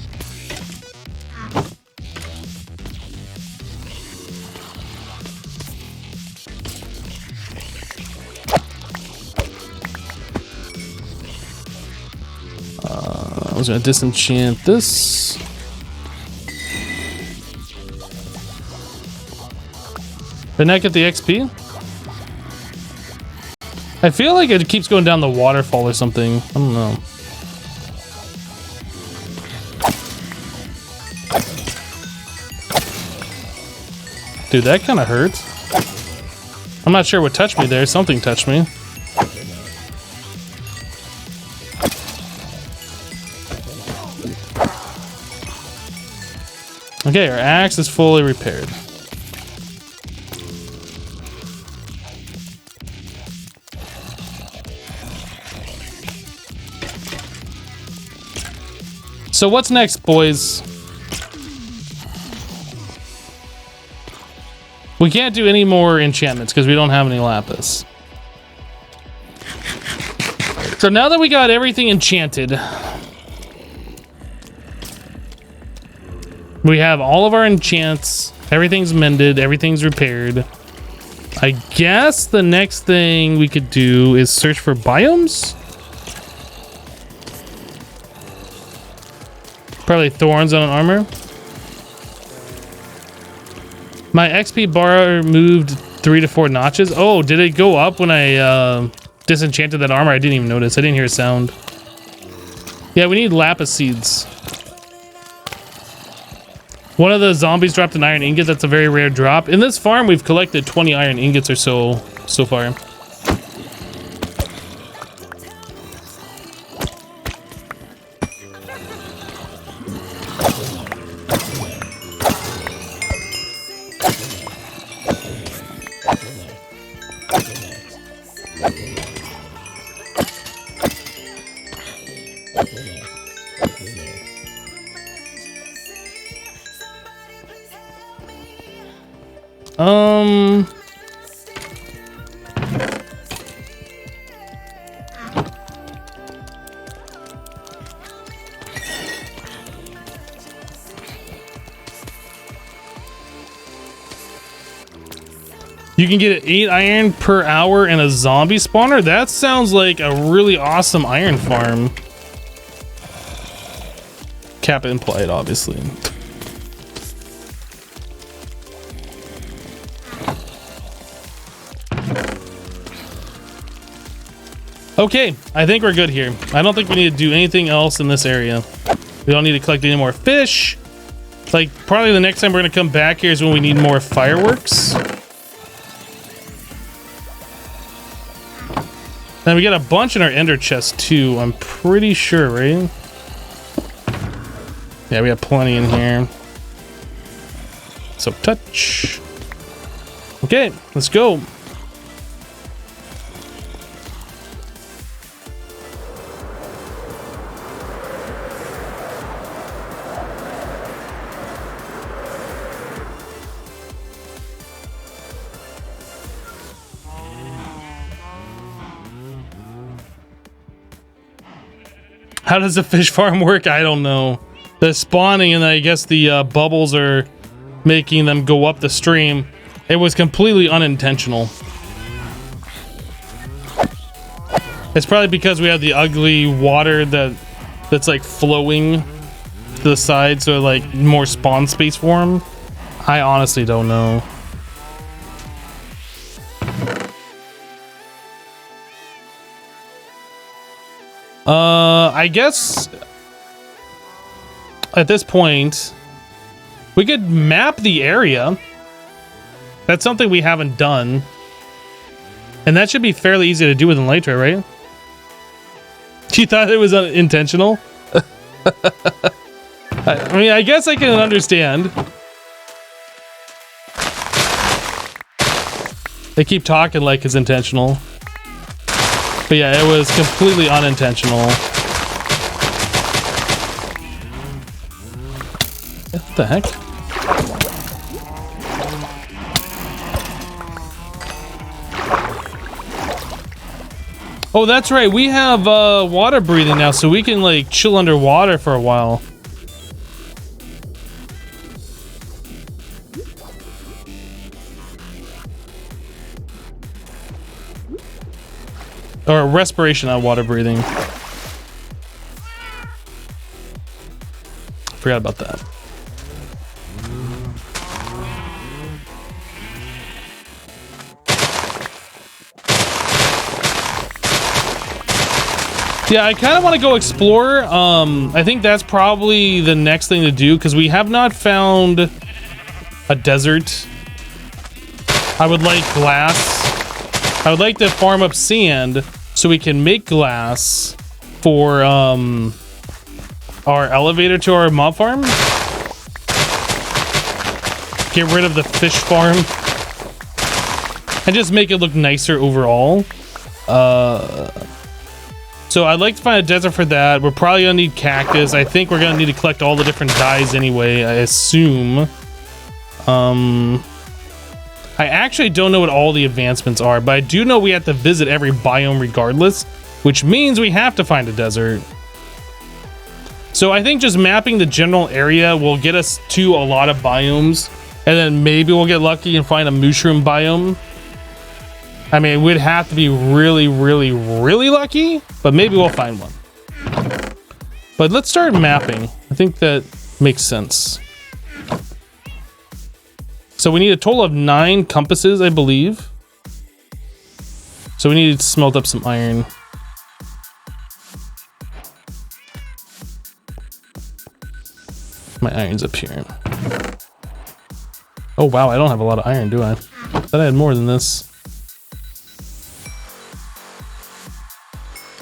I was gonna disenchant this. Didn't I get the XP? I feel like it keeps going down the waterfall or something. I don't know. Dude, that kind of hurts. I'm not sure what touched me there. Something touched me. Okay, our axe is fully repaired. So what's next, boys? We can't do any more enchantments because we don't have any lapis. So now that we got everything enchanted, we have all of our enchants, everything's mended, everything's repaired. I guess the next thing we could do is search for biomes. Probably thorns on an armor. My XP bar moved 3 to 4 notches. Oh, did it go up when I disenchanted that armor? I didn't even notice. I didn't hear a sound. Yeah, we need lapis seeds. One of the zombies dropped an iron ingot. That's a very rare drop. In this farm, we've collected 20 iron ingots or so far. You can get 8 iron per hour in a zombie spawner? That sounds like a really awesome iron farm. Cap implied, obviously. Okay, I think we're good here. I don't think we need to do anything else in this area. We don't need to collect any more fish. Like, probably the next time we're gonna come back here is when we need more fireworks. And we got a bunch in our ender chest too, I'm pretty sure, right? Yeah, we have plenty in here. So touch. Okay, let's go. How does the fish farm work? I don't know. They're spawning and I guess the bubbles are making them go up the stream. It was completely unintentional. It's probably because we have the ugly water that's like flowing to the side, so like more spawn space for them. I honestly don't know. I guess at this point we could map the area. That's something we haven't done, and that should be fairly easy to do with Elytra, right? You thought it was intentional? I mean, I guess I can understand. They keep talking like it's intentional. But yeah, it was completely unintentional. What the heck? Oh, that's right. We have water breathing now, so we can like chill underwater for a while. Or respiration, not water breathing. Forgot about that. Yeah, I kind of want to go explore. I think that's probably the next thing to do because we have not found a desert. I would like glass. I would like to farm up sand so we can make glass for our elevator to our mob farm. Get rid of the fish farm and just make it look nicer overall. So I'd like to find a desert for that. We're probably gonna need cactus. I think we're gonna need to collect all the different dyes anyway, I assume. I actually don't know what all the advancements are, but I do know we have to visit every biome regardless, which means we have to find a desert. So I think just mapping the general area will get us to a lot of biomes, and then maybe we'll get lucky and find a mushroom biome. I mean, we'd have to be really, really, really lucky, but maybe we'll find one. But let's start mapping. I think that makes sense. So we need a total of 9 compasses, I believe. So we need to smelt up some iron. My iron's up here. Oh wow, I don't have a lot of iron, do I? I thought I had more than this.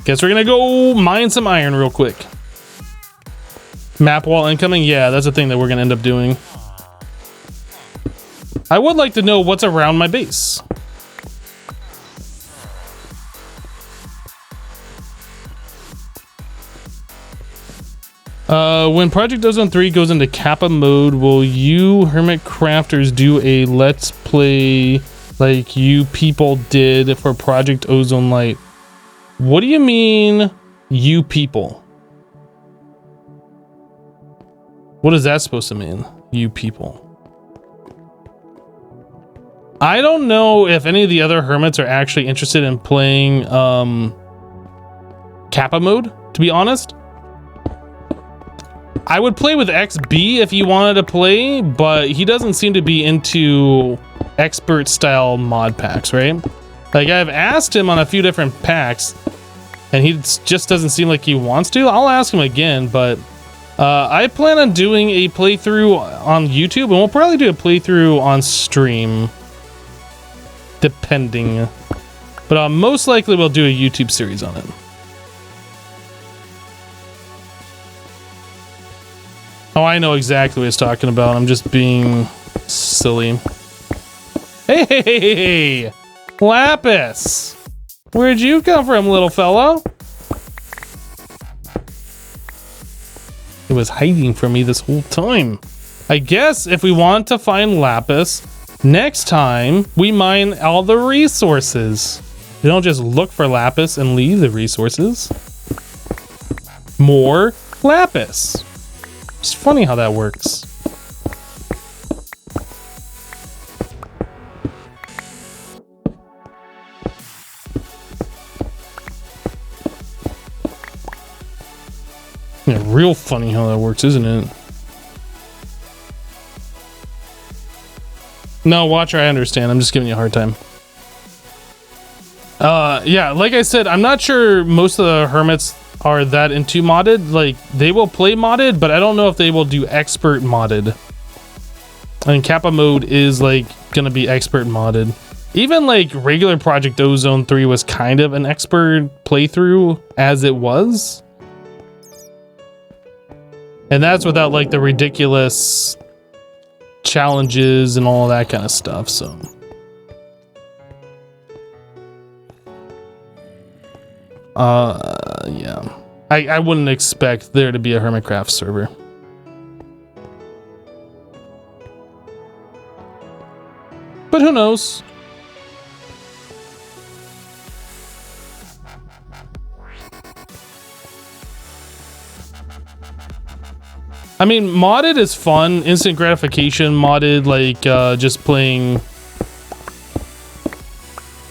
Guess we're gonna go mine some iron real quick. Map wall incoming? Yeah, that's a thing that we're gonna end up doing. I would like to know what's around my base. When Project Ozone 3 goes into Kappa mode, will you Hermit Crafters do a let's play like you people did for Project Ozone Light? What do you mean, you people? What is that supposed to mean, you people? I don't know if any of the other hermits are actually interested in playing Kappa mode, to be honest. I would play with XB if he wanted to play, but he doesn't seem to be into expert style mod packs, right? Like, I've asked him on a few different packs and he just doesn't seem like he wants to. I'll ask him again, but I plan on doing a playthrough on YouTube, and we'll probably do a playthrough on stream, depending. But most likely we'll do a YouTube series on it. Oh, I know exactly what he's talking about. I'm just being silly. Hey, Lapis! Where'd you come from, little fellow? It was hiding from me this whole time. I guess if we want to find Lapis, next time we mine all the resources. We don't just look for Lapis and leave the resources. More Lapis. It's funny how that works. Yeah, real funny how that works, isn't it? No, Watcher, I understand. I'm just giving you a hard time. Yeah, like I said, I'm not sure most of the hermits are that into modded. Like, they will play modded, but I don't know if they will do expert modded. And Kappa mode is like gonna be expert modded. Even like regular Project Ozone 3 was kind of an expert playthrough as it was. And that's without like the ridiculous challenges and all that kind of stuff, so. Yeah. I wouldn't expect there to be a Hermitcraft server. But who knows? I mean, modded is fun. Instant gratification modded, like just playing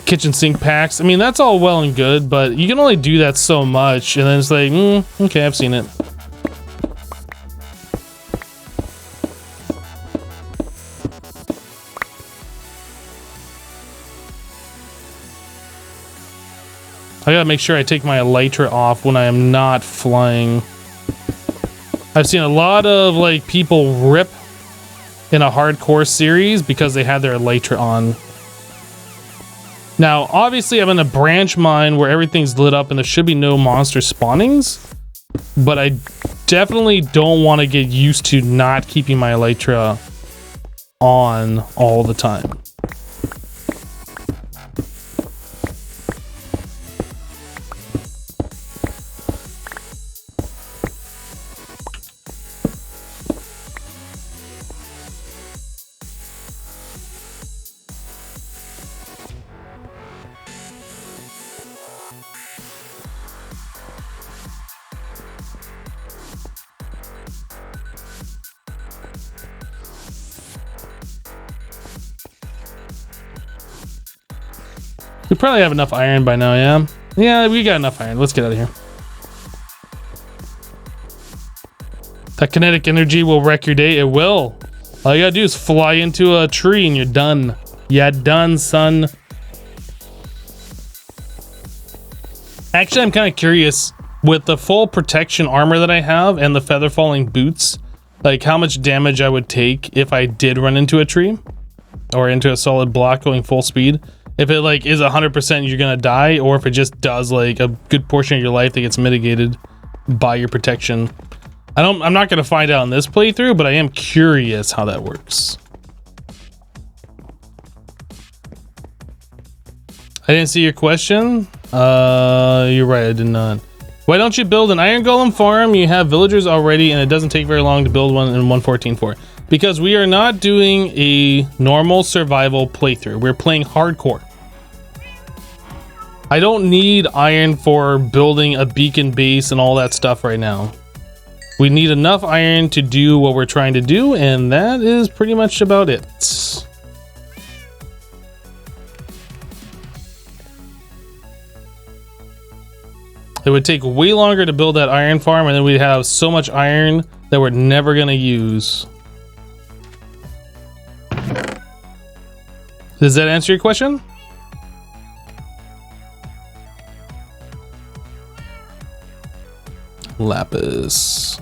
kitchen sink packs. I mean, that's all well and good, but you can only do that so much, and then it's like, okay, I've seen it. I gotta make sure I take my elytra off when I am not flying. I've seen a lot of like people rip in a hardcore series because they had their elytra on. Now, obviously I'm in a branch mine where everything's lit up and there should be no monster spawnings, but I definitely don't want to get used to not keeping my elytra on all the time. We probably have enough iron by now, yeah? Yeah, we got enough iron. Let's get out of here. That kinetic energy will wreck your day. It will. All you gotta do is fly into a tree and you're done. Yeah, done, son. Actually, I'm kind of curious with the full protection armor that I have and the feather falling boots, like how much damage I would take if I did run into a tree or into a solid block going full speed. If it like is 100% you're gonna die, or if it just does like a good portion of your life that gets mitigated by your protection. I'm not gonna find out in this playthrough, but I am curious how that works. I didn't see your question. You're right, I did not. Why don't you build an iron golem farm? You have villagers already and it doesn't take very long to build one in 1.14.4. Because we are not doing a normal survival playthrough. We're playing hardcore. I don't need iron for building a beacon base and all that stuff right now. We need enough iron to do what we're trying to do, and that is pretty much about it. It would take way longer to build that iron farm, and then we'd have so much iron that we're never gonna use. Does that answer your question? Lapis.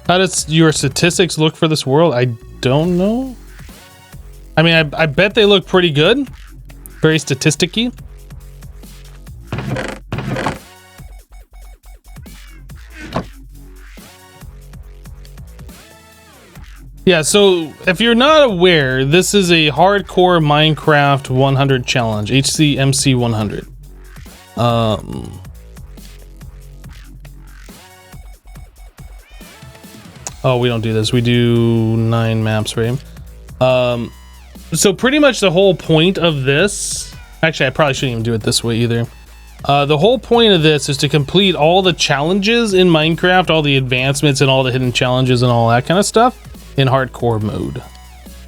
How does your statistics look for this world? I don't know. I mean, I bet they look pretty good. Very statisticky. Yeah, so if you're not aware, this is a hardcore Minecraft 100 challenge, HCMC100. Oh, we don't do this. We do 9 maps, right? So pretty much the whole point of this, actually, I probably shouldn't even do it this way either. The whole point of this is to complete all the challenges in Minecraft, all the advancements and all the hidden challenges and all that kind of stuff in hardcore mode.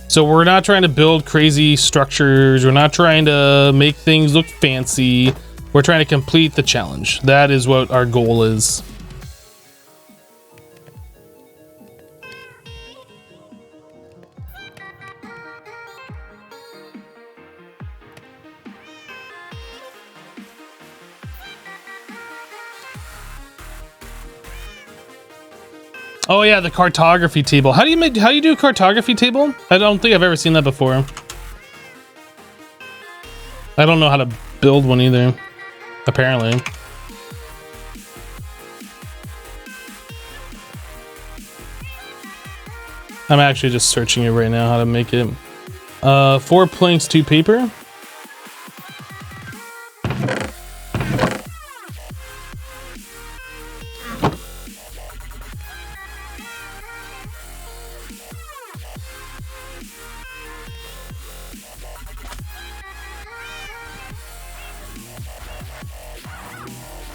So we're not trying to build crazy structures. We're not trying to make things look fancy. We're trying to complete the challenge. That is what our goal is. Oh yeah, the cartography table. How do you do a cartography table? I don't think I've ever seen that before. I don't know how to build one either, apparently. I'm actually just searching it right now how to make it. 4 planks, 2 paper.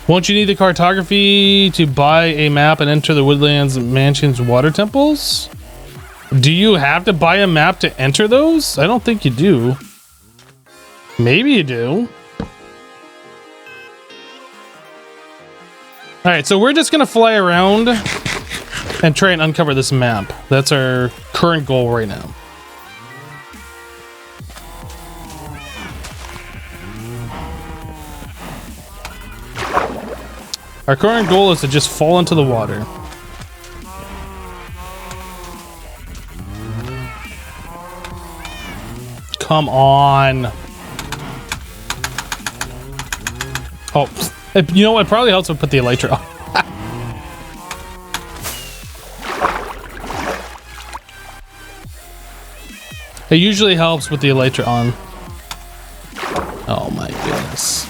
Won't you need the cartography to buy a map and enter the woodlands, mansions, water temples? Do you have to buy a map to enter those? I don't think you do. Maybe you do. All right, so we're just gonna fly around and try and uncover this map. That's our current goal right now. Our current goal is to just fall into the water. Come on. Oh, you know what? It probably helps to put the elytra on. It usually helps with the elytra on. Oh my goodness.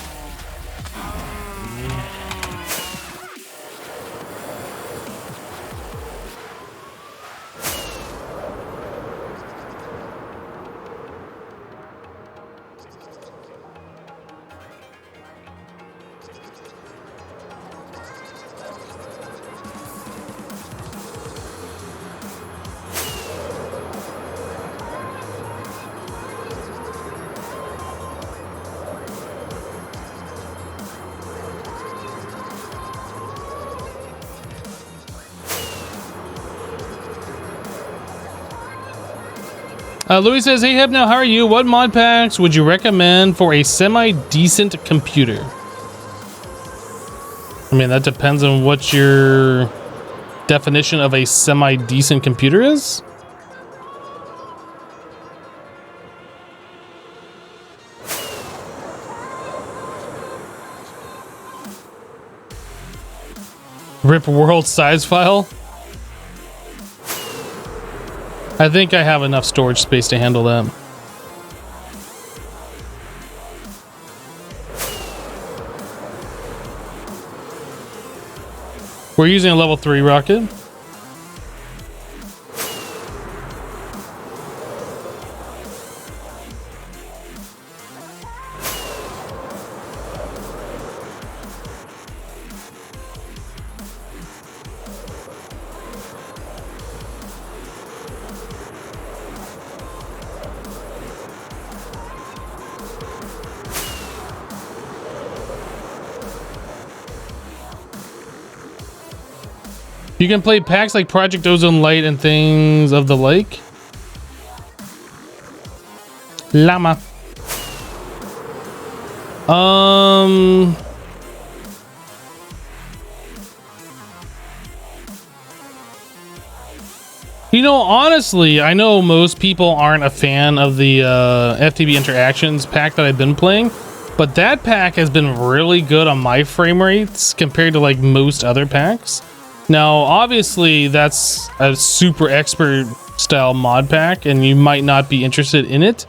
Louis says, hey Hypno, how are you? What mod packs would you recommend for a semi-decent computer? I mean, that depends on what your definition of a semi-decent computer is. Rip world size file. I think I have enough storage space to handle that. We're using a level 3 rocket. You can play packs like Project Ozone Light and things of the like. Llama. You know, honestly, I know most people aren't a fan of the FTB Interactions pack that I've been playing, but that pack has been really good on my frame rates compared to like most other packs. Now, obviously, that's a super expert style mod pack, and you might not be interested in it,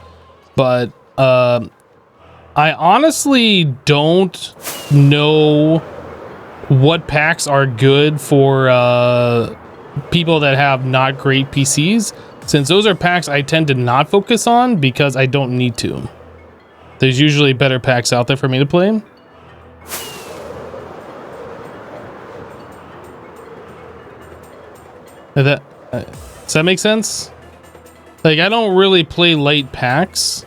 but I honestly don't know what packs are good for people that have not great PCs, since those are packs I tend to not focus on because I don't need to. There's usually better packs out there for me to play. Does that make sense? Like, I don't really play light packs.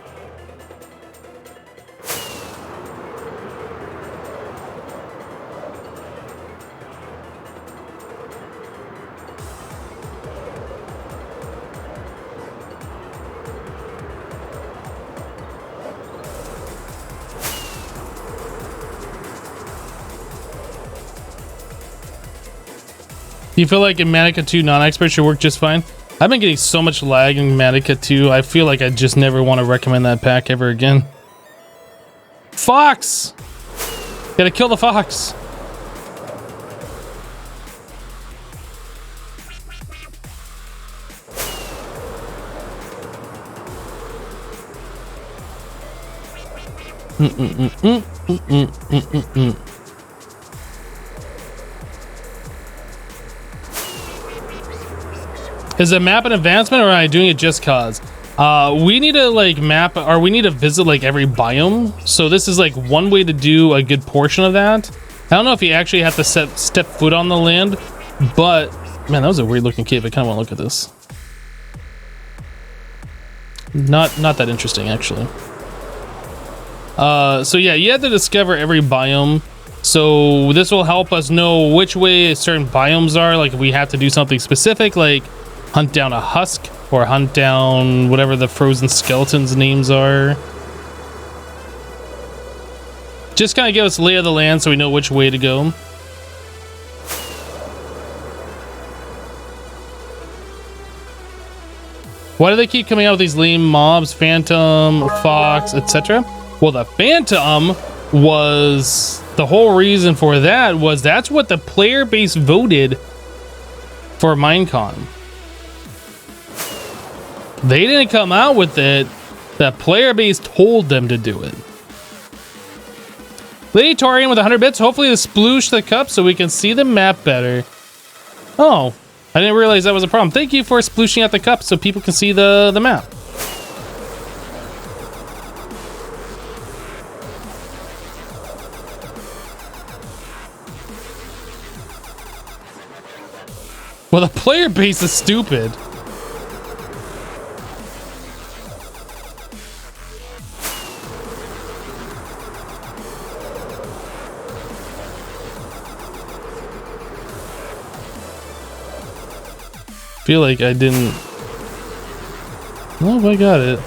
You feel like in Manica 2 non-expert should work just fine? I've been getting so much lag in Manica 2, I feel like I just never want to recommend that pack ever again. Fox! Gotta kill the fox. Is the map an advancement, or am I doing it just cause? We need to like map, or we need to visit like every biome. So this is like one way to do a good portion of that. I don't know if you actually have to step foot on the land, but man, that was a weird looking cave. I kind of want to look at this. Not that interesting actually. So yeah, you have to discover every biome. So this will help us know which way certain biomes are. Like if we have to do something specific, like hunt down a husk or hunt down whatever the frozen skeletons names are. Just kind of give us lay of the land so we know which way to go. Why do they keep coming out with these lame mobs? Phantom, Fox, etc. Well, the Phantom was the whole reason for that was that's what the player base voted for Minecon. They didn't come out with it. The player base told them to do it. Lady Torian with 100 bits. Hopefully to sploosh the cup so we can see the map better. Oh, I didn't realize that was a problem. Thank you for splooshing out the cup so people can see the map. Well, the player base is stupid. Feel like I didn't. Oh, I got it.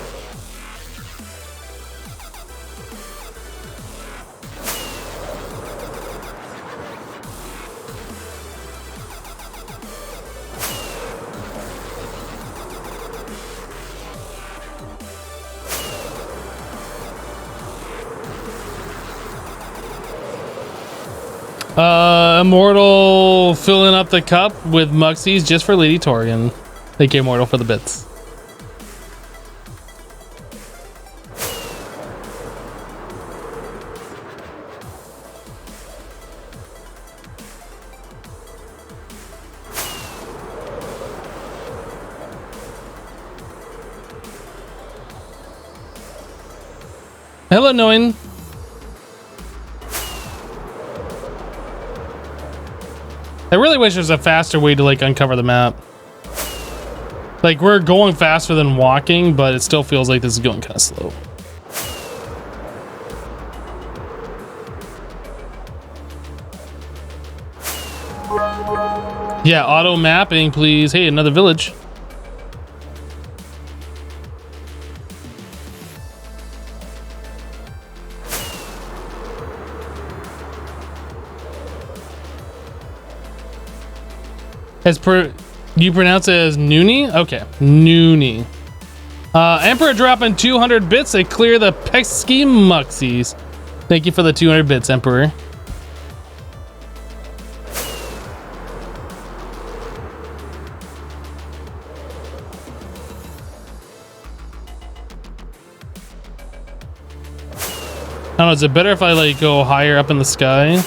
Immortal filling up the cup with Muxies just for Lady Torgan. Thank you, Immortal, for the bits. Hello, Noin. I really wish there's a faster way to like uncover the map. Like we're going faster than walking, but it still feels like this is going kind of slow. Yeah, auto mapping, please. Hey, another village. You pronounce it as Noonie? Okay, Noonie. Emperor dropping 200 bits to clear the pesky Muxies. Thank you for the 200 bits, Emperor. I don't know, is it better if I like go higher up in the sky?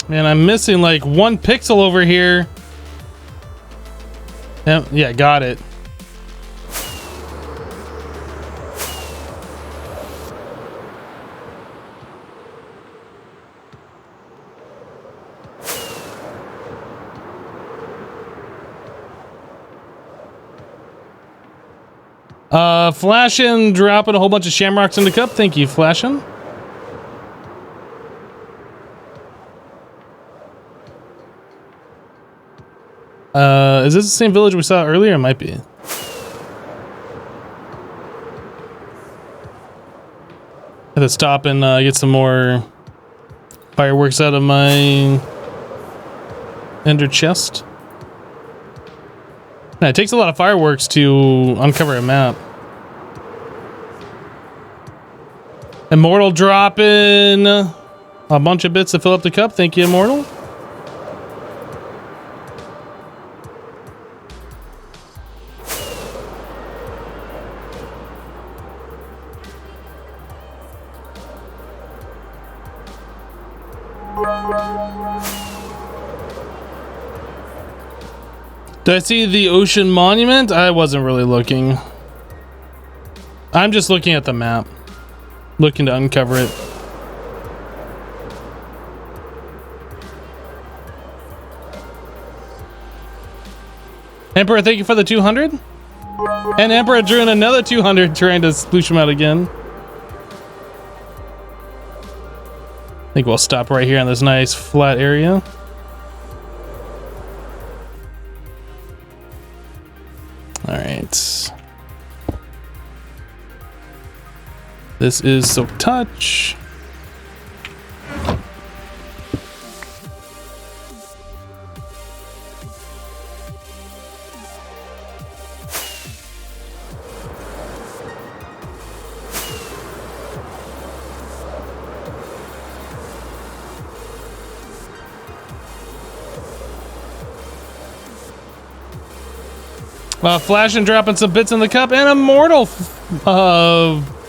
Man, I'm missing like 1 pixel over here. Yeah, got it. Flashin' dropping a whole bunch of shamrocks in the cup. Thank you, Flashin'. Is this the same village we saw earlier? It might be. I have to stop and get some more fireworks out of my ender chest. Yeah, it takes a lot of fireworks to uncover a map. Immortal dropping a bunch of bits to fill up the cup. Thank you, Immortal. Did I see the ocean monument? I wasn't really looking. I'm just looking at the map, looking to uncover it. Emperor, thank you for the 200. And Emperor drew in another 200, trying to sploosh him out again. I think we'll stop right here on this nice flat area. All right. This is Silk Touch. Flash and dropping some bits in the cup, and Immortal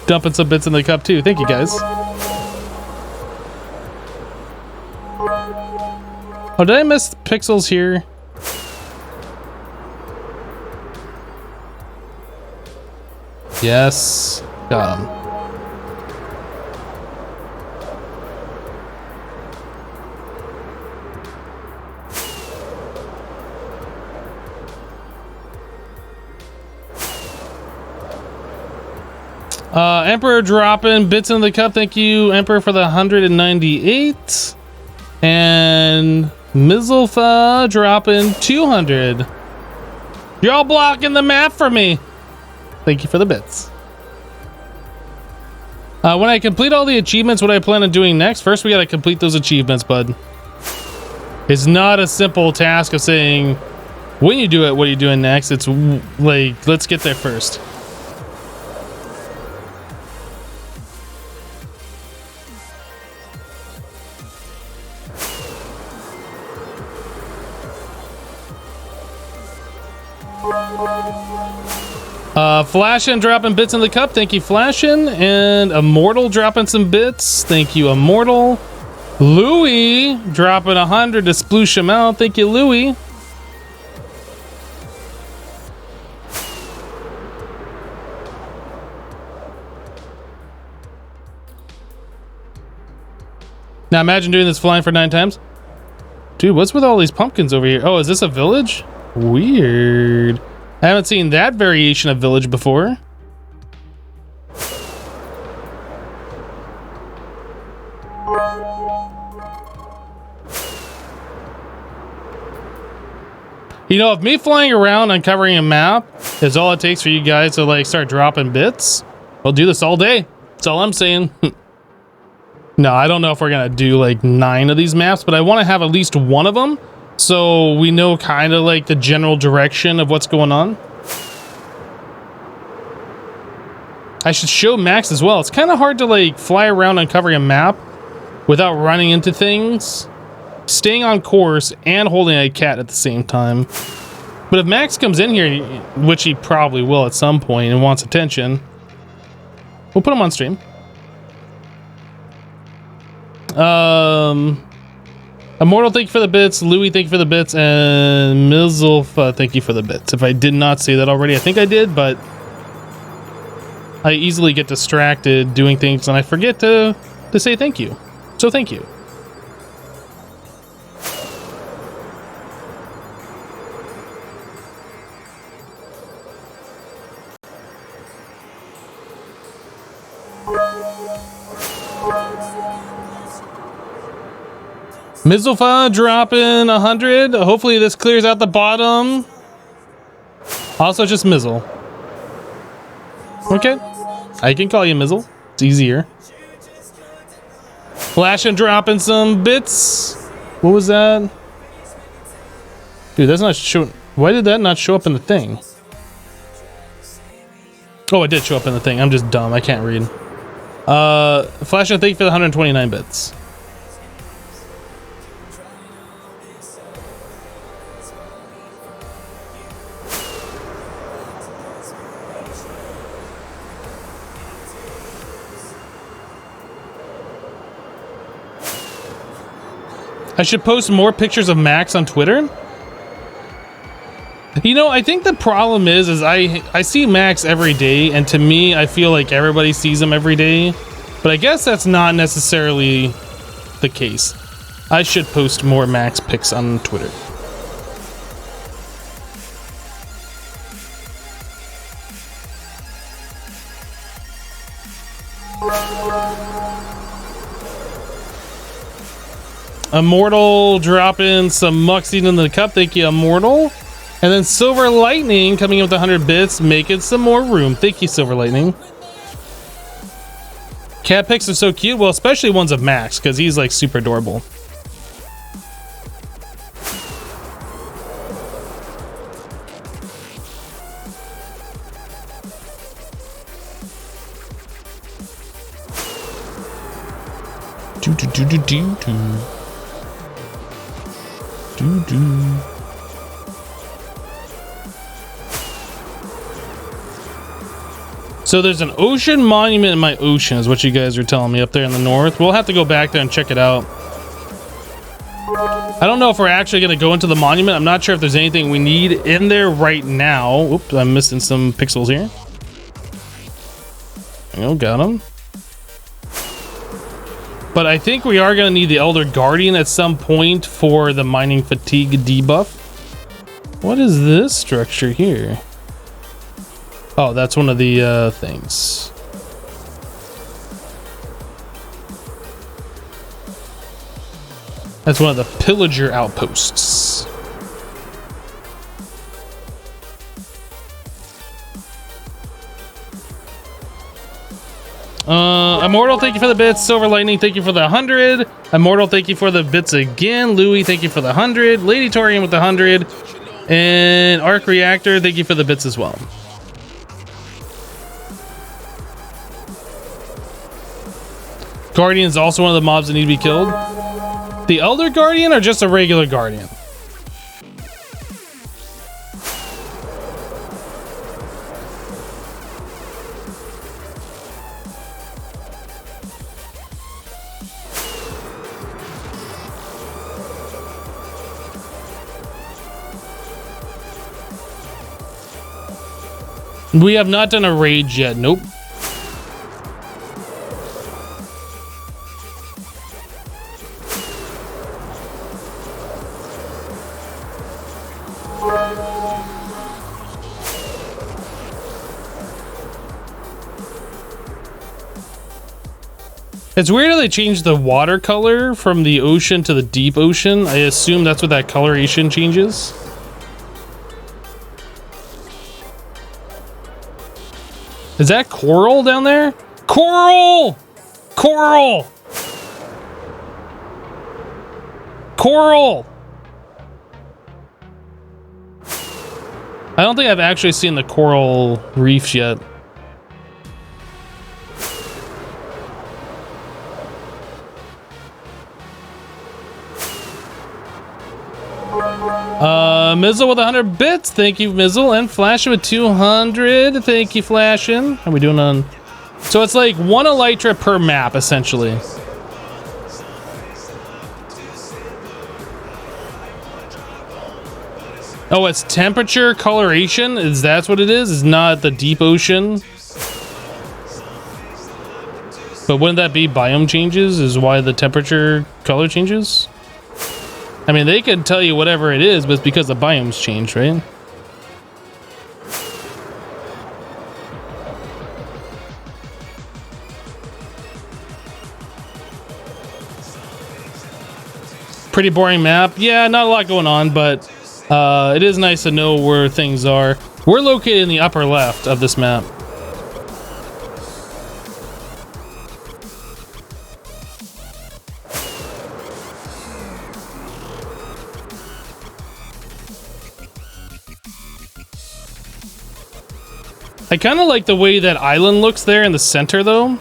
dumping some bits in the cup too. Thank you, guys. Oh, did I miss pixels here? Yes. Got him. Emperor dropping bits in the cup. Thank you, Emperor, for the 198. And Mizzlefa dropping 200. You're all blocking the map for me. Thank you for the bits. When I complete all the achievements, what I plan on doing next? First, we got to complete those achievements, bud. It's not a simple task of saying, when you do it, what are you doing next? It's like, let's get there first. Flashin' dropping bits in the cup. Thank you, Flashin'. And Immortal dropping some bits. Thank you, Immortal. Louie dropping 100 to sploosh him out. Thank you, Louie. Now imagine doing this flying for 9 times. Dude, what's with all these pumpkins over here? Oh, is this a village? Weird. I haven't seen that variation of village before. You know, if me flying around uncovering a map is all it takes for you guys to like start dropping bits, we'll do this all day. That's all I'm saying. No, I don't know if we're gonna do like 9 of these maps, but I want to have at least one of them so we know kind of like the general direction of what's going on. I should show Max as well. It's kind of hard to like fly around uncovering a map without running into things, staying on course, and holding a cat at the same time. But if Max comes in here, which he probably will at some point, and wants attention, we'll put him on stream. Immortal, thank you for the bits. Louis, thank you for the bits. And Mizzlefa, thank you for the bits. If I did not say that already, I think I did, but I easily get distracted doing things and I forget to say thank you. So thank you. Mizzlefa dropping 100. Hopefully this clears out the bottom. Also just Mizzle. Okay. I can call you Mizzle. It's easier. Flash and dropping some bits. What was that? Dude, that's not showing. Why did that not show up in the thing? Oh, it did show up in the thing. I'm just dumb. I can't read. Flash and thank you for the 129 bits. I should post more pictures of Max on Twitter. You know, I think the problem is I see Max every day, and to me, I feel like everybody sees him every day. But I guess that's not necessarily the case. I should post more Max pics on Twitter. Immortal dropping some muxing in the cup. Thank you, Immortal. And then Silver Lightning coming in with 100 bits, making some more room. Thank you, Silver Lightning. Cat pics are so cute. Well, especially ones of Max, because he's like super adorable. So there's an ocean monument in my ocean is what you guys are telling me up there in the north. We'll have to go back there and check it out. I don't know if we're actually going to go into the monument. I'm not sure if there's anything we need in there right now. Oops, I'm missing some pixels here. Oh, got him. But I think we are going to need the Elder Guardian at some point for the mining fatigue debuff. What is this structure here? Oh, that's one of the things. That's one of the pillager outposts. Immortal, thank you for the bits. Silver Lightning, thank you for the 100. Immortal, thank you for the bits again. Louis, thank you for the 100. Lady Torian with the 100. And Arc Reactor, thank you for the bits as well. Guardian is also one of the mobs that need to be killed. The Elder Guardian or just a regular Guardian? We have not done a rage yet. Nope. It's weird how they changed the water color from the ocean to the deep ocean. I assume that's what that coloration changes. Is that coral down there? Coral! Coral! Coral! I don't think I've actually seen the coral reefs yet. Mizzle with 100 bits. Thank you, Mizzle. And Flashin with 200. Thank you, Flashin. How are we doing on... So it's like one Elytra per map, essentially. Oh, it's temperature coloration? Is that what it is? It's not the deep ocean? But wouldn't that be biome changes is why the temperature color changes? I mean, they can tell you whatever it is, but it's because the biomes change, right? Pretty boring map. Yeah, not a lot going on, but it is nice to know where things are. We're located in the upper left of this map. I kind of like the way that island looks there in the center, though.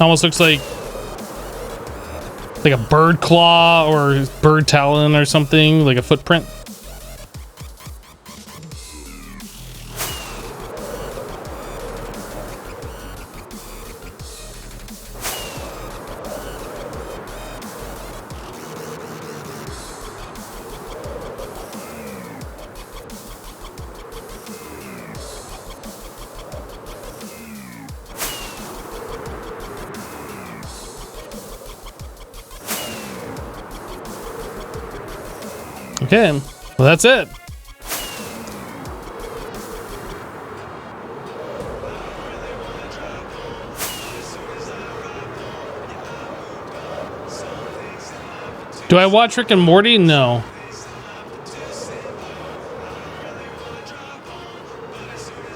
Almost looks like a bird claw or bird talon or something, like a footprint. Okay, well, that's it. Do I watch Rick and Morty? No.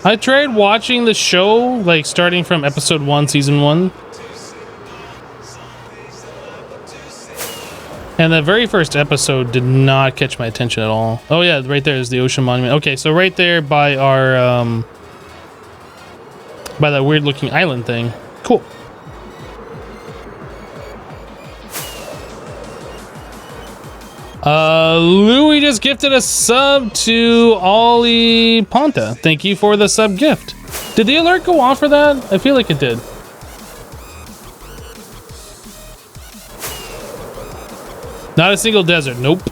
I tried watching the show, like starting from episode 1, season 1. And the very first episode did not catch my attention at all. Oh yeah, right there is the ocean monument. Okay, so right there by our by that weird looking island thing. Cool. Louis just gifted a sub to Ollie Ponta. Thank you for the sub gift. Did the alert go off for that? I feel like it did. Not a single desert. Nope.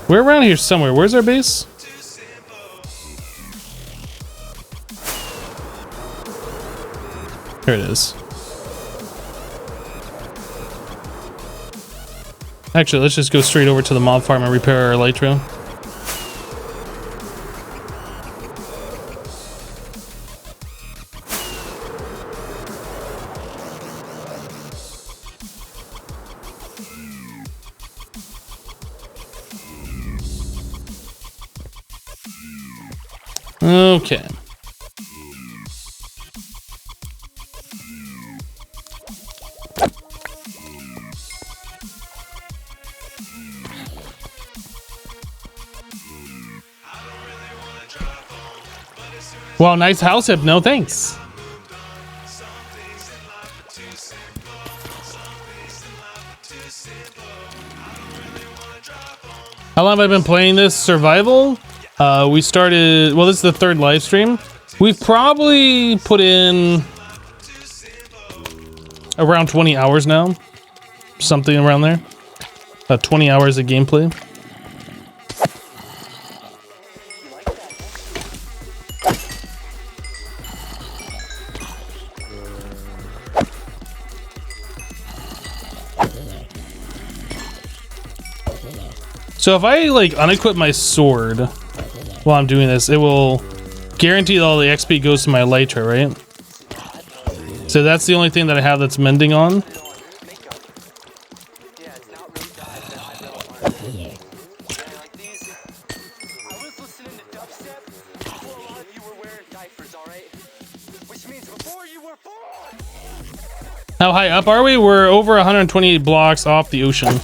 We're around here somewhere. Where's our base? Here it is. Actually, let's just go straight over to the mob farm and repair our elytra. Okay. Wow, nice house hip. No thanks. How long have I been playing this survival? We started, well, this is the third live stream. We've probably put in around 20 hours now. Something around there. About 20 hours of gameplay. So if I like unequip my sword while I'm doing this, it will guarantee that all the XP goes to my elytra, right? So that's the only thing that I have that's mending on. How high up are we? We're over 128 blocks off the ocean.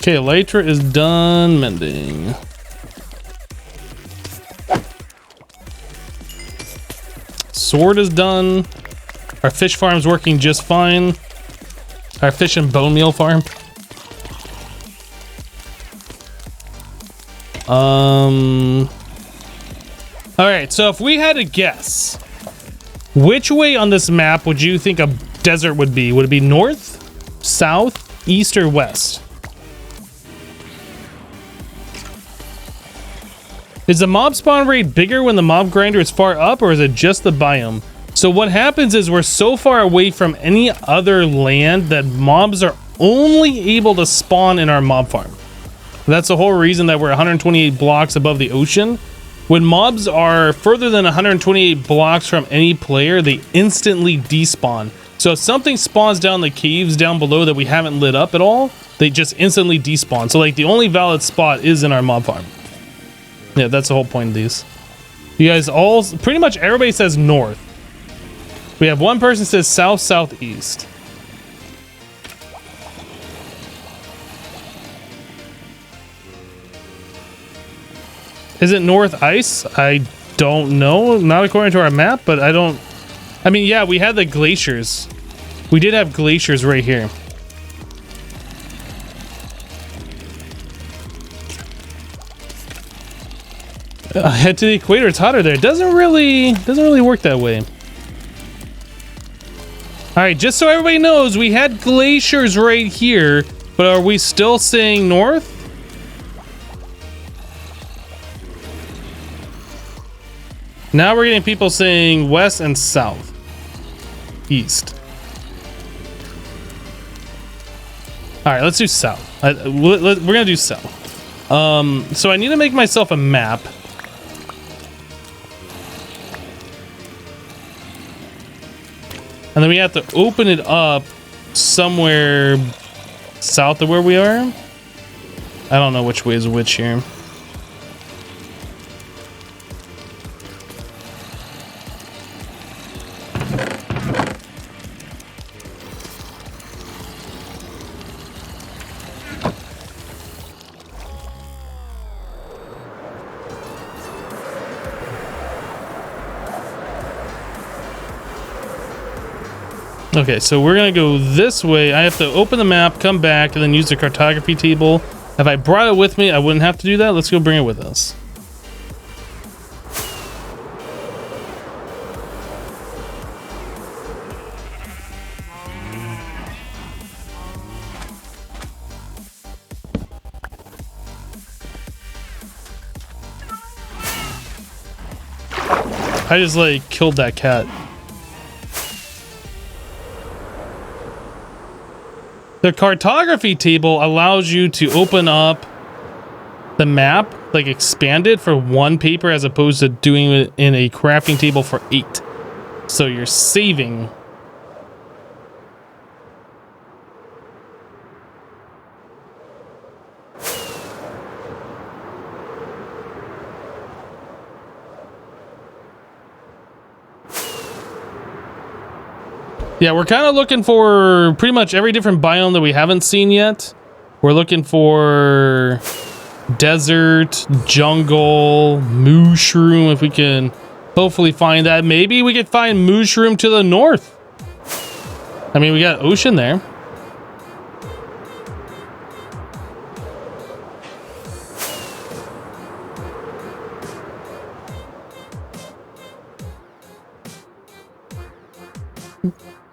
Okay, elytra is done mending. Sword is done. Our fish farm's working just fine. Our fish and bone meal farm. Alright, so if we had to guess, which way on this map would you think a desert would be? Would it be north, south, east, or west? Is the mob spawn rate bigger when the mob grinder is far up, or is it just the biome? So what happens is we're so far away from any other land that mobs are only able to spawn in our mob farm. That's the whole reason that we're 128 blocks above the ocean. When mobs are further than 128 blocks from any player, they instantly despawn. So if something spawns down the caves down below that we haven't lit up at all, they just instantly despawn. So like the only valid spot is in our mob farm. Yeah, that's the whole point of these. You guys all, pretty much everybody says north. We have one person says south, southeast. Is it north ice? I don't know. Not according to our map, but I don't... I mean, yeah, we had the glaciers. We did have glaciers right here. Head to the equator, it's hotter there. It doesn't really work that way. All right, just so everybody knows, we had glaciers right here, but are we still saying north? Now we're getting people saying west and south, east. All right, let's do south. We're gonna do south. So I need to make myself a map. And then we have to open it up somewhere south of where we are. I don't know which way is which here. Okay, so we're gonna go this way. I have to open the map, come back, and then use the cartography table. If I brought it with me, I wouldn't have to do that. Let's go bring it with us. I just like killed that cat. The cartography table allows you to open up the map, like expand it for 1 paper as opposed to doing it in a crafting table for 8. So you're saving. Yeah, we're kind of looking for pretty much every different biome that we haven't seen yet. We're looking for desert, jungle, mushroom, if we can hopefully find that. Maybe we could find mushroom to the north. I mean, we got ocean there.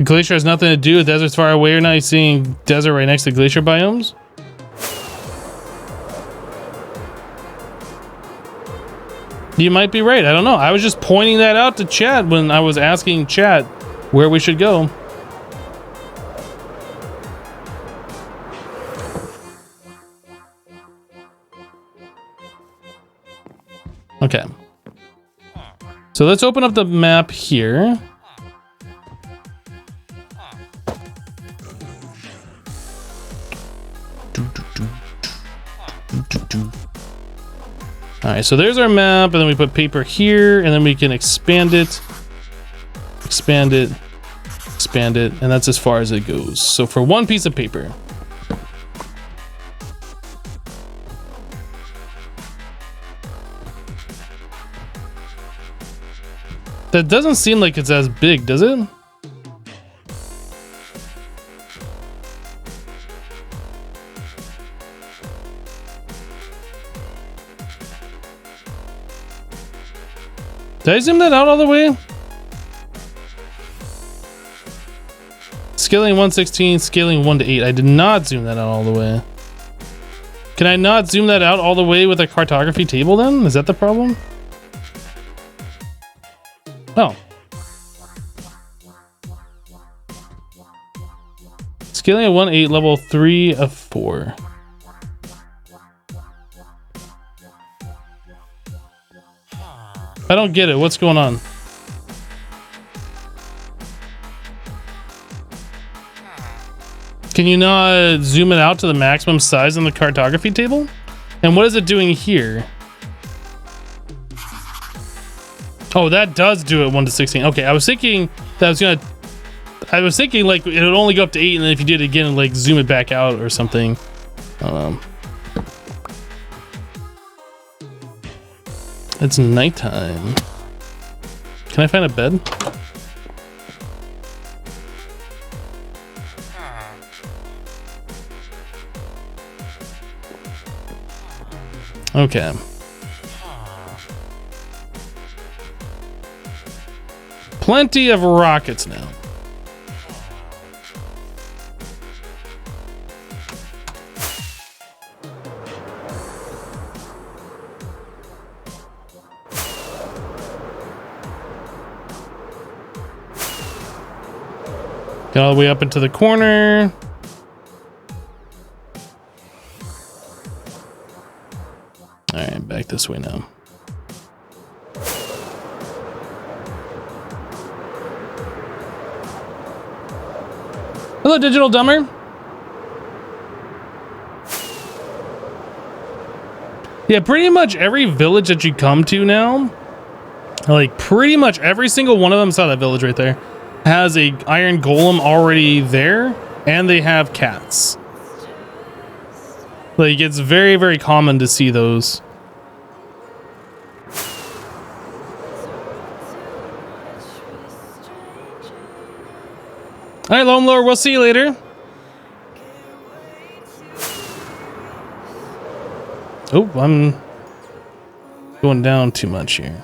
Glacier has nothing to do with deserts far away. You're not seeing desert right next to glacier biomes. You might be right. I don't know. I was just pointing that out to chat when I was asking chat where we should go. Okay. So let's open up the map here. All right, so there's our map, and then we put paper here, and then we can expand it, expand it, expand it, and that's as far as it goes. So for 1 piece of paper. That doesn't seem like it's as big, does it? Did I zoom that out all the way? Scaling 116, scaling 1 to 8. I did not zoom that out all the way. Can I not zoom that out all the way with a cartography table then? Is that the problem? Oh. Scaling at 1.8, level 3 of 4. I don't get it. What's going on? Can you not zoom it out to the maximum size on the cartography table? And what is it doing here? Oh, that does do it 1 to 16. Okay, I was thinking that I was thinking like it would only go up to 8, and then if you did it again and like zoom it back out or something. It's nighttime. Can I find a bed? Okay. Plenty of rockets now. Get all the way up into the corner. All right, back this way now. Hello, Digital Dumber. Yeah, pretty much every village that you come to now, like pretty much every single one of them, saw that village right there, has a iron golem already there, and they have cats. Like, it's very, very common to see those. All right, Lone Lord, we'll see you later. Oh, I'm going down too much here.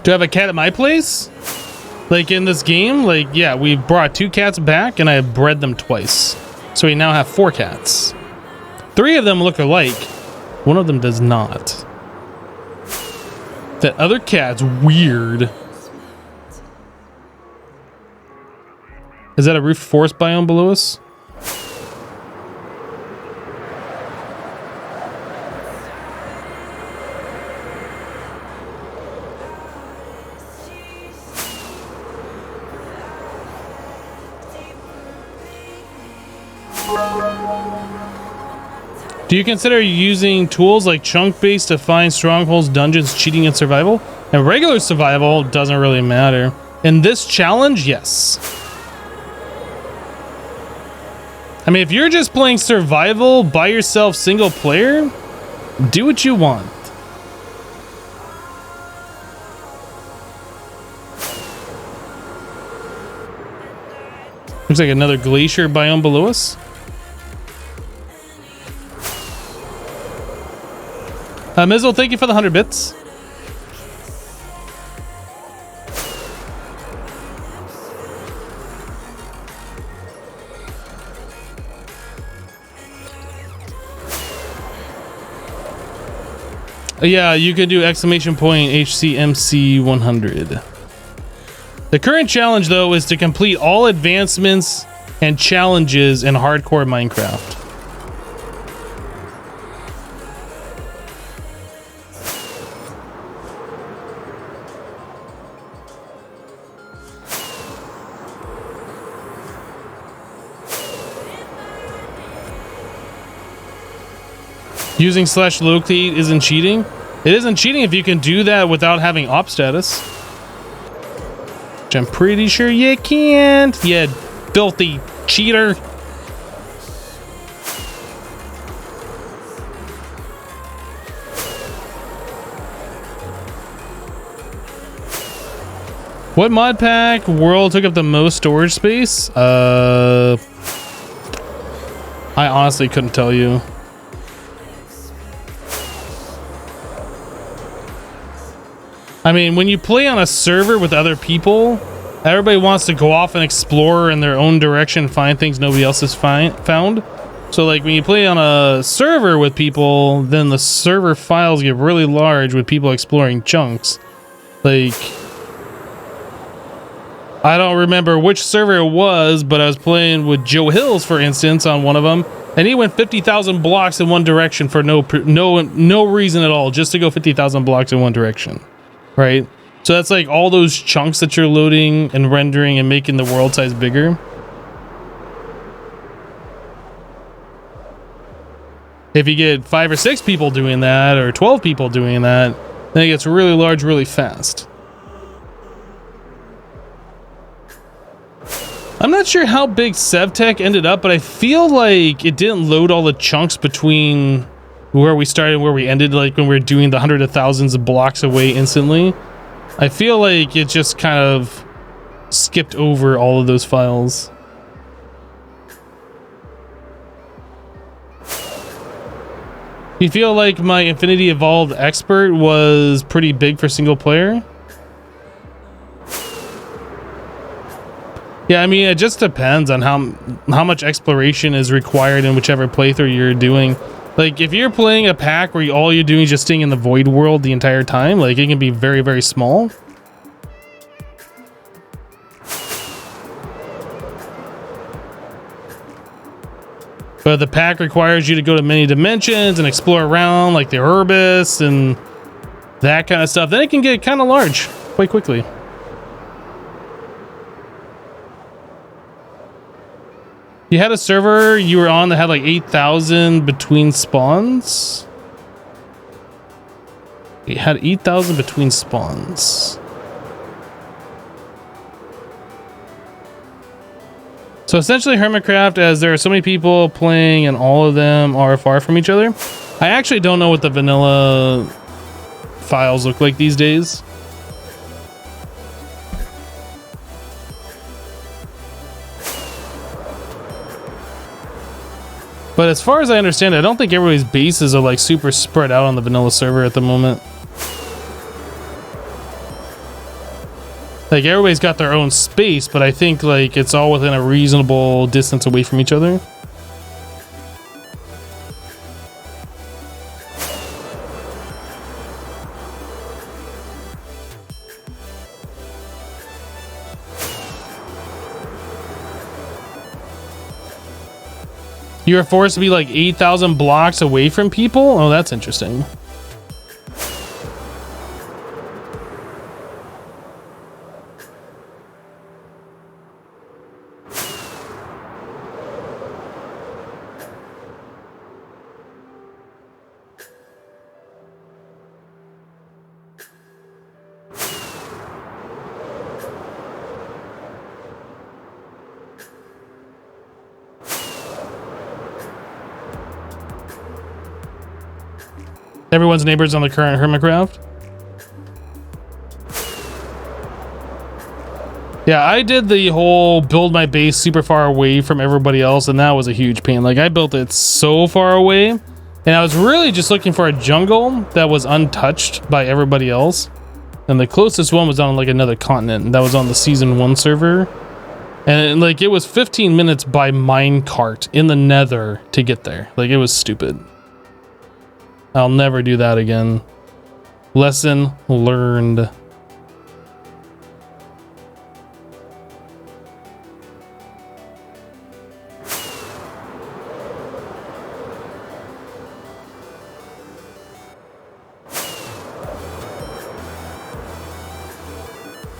Do I have a cat at my place? Like in this game? Like, yeah, we brought 2 cats back and I bred them twice. So we now have 4 cats. 3 of them look alike. 1 of them does not. That other cat's weird. Is that a roof forest biome below us? Do you consider using tools like chunk base to find strongholds, dungeons, cheating, and survival? And regular survival doesn't really matter. In this challenge, yes. I mean, if you're just playing survival by yourself, single player, do what you want. Looks like another glacier biome below us. Mizzle, thank you for the 100 bits. Yeah, you could do exclamation point HCMC100. The current challenge, though, is to complete all advancements and challenges in hardcore Minecraft. Using /locate isn't cheating. It isn't cheating if you can do that without having op status. Which I'm pretty sure you can't, you filthy cheater. What mod pack world took up the most storage space? I honestly couldn't tell you. I mean, when you play on a server with other people, everybody wants to go off and explore in their own direction, find things nobody else has found. So like when you play on a server with people, then the server files get really large with people exploring chunks. Like, I don't remember which server it was, but I was playing with Joe Hills, for instance, on one of them, and he went 50,000 blocks in one direction for no reason at all, just to go 50,000 blocks in one direction. Right? So that's like all those chunks that you're loading and rendering and making the world size bigger. If you get 5 or 6 people doing that, or 12 people doing that, then it gets really large really fast. I'm not sure how big SevTech ended up, but I feel like it didn't load all the chunks between where we started and where we ended, like when we were doing the hundreds of thousands of blocks away instantly. I feel like it just kind of skipped over all of those files. You feel like my Infinity Evolved Expert was pretty big for single player? Yeah, I mean, it just depends on how much exploration is required in whichever playthrough you're doing. Like, if you're playing a pack where all you're doing is just staying in the void world the entire time, like, it can be very, very small. But the pack requires you to go to many dimensions and explore around, like the Herbis and that kind of stuff. Then it can get kind of large quite quickly. You had a server you were on that had like 8,000 between spawns. You had 8,000 between spawns. So essentially Hermitcraft, as there are so many people playing and all of them are far from each other. I actually don't know what the vanilla files look like these days. But as far as I understand, I don't think everybody's bases are like super spread out on the vanilla server at the moment. Like, everybody's got their own space, but I think like it's all within a reasonable distance away from each other. You are forced to be like 8,000 blocks away from people? Oh, that's interesting. Everyone's neighbors on the current Hermitcraft. Yeah, I did the whole build my base super far away from everybody else, and that was a huge pain. Like, I built it so far away, and I was really just looking for a jungle that was untouched by everybody else. And the closest one was on like another continent, and that was on the season 1 server. And like, it was 15 minutes by minecart in the nether to get there. Like, it was stupid. I'll never do that again. Lesson learned.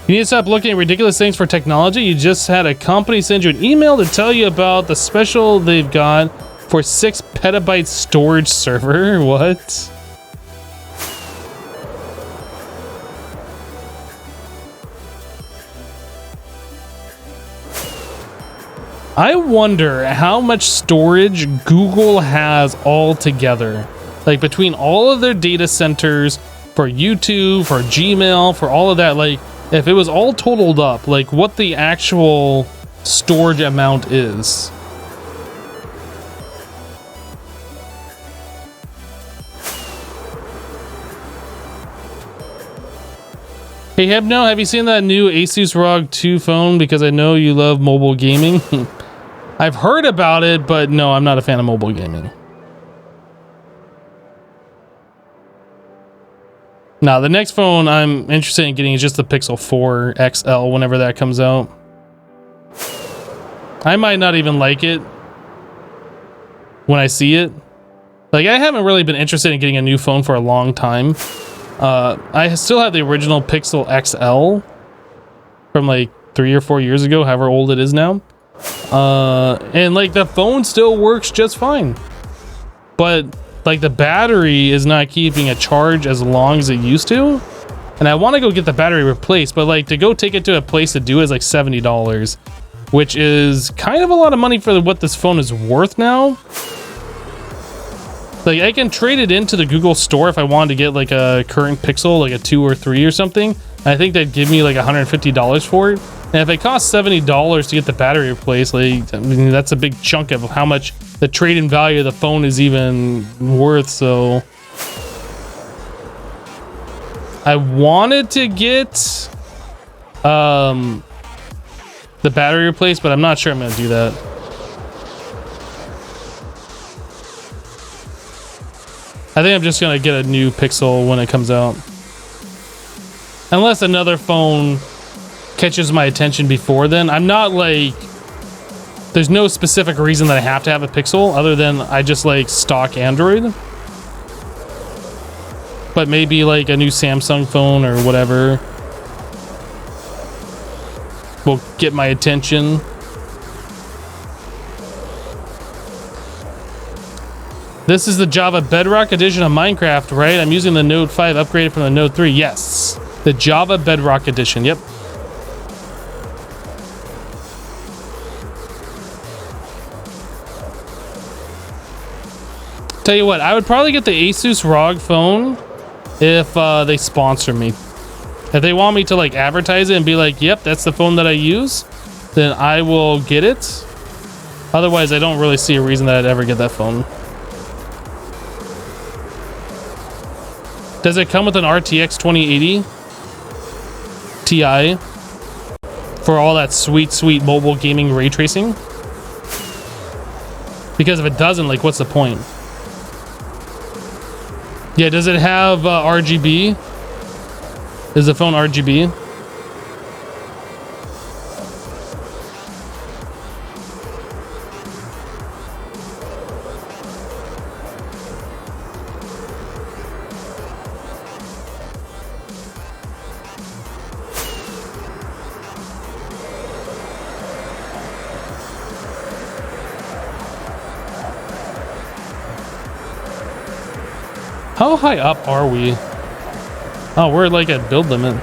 You need to stop looking at ridiculous things for technology. You just had a company send you an email to tell you about the special they've got for 6 petabyte storage server. What? I wonder how much storage Google has all together. Like, between all of their data centers for YouTube, for Gmail, for all of that, like, if it was all totaled up, like what the actual storage amount is. Hey Hebno, have you seen that new Asus ROG 2 phone? Because I know you love mobile gaming. I've heard about it, but no, I'm not a fan of mobile gaming. Now, the next phone I'm interested in getting is just the Pixel 4 XL whenever that comes out. I might not even like it when I see it. Like, I haven't really been interested in getting a new phone for a long time. I still have the original Pixel XL from like 3 or 4 years ago, however old it is now. And like, the phone still works just fine. But like, the battery is not keeping a charge as long as it used to. And I want to go get the battery replaced, but like, to go take it to a place to do it is like $70, which is kind of a lot of money for what this phone is worth now. Like, I can trade it into the Google store if I wanted to get like a current Pixel, like a 2 or 3 or something. I think they'd give me like $150 for it. And if it costs $70 to get the battery replaced, like, I mean, that's a big chunk of how much the trade-in value of the phone is even worth. So I wanted to get the battery replaced, but I'm not sure I'm gonna do that. I think I'm just gonna get a new Pixel when it comes out. Unless another phone catches my attention before then. I'm not like... There's no specific reason that I have to have a Pixel other than I just like stock Android. But maybe like a new Samsung phone or whatever will get my attention. This is the Java Bedrock edition of Minecraft, right? I'm using the Node 5 upgraded from the Node 3. Yes. The Java Bedrock edition. Yep. Tell you what, I would probably get the Asus ROG phone if they sponsor me. If they want me to like advertise it and be like, yep, that's the phone that I use, then I will get it. Otherwise, I don't really see a reason that I'd ever get that phone. Does it come with an RTX 2080 Ti for all that sweet, sweet mobile gaming ray tracing? Because if it doesn't, like, what's the point? Yeah, does it have RGB? Is the phone RGB? How high up are we? Oh, we're like at build limit.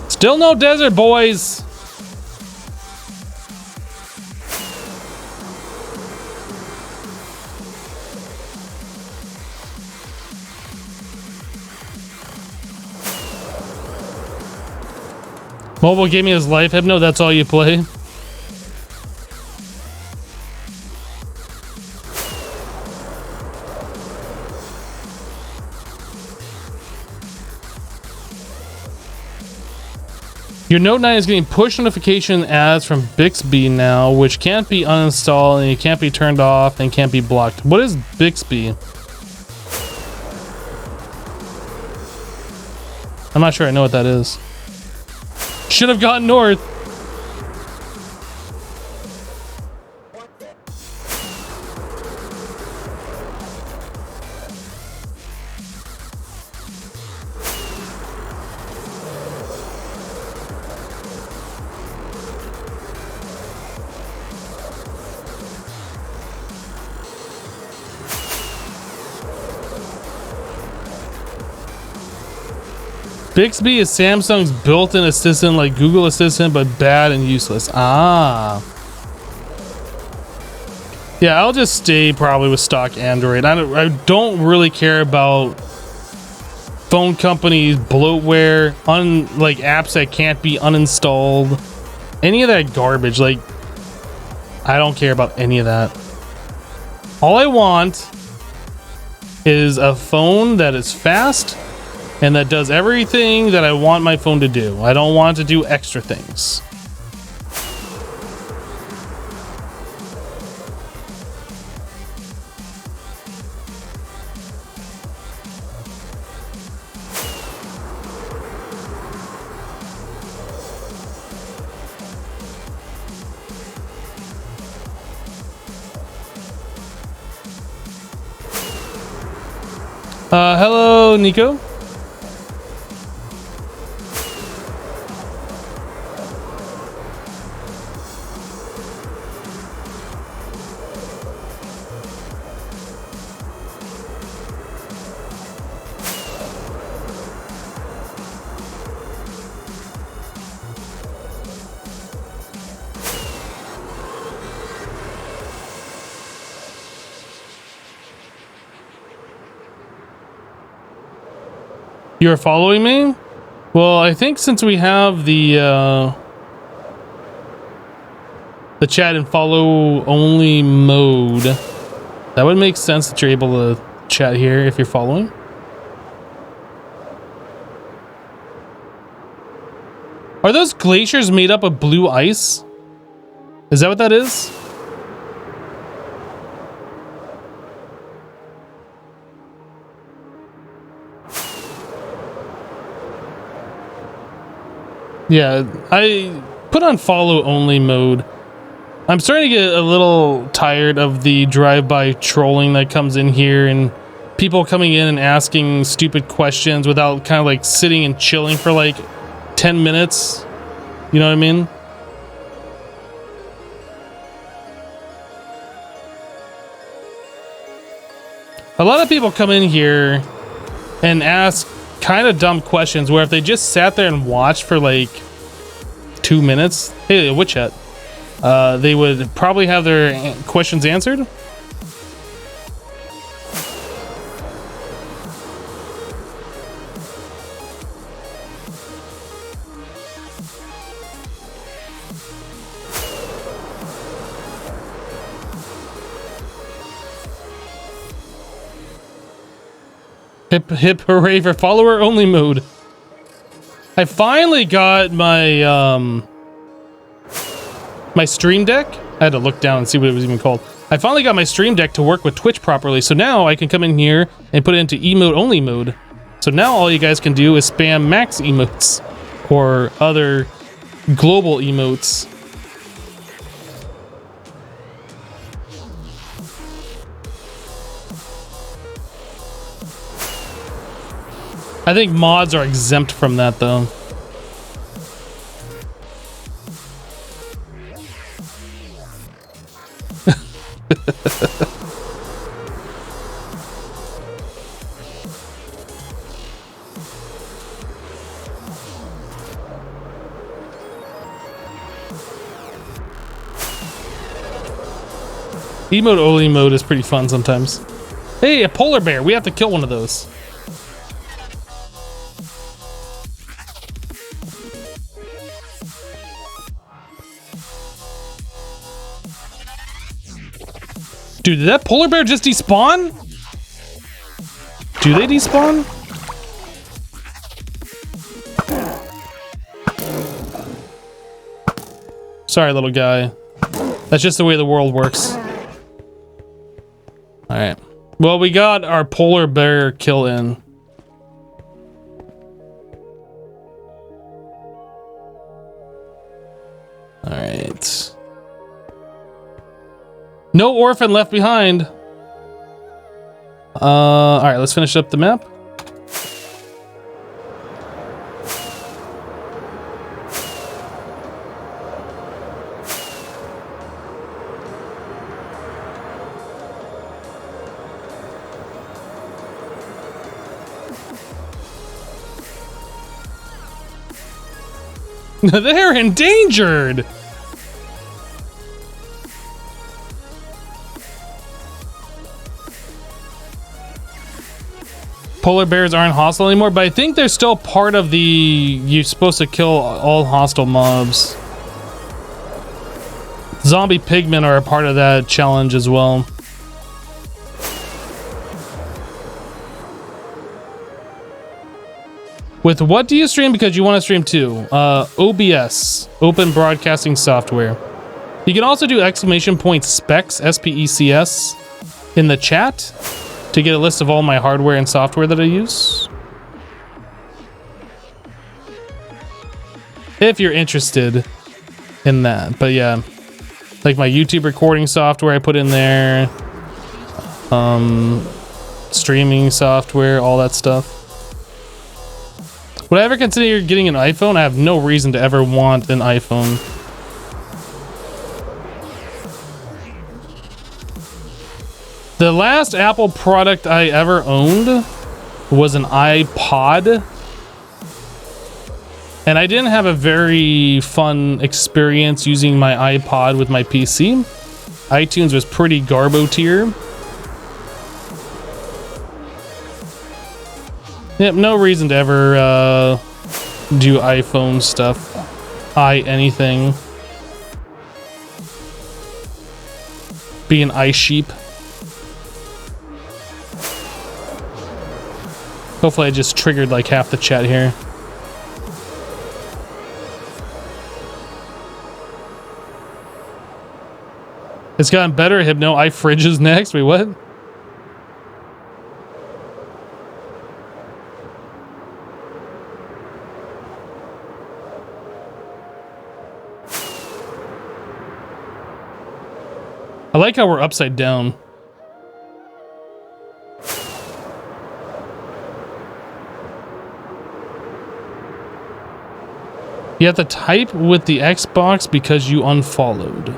Still no desert, boys. Mobile gaming is life, Hypno, that's all you play? Your Note 9 is getting push notification ads from Bixby now, which can't be uninstalled and it can't be turned off and can't be blocked. What is Bixby? I'm not sure I know what that is. Should have gone north. Bixby is Samsung's built-in assistant like Google Assistant, but bad and useless. Ah. Yeah, I'll just stay probably with stock Android. I don't really care about phone companies, bloatware, like apps that can't be uninstalled. Any of that garbage, like, I don't care about any of that. All I want is a phone that is fast and that does everything that I want my phone to do. I don't want to do extra things. Hello, Nico. You're following me? Well, I think since we have the chat and follow only mode, That would make sense that you're able to chat here if you're following. Are those glaciers made up of blue ice? Is that what that is? Yeah, I put on follow only mode. I'm starting to get a little tired of the drive-by trolling that comes in here and people coming in and asking stupid questions without kind of like sitting and chilling for like 10 minutes. You know what I mean? A lot of people come in here and ask kind of dumb questions where if they just sat there and watched for like 2 minutes, hey, witch hat, they would probably have their questions answered. Hip hip hooray for follower only mode. I finally got my my stream deck. I had to look down and see what it was even called. I finally got my stream deck to work with Twitch properly, so now I can come in here and put it into emote only mode. So now all you guys can do is spam max emotes or other global emotes. I think mods are exempt from that though. Emote only mode is pretty fun sometimes. Hey, a polar bear. We have to kill one of those. Dude, did that polar bear just despawn? Do they despawn? Sorry, little guy. That's just the way the world works. Alright. Well, we got our polar bear kill in. Alright. No orphan left behind. Alright, let's finish up the map. They're endangered. Polar bears aren't hostile anymore, but I think they're still part of the... You're supposed to kill all hostile mobs. Zombie pigmen are a part of that challenge as well. With what do you stream because you want to stream too? OBS, Open Broadcasting Software. You can also do exclamation point specs, S-P-E-C-S, in the chat to get a list of all my hardware and software that I use. If you're interested in that. But yeah, like my YouTube recording software I put in there, streaming software, all that stuff. Would I ever consider getting an iPhone? I have no reason to ever want an iPhone. The last Apple product I ever owned was an iPod. And I didn't have a very fun experience using my iPod with my PC. iTunes was pretty garbo tier. Yep, no reason to ever do iPhone stuff. Anything. Be an iSheep. Hopefully I just triggered like half the chat here. It's gotten better. Hypno, fridge is next. Wait, what? I like how we're upside down. You have to type with the Xbox because you unfollowed.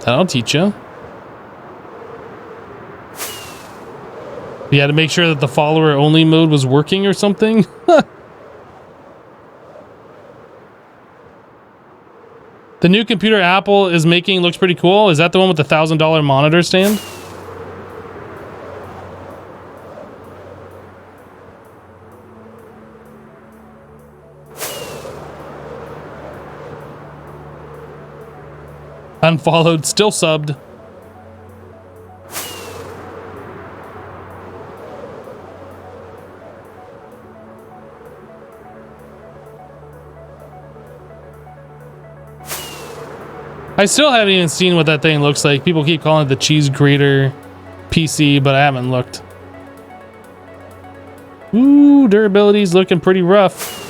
That'll teach you. You had to make sure that the follower only mode was working or something. The new computer Apple is making looks pretty cool. Is that the one with the $1,000 monitor stand? Unfollowed, still subbed. I still haven't even seen what that thing looks like. People keep calling it the cheese grater PC, but I haven't looked. Ooh, durability's looking pretty rough.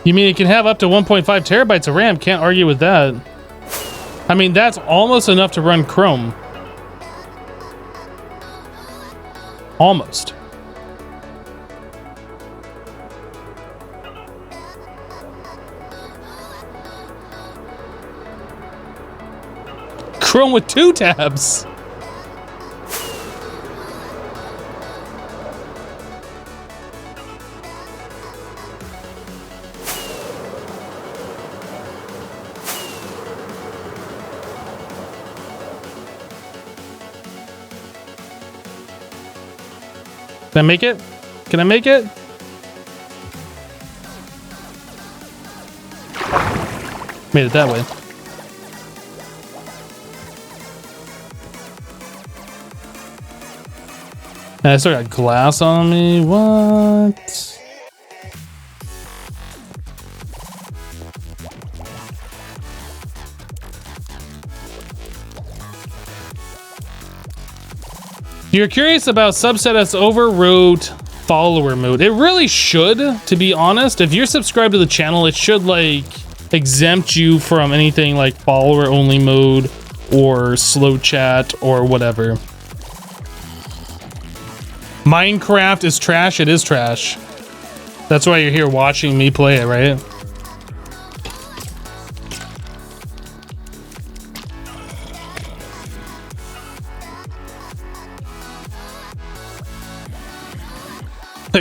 You mean it can have up to 1.5 terabytes of RAM? Can't argue with that. I mean, that's almost enough to run Chrome. Almost. Chrome with 2 tabs. Can I make it? Can I make it? Made it that way. And I still got glass on me. What? You're curious about subset S overwrote follower mode. It really should, to be honest. If you're subscribed to the channel, it should like exempt you from anything like follower only mode or slow chat or whatever. Minecraft is trash. It is trash. That's why you're here watching me play it, right?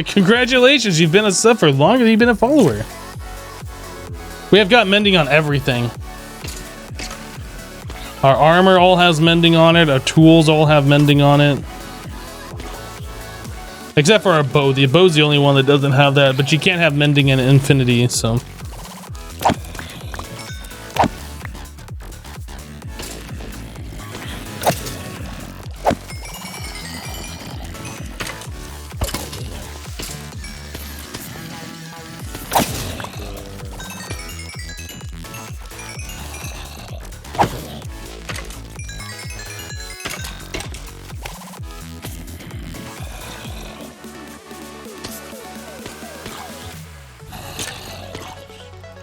Congratulations, you've been a sub for longer than you've been a follower. We have got mending on everything. Our armor all has mending on it. Our tools all have mending on it. Except for our bow. The bow's the only one that doesn't have that, but you can't have mending in infinity, so.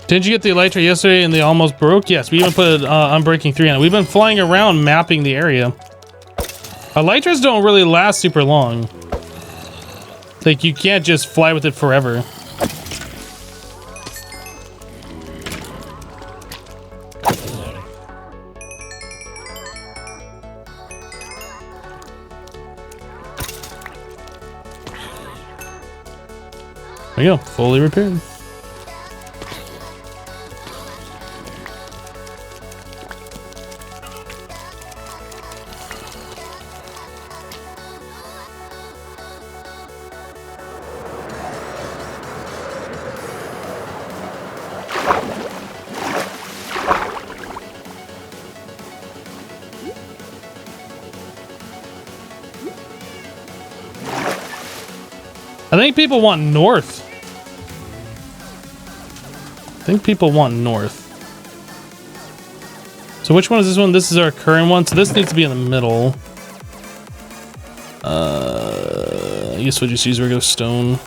Didn't you get the Elytra yesterday and they almost broke? Yes, we even put Unbreaking 3 on it. We've been flying around mapping the area. Elytras don't really last super long. Like, you can't just fly with it forever. There you go, fully repaired. I think people want north. I think people want north. So which one is this one? This is our current one. So this needs to be in the middle. I guess we'll just use regular stone.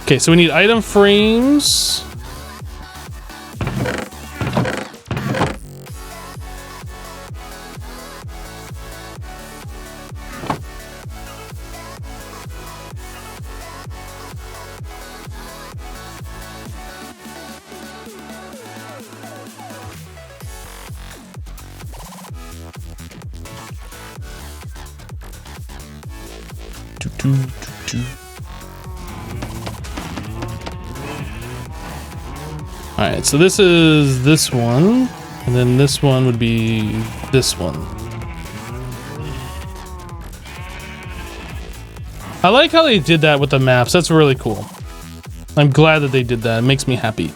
Okay, so we need item frames. Alright, so this is this one, and then this one would be this one. I like how they did that with the maps. That's really cool. I'm glad that they did that. It makes me happy.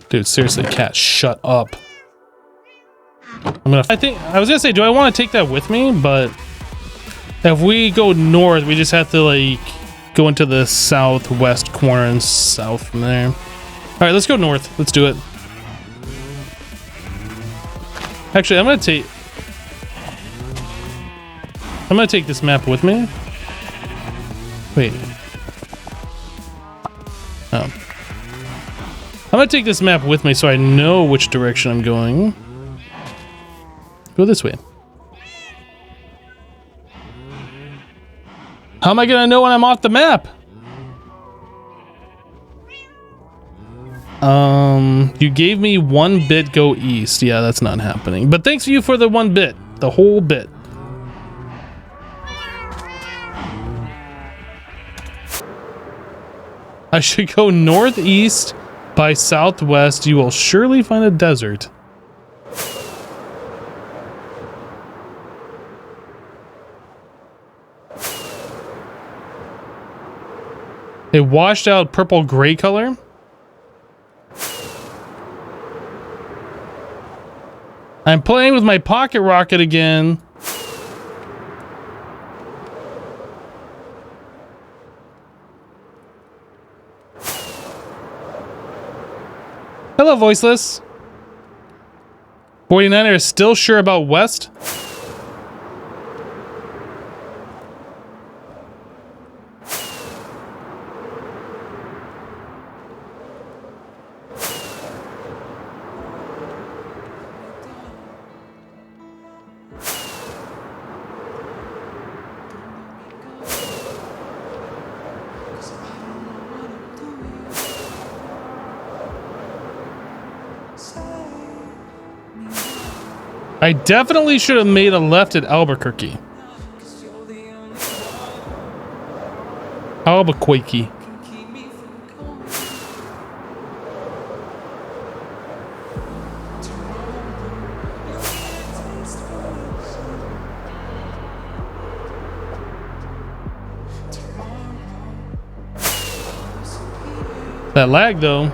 Dude, seriously, cat, shut up. I was gonna say, do I want to take that with me? But if we go north, we just have to like go into the southwest corner and south from there. All right, let's go north. Let's do it. Actually, I'm gonna take this map with me. Wait. Oh. I'm gonna take this map with me so I know which direction I'm going. Go this way. How am I gonna know when I'm off the map? You gave me 1 bit, go east. Yeah, that's not happening. But thanks to you for the 1 bit. The whole bit. I should go northeast by southwest. You will surely find a desert. A washed out purple gray color. I'm playing with my pocket rocket again. Hello, Voiceless. 49er is still sure about west. I definitely should have made a left at Albuquerque. Albuquerque. That lag though.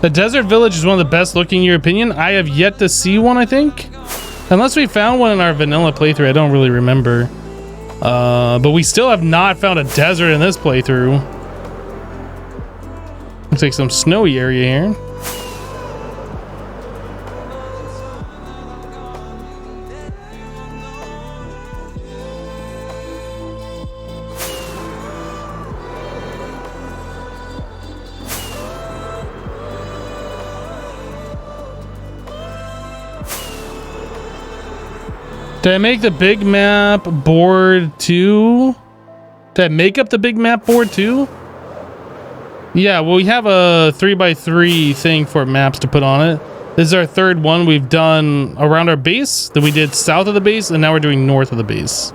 The desert village is one of the best looking in your opinion. I have yet to see one, I think. Unless we found one in our vanilla playthrough, I don't really remember. But we still have not found a desert in this playthrough. Looks like some snowy area here. Did I make the big map board too? Did I make up the big map board too? Yeah, well, we have a 3x3 thing for maps to put on it. This is our third one we've done around our base. Then we did south of the base, and now we're doing north of the base.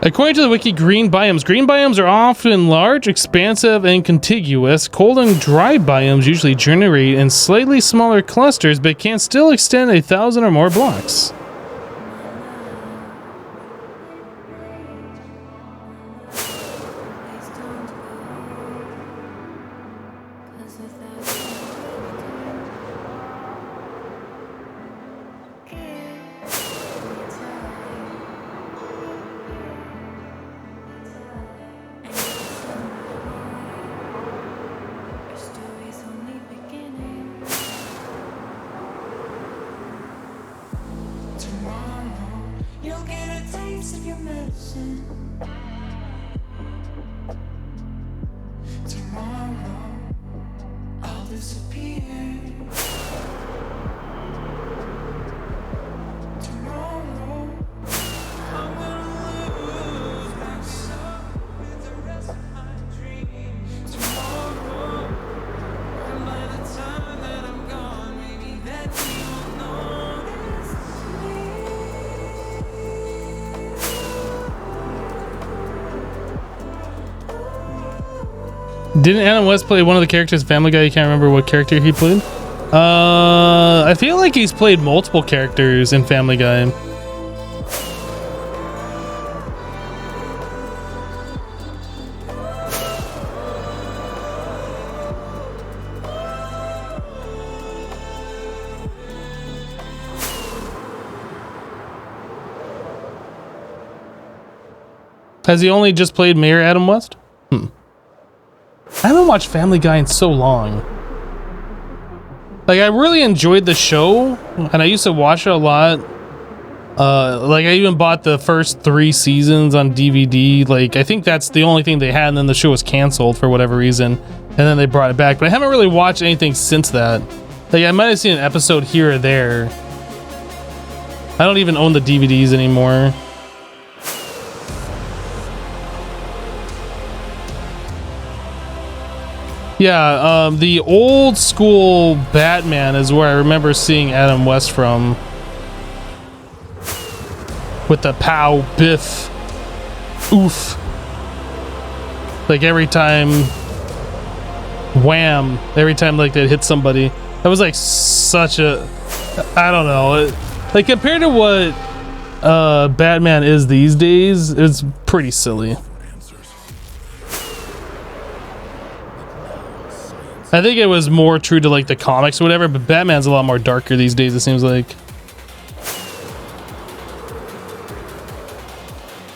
According to the wiki, green biomes are often large, expansive, and contiguous. Cold and dry biomes usually generate in slightly smaller clusters, but can still extend 1,000 or more blocks. Didn't Adam West play one of the characters in Family Guy? You can't remember what character he played? I feel like he's played multiple characters in Family Guy. Has he only just played Mayor Adam West? I haven't watched Family Guy in so long. Like, I really enjoyed the show, and I used to watch it a lot. Like, I even bought the first 3 seasons on DVD. Like, I think that's the only thing they had, and then the show was canceled for whatever reason, and then they brought it back. But I haven't really watched anything since that. Like, I might have seen an episode here or there. I don't even own the DVDs anymore. Yeah, the old school Batman is where I remember seeing Adam West from. With the pow, biff, oof. Like every time, wham, every time like they'd hit somebody. That was like such a, I don't know. Like compared to what Batman is these days, it's pretty silly. I think it was more true to like the comics or whatever, but Batman's a lot more darker these days, it seems like.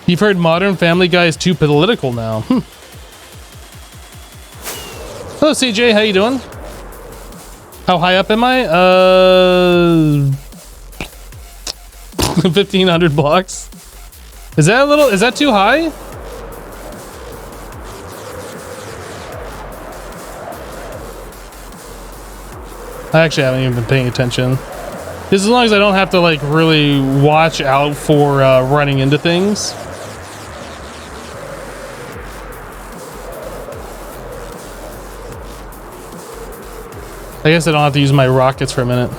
You've heard modern Family Guy is too political now. Hello CJ, how you doing? How high up am I? 1,500 blocks. Is that too high? I actually haven't even been paying attention. Just as long as I don't have to like really watch out for running into things. I guess I don't have to use my rockets for a minute.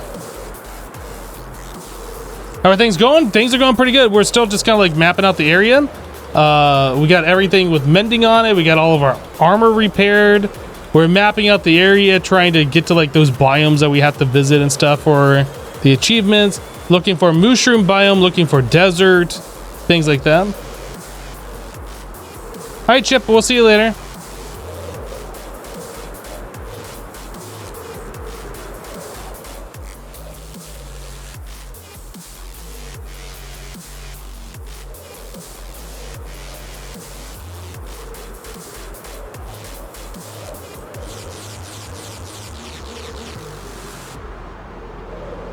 How are things going? Things are going pretty good. We're still just kind of like mapping out the area. We got everything with mending on it. We got all of our armor repaired. We're mapping out the area, trying to get to like those biomes that we have to visit and stuff for the achievements. Looking for mushroom biome, looking for desert, things like that. All right, Chip, we'll see you later.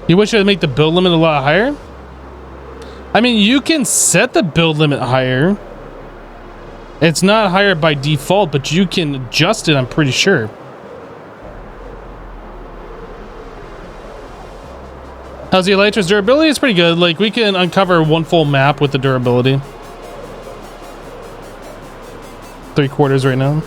You wish I'd make the build limit a lot higher? I mean, you can set the build limit higher. It's not higher by default, but you can adjust it, I'm pretty sure. How's the Elytra's durability? It's pretty good. Like, we can uncover one full map with the durability. 3/4 right now.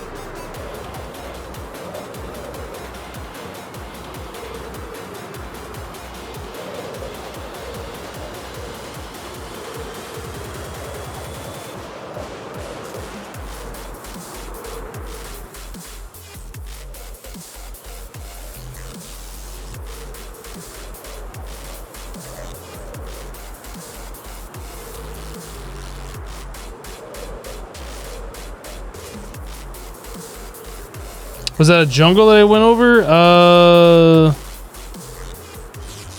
Was that a jungle that I went over?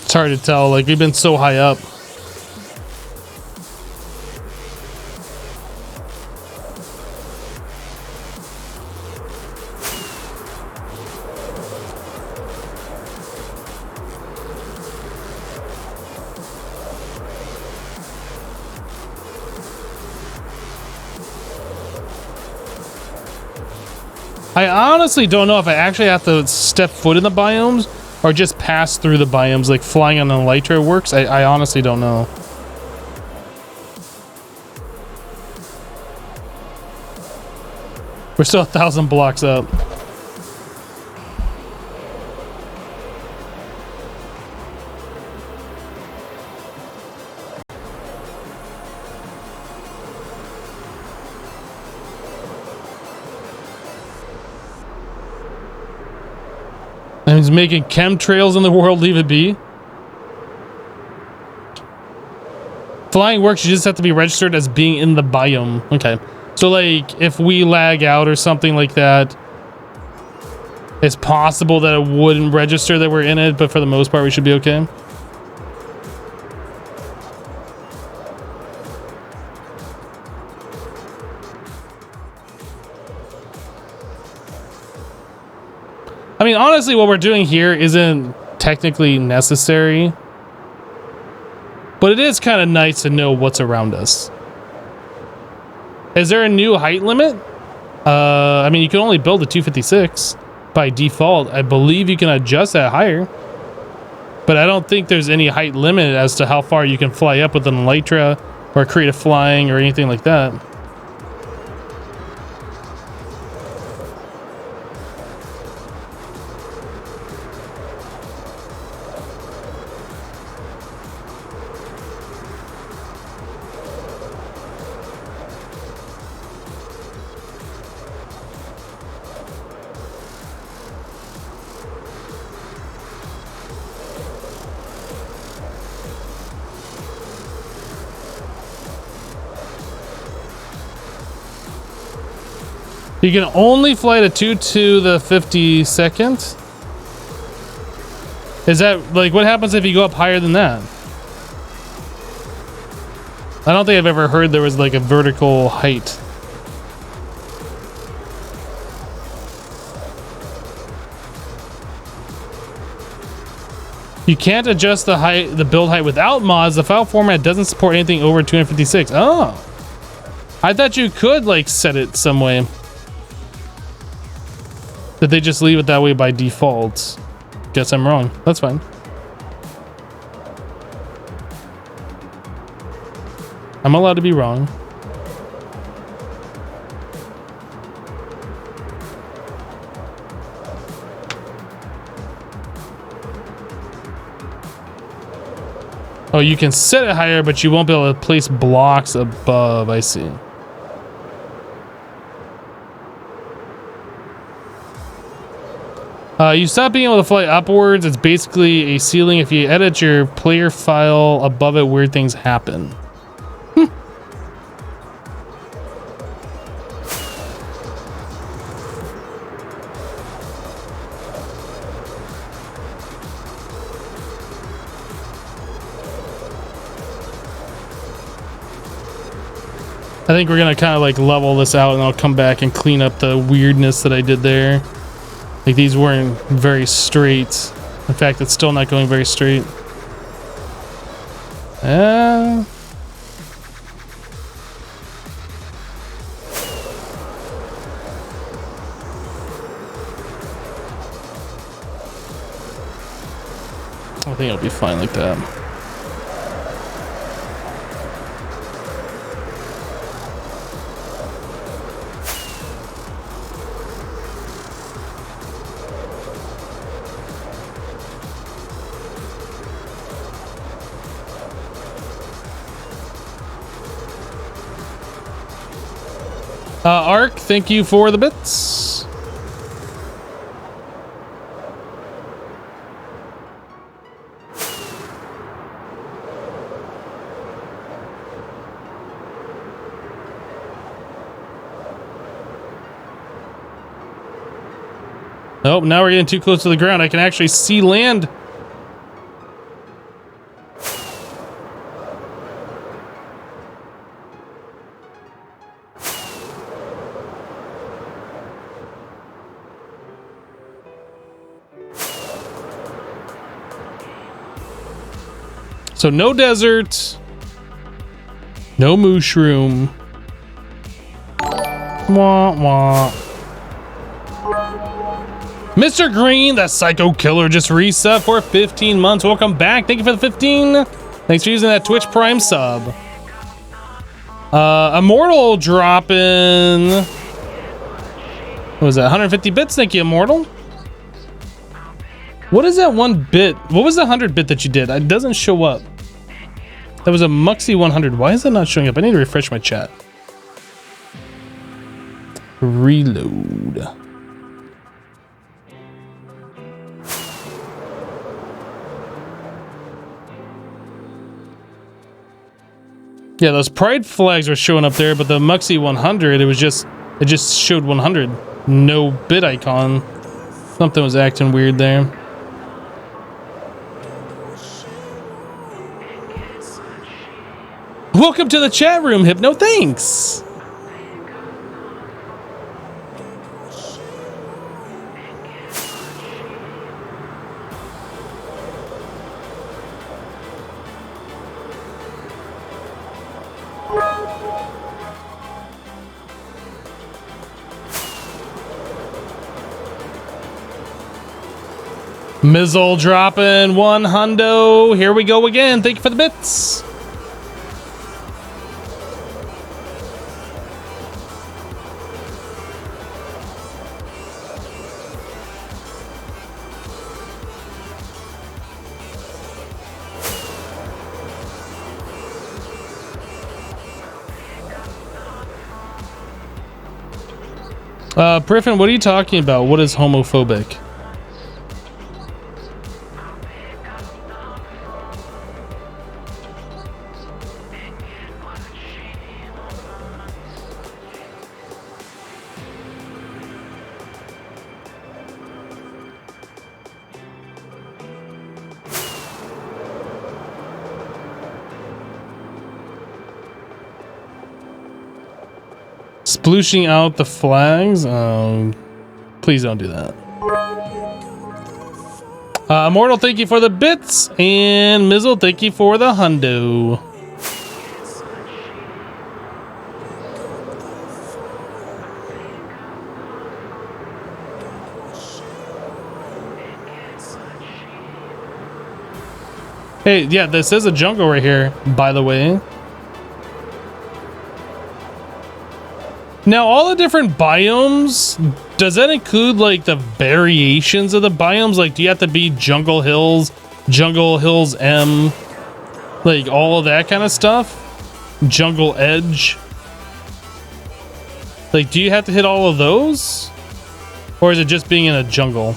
It's hard to tell. Like, we've been so high up. I honestly don't know if I actually have to step foot in the biomes or just pass through the biomes, like flying on an elytra works. I honestly don't know. We're still 1,000 blocks up. And he's making chemtrails in the world, leave it be. Flying works, you just have to be registered as being in the biome. Okay. So, like, if we lag out or something like that, it's possible that it wouldn't register that we're in it, but for the most part, we should be okay. I mean, honestly, what we're doing here isn't technically necessary, but it is kind of nice to know what's around us. Is there a new height limit? I mean, you can only build a 256 by default. I believe you can adjust that higher, but I don't think there's any height limit as to how far you can fly up with an elytra or create a flying or anything like that. You can only fly to 2 to the 52nd. Is that like what happens if you go up higher than that? I don't think I've ever heard there was like a vertical height. You can't adjust the height, the build height without mods. The file format doesn't support anything over 256. Oh, I thought you could like set it some way. Did they just leave it that way by default? Guess I'm wrong. That's fine. I'm allowed to be wrong. Oh, you can set it higher, but you won't be able to place blocks above. I see. You stop being able to fly upwards. It's basically a ceiling. If you edit your player file above it, weird things happen. I think we're gonna kind of like level this out and I'll come back and clean up the weirdness that I did there. Like these weren't very straight. In fact, it's still not going very straight. I think it'll be fine like that. Ark, thank you for the bits. Oh, now we're getting too close to the ground. I can actually see land. So no desert, no mushroom. Wah, wah. Mr. Green, that psycho killer, just reset for 15 months. Welcome back. Thank you for the 15. Thanks for using that Twitch Prime sub. Immortal dropping. What was that? 150 bits. Thank you, Immortal. What is that 1 bit? What was the 100 bit that you did? It doesn't show up. That was a Muxy 100. Why is that not showing up? I need to refresh my chat. Reload. Yeah, those pride flags were showing up there, but the Muxy 100, it just showed 100. No bit icon. Something was acting weird there. Welcome to the chat room, Hypno. Thanks. Mizzle dropping 1 hundo. Here we go again. Thank you for the bits. Griffin, what are you talking about? What is homophobic? Splooshing out the flags? Please don't do that. Immortal, thank you for the bits. And Mizzle, thank you for the hundo. Hey, yeah, this is a jungle right here, by the way. Now, all the different biomes, does that include like the variations of the biomes? Like, do you have to be Jungle Hills M, like all of that kind of stuff? Jungle Edge? Like, do you have to hit all of those? Or is it just being in a jungle?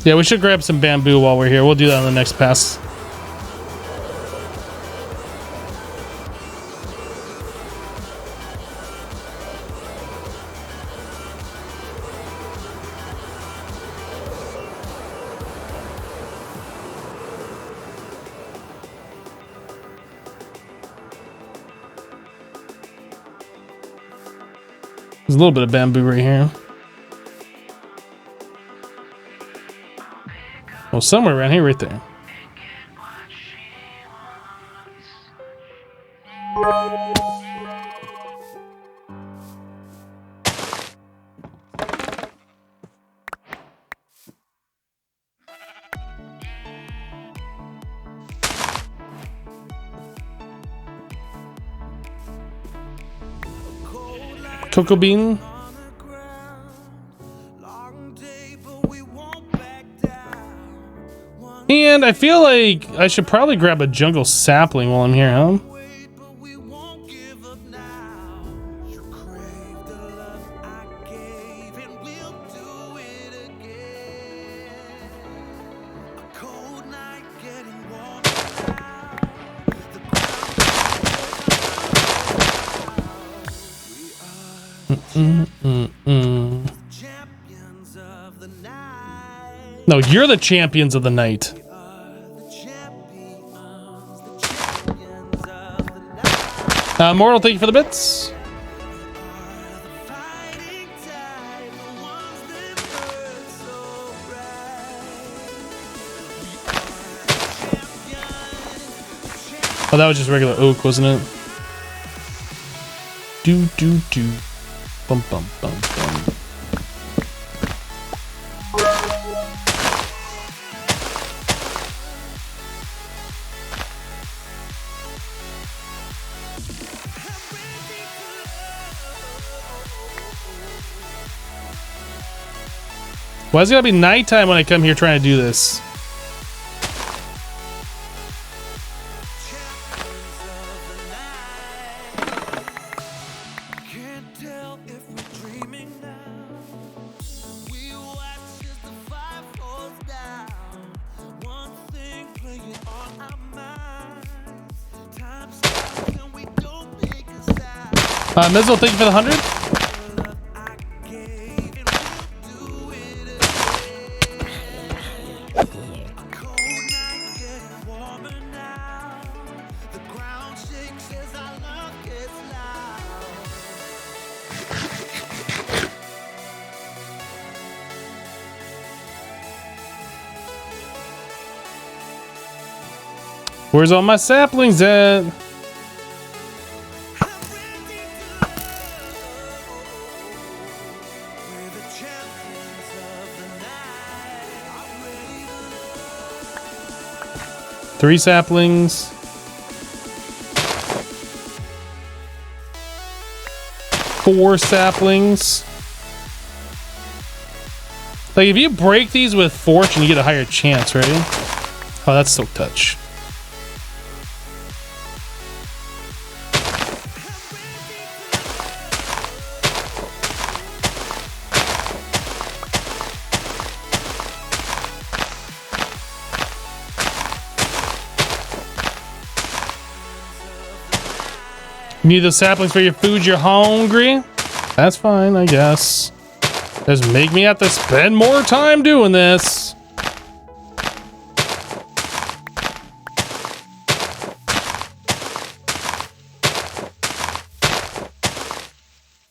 Yeah, we should grab some bamboo while we're here. We'll do that on the next pass. There's a little bit of bamboo right here. Well, somewhere around here, right there. Cocoa bean. And I feel like I should probably grab a jungle sapling while I'm here, huh? No, you're the champions of the night. Mortal, thank you for the bits. Oh, that was just regular oak, wasn't it? Do do do. Bum bum bum bum. Why is it gotta be nighttime when I come here trying to do this? Mizzle, thank you for the 100. Where's all my saplings at? Three saplings. Four saplings. Like, if you break these with fortune, you get a higher chance, right? Oh, that's Silk Touch. You need the saplings for your food, you're hungry? That's fine, I guess. Just make me have to spend more time doing this.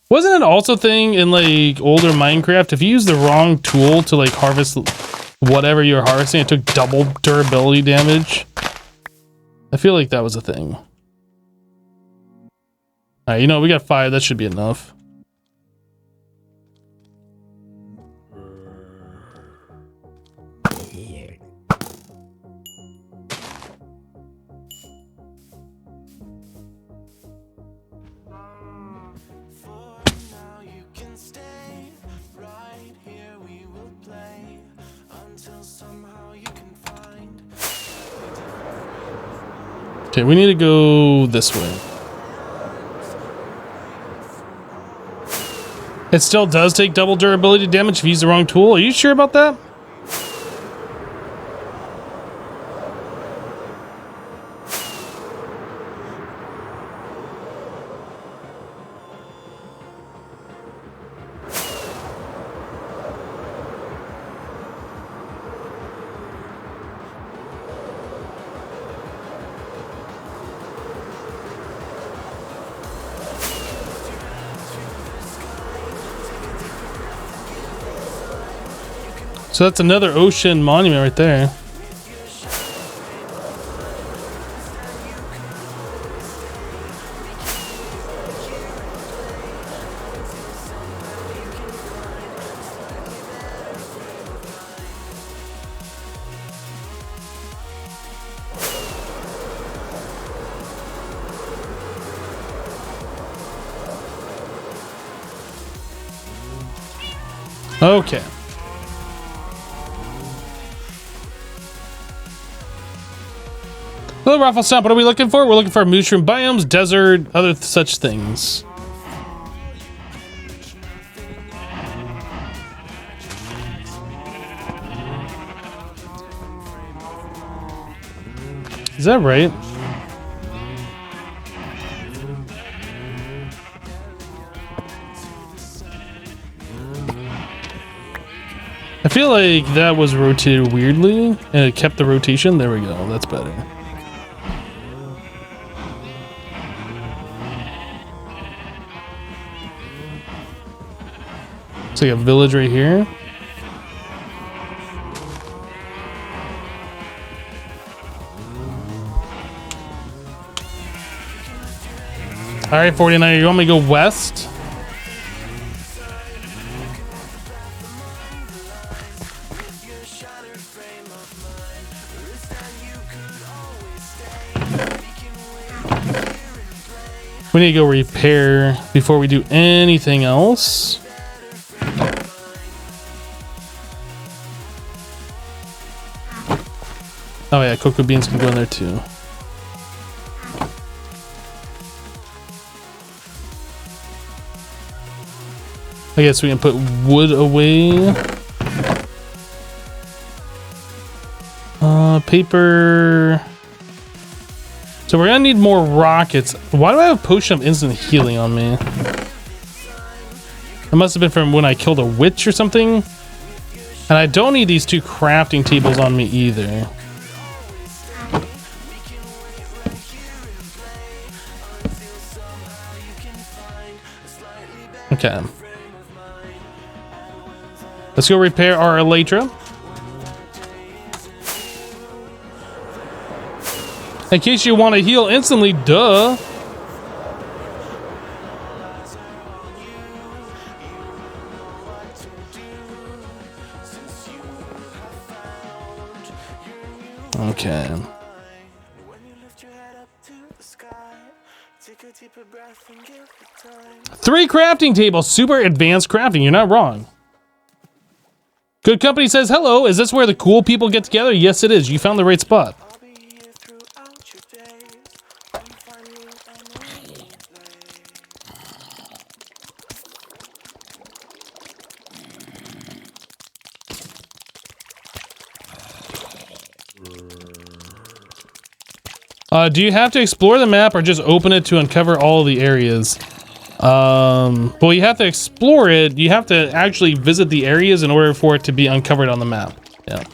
Wasn't it also a thing in like older Minecraft, if you use the wrong tool to like harvest whatever you're harvesting, it took double durability damage? I feel like that was a thing. Alright, you know, we got 5. That should be enough. Okay, we need to go this way. It still does take double durability damage if you use the wrong tool. Are you sure about that? So that's another ocean monument right there. Okay. Hello, Raffle Stomp. What are we looking for? We're looking for mushroom biomes, desert, other such things. Is that right? feel like that was rotated weirdly and it kept the rotation. There we go. That's better. It's like a village right here. All right, 49, you want me to go west? We need to go repair before we do anything else. Oh yeah, cocoa beans can go in there too. I guess we can put wood away. Paper. So we're gonna need more rockets. Why do I have a potion of instant healing on me? It must have been from when I killed a witch or something. And I don't need these 2 crafting tables on me either. Okay. Let's go repair our elytra. In case you want to heal instantly, duh. Okay. 3 crafting tables, super advanced crafting. You're not wrong. Good Company says, hello, is this where the cool people get together? Yes, it is. You found the right spot. Do you have to explore the map or just open it to uncover all the areas? Well, you have to explore it. You have to actually visit the areas in order for it to be uncovered on the map. Yeah.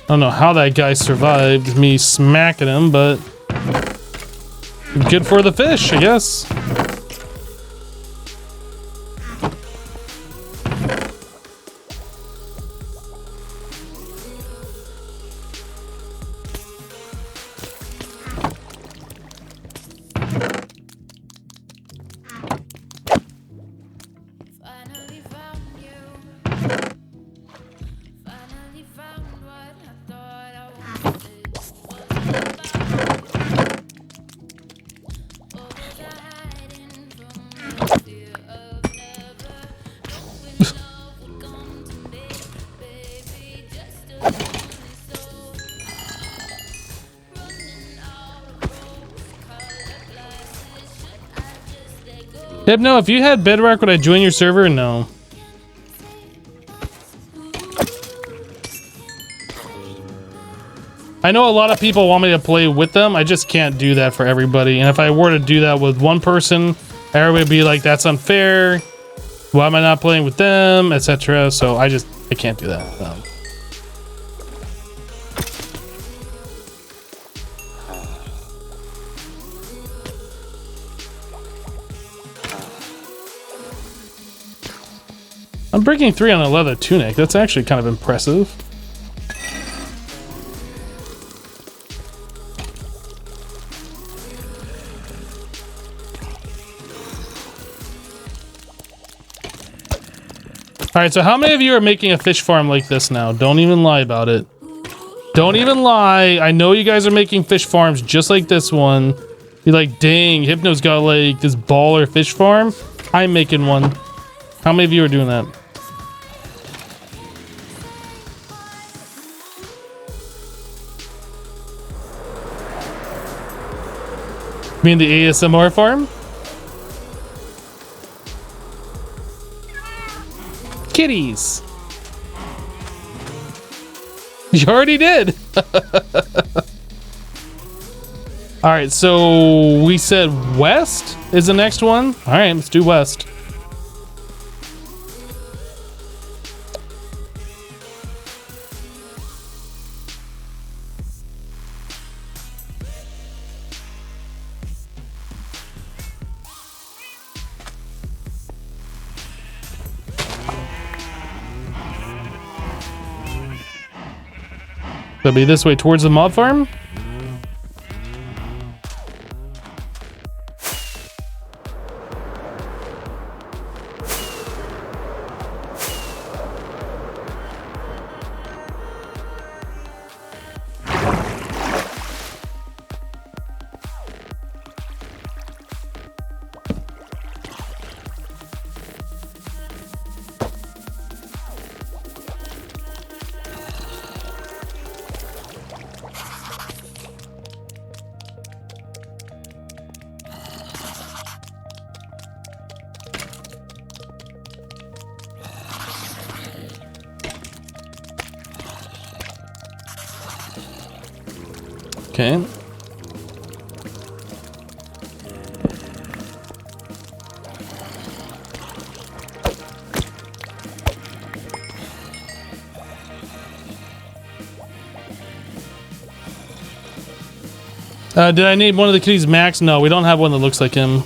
I don't know how that guy survived me smacking him, but good for the fish, I guess. Hypno, if you had Bedrock, would I join your server? No. I know a lot of people want me to play with them. I just can't do that for everybody. And if I were to do that with one person, everybody would be like, that's unfair. Why am I not playing with them, etc. So I can't do that. I'm breaking 3 on a leather tunic. That's actually kind of impressive. All right, so how many of you are making a fish farm like this now? Don't even lie about it. Don't even lie. I know you guys are making fish farms just like this one. You're like, dang, Hypno's got like this baller fish farm. I'm making one. How many of you are doing that? You mean the ASMR farm? Kitties. You already did. All right, so we said west is the next one. All right, let's do west. That'll be this way towards the mob farm. Okay. Did I name one of the kitties Max? No, we don't have one that looks like him.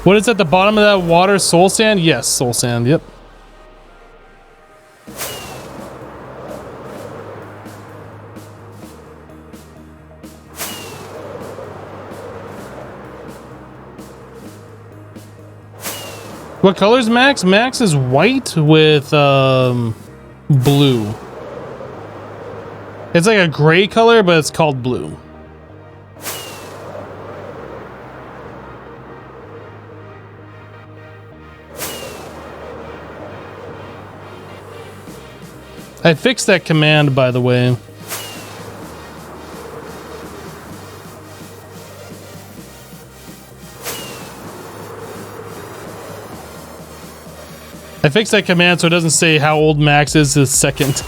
What is at the bottom of that water? Soul sand? Yes, soul sand. Yep. What color is Max? Max is white with blue. It's like a gray color, but it's called blue. I fixed that command, by the way. I fixed that command so it doesn't say how old Max is this second.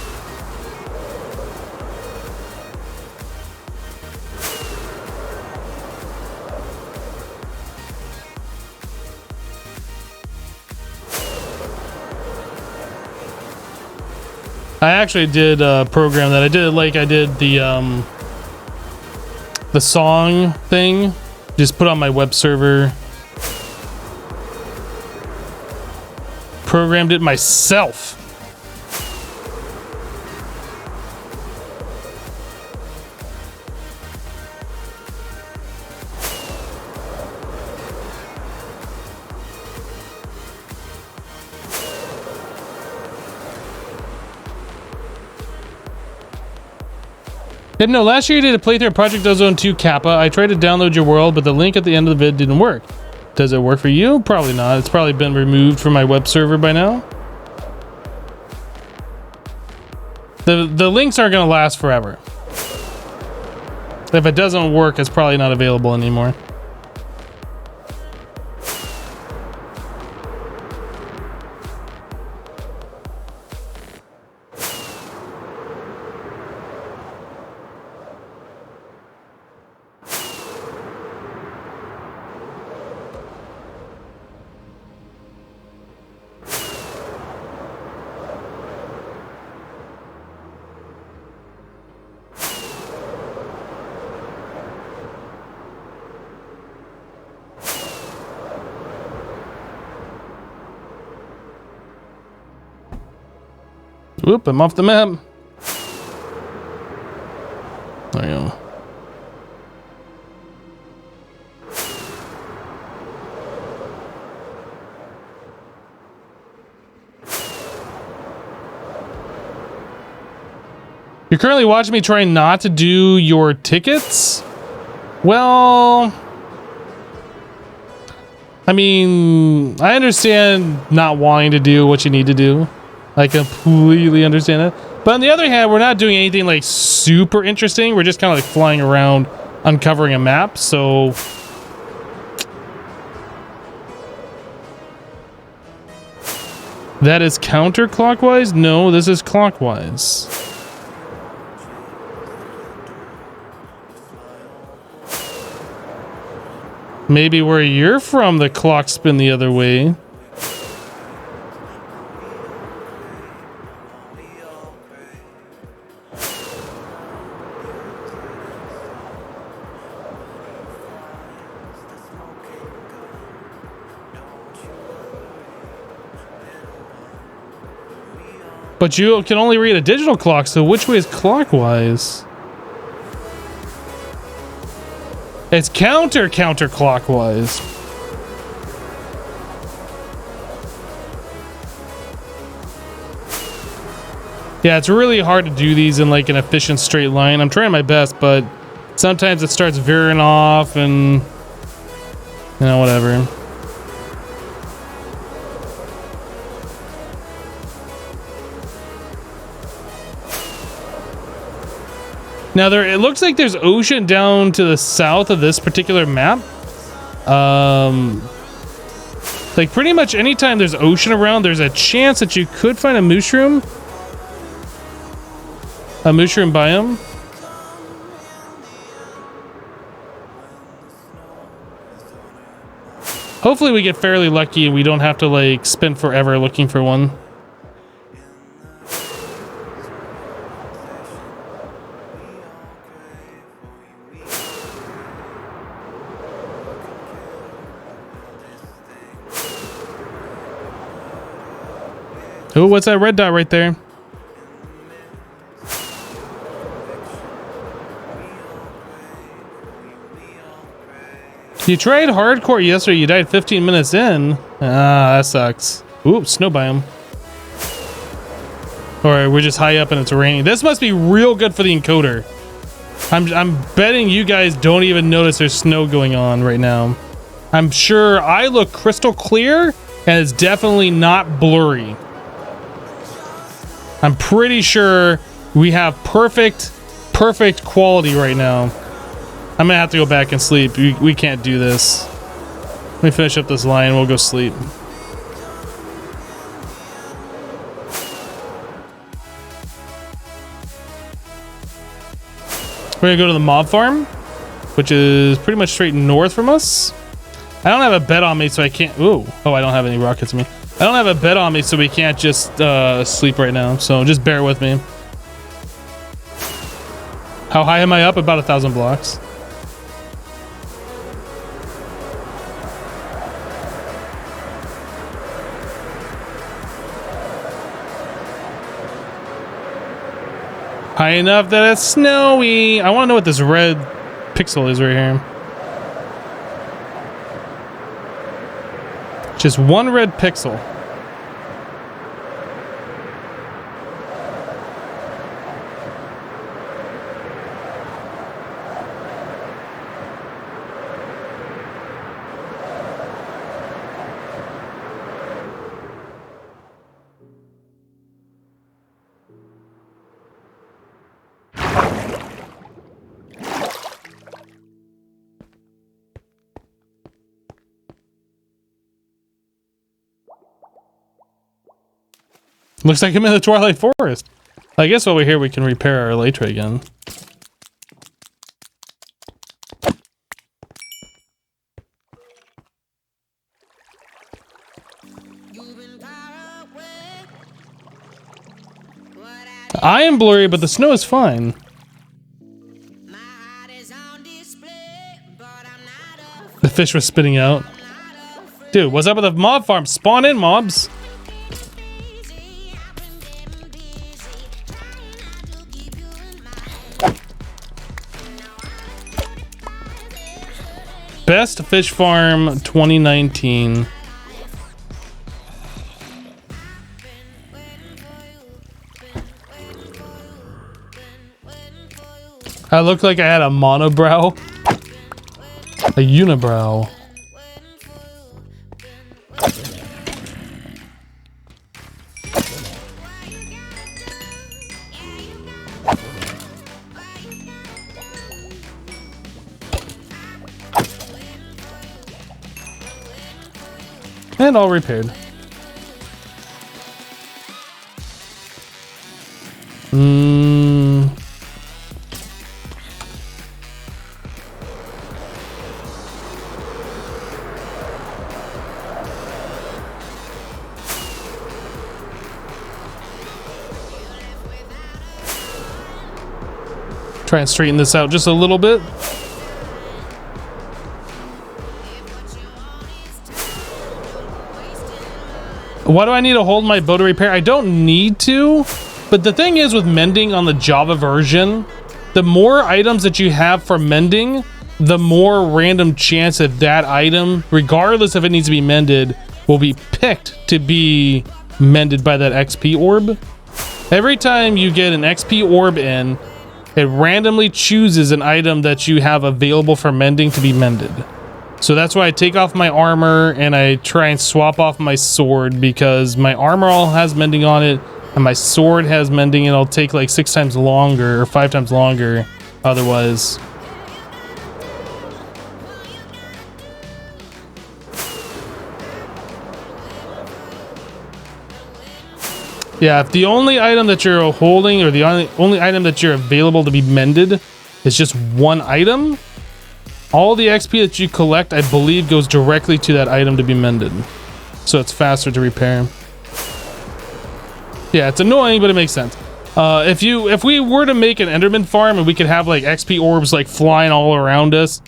I actually did program that. I did it like I did the song thing. Just put on my web server. Programmed it myself. No, last year you did a playthrough of Project Ozone 2 Kappa. I tried to download your world, but the link at the end of the vid didn't work. Does it work for you? Probably not. It's probably been removed from my web server by now. The links aren't going to last forever. If it doesn't work, it's probably not available anymore. Whoop, I'm off the map. There you go. You're currently watching me trying not to do your tickets? Well, I mean, I understand not wanting to do what you need to do. I completely understand it. But on the other hand, we're not doing anything like super interesting. We're just kind of like flying around, uncovering a map. So that is counterclockwise? No, this is clockwise. Maybe where you're from, the clock spin the other way. But you can only read a digital clock, so which way is clockwise? It's counterclockwise. Yeah, it's really hard to do these in like an efficient straight line. I'm trying my best, but sometimes it starts veering off and, you know, whatever. Now it looks like there's ocean down to the south of this particular map. Like pretty much anytime there's ocean around, there's a chance that you could find a mushroom. A mushroom biome. Hopefully we get fairly lucky and we don't have to like spend forever looking for one. Oh, what's that red dot right there? You tried hardcore yesterday, you died 15 minutes in. Ah, that sucks. Ooh, snow biome. Alright, we're just high up and it's raining. This must be real good for the encoder. I'm betting you guys don't even notice there's snow going on right now. I'm sure I look crystal clear and it's definitely not blurry. I'm pretty sure we have perfect quality right now. I'm gonna have to go back and sleep. We can't do this. Let me finish up this line. We'll go sleep. We're gonna go to the mob farm, which is pretty much straight north from us. I don't have a bed on me, so I can't. Ooh. Oh, I don't have any rockets on me. I don't have a bed on me, so we can't just sleep right now. So just bear with me. How high am I up? About 1,000 blocks. High enough that it's snowy. I want to know what this red pixel is right here. Just one red pixel. Looks like I'm in the Twilight Forest. I guess while we're here, we can repair our elytra again. I am blurry, but the snow is fine. The fish was spitting out. Dude, what's up with the mob farm? Spawn in, mobs. best fish farm 2019. I looked like I had a monobrow. A unibrow. And all repaired. Try and straighten this out just a little bit. Why do I need to hold my bow to repair? I don't need to, but the thing is with mending on the Java version, the more items that you have for mending, the more random chance that that item, regardless if it needs to be mended, will be picked to be mended by that XP orb. Every time you get an XP orb in, it randomly chooses an item that you have available for mending to be mended. So that's why I take off my armor and I try and swap off my sword, because my armor all has mending on it and my sword has mending, and it'll take like 6 times longer or 5 times longer otherwise. Yeah, if the only item that you're holding, or the only item that you're available to be mended, is just one item, all the XP that you collect, I believe, goes directly to that item to be mended. So it's faster to repair. Yeah, it's annoying, but it makes sense. If we were to make an Enderman farm and we could have like XP orbs like flying all around us,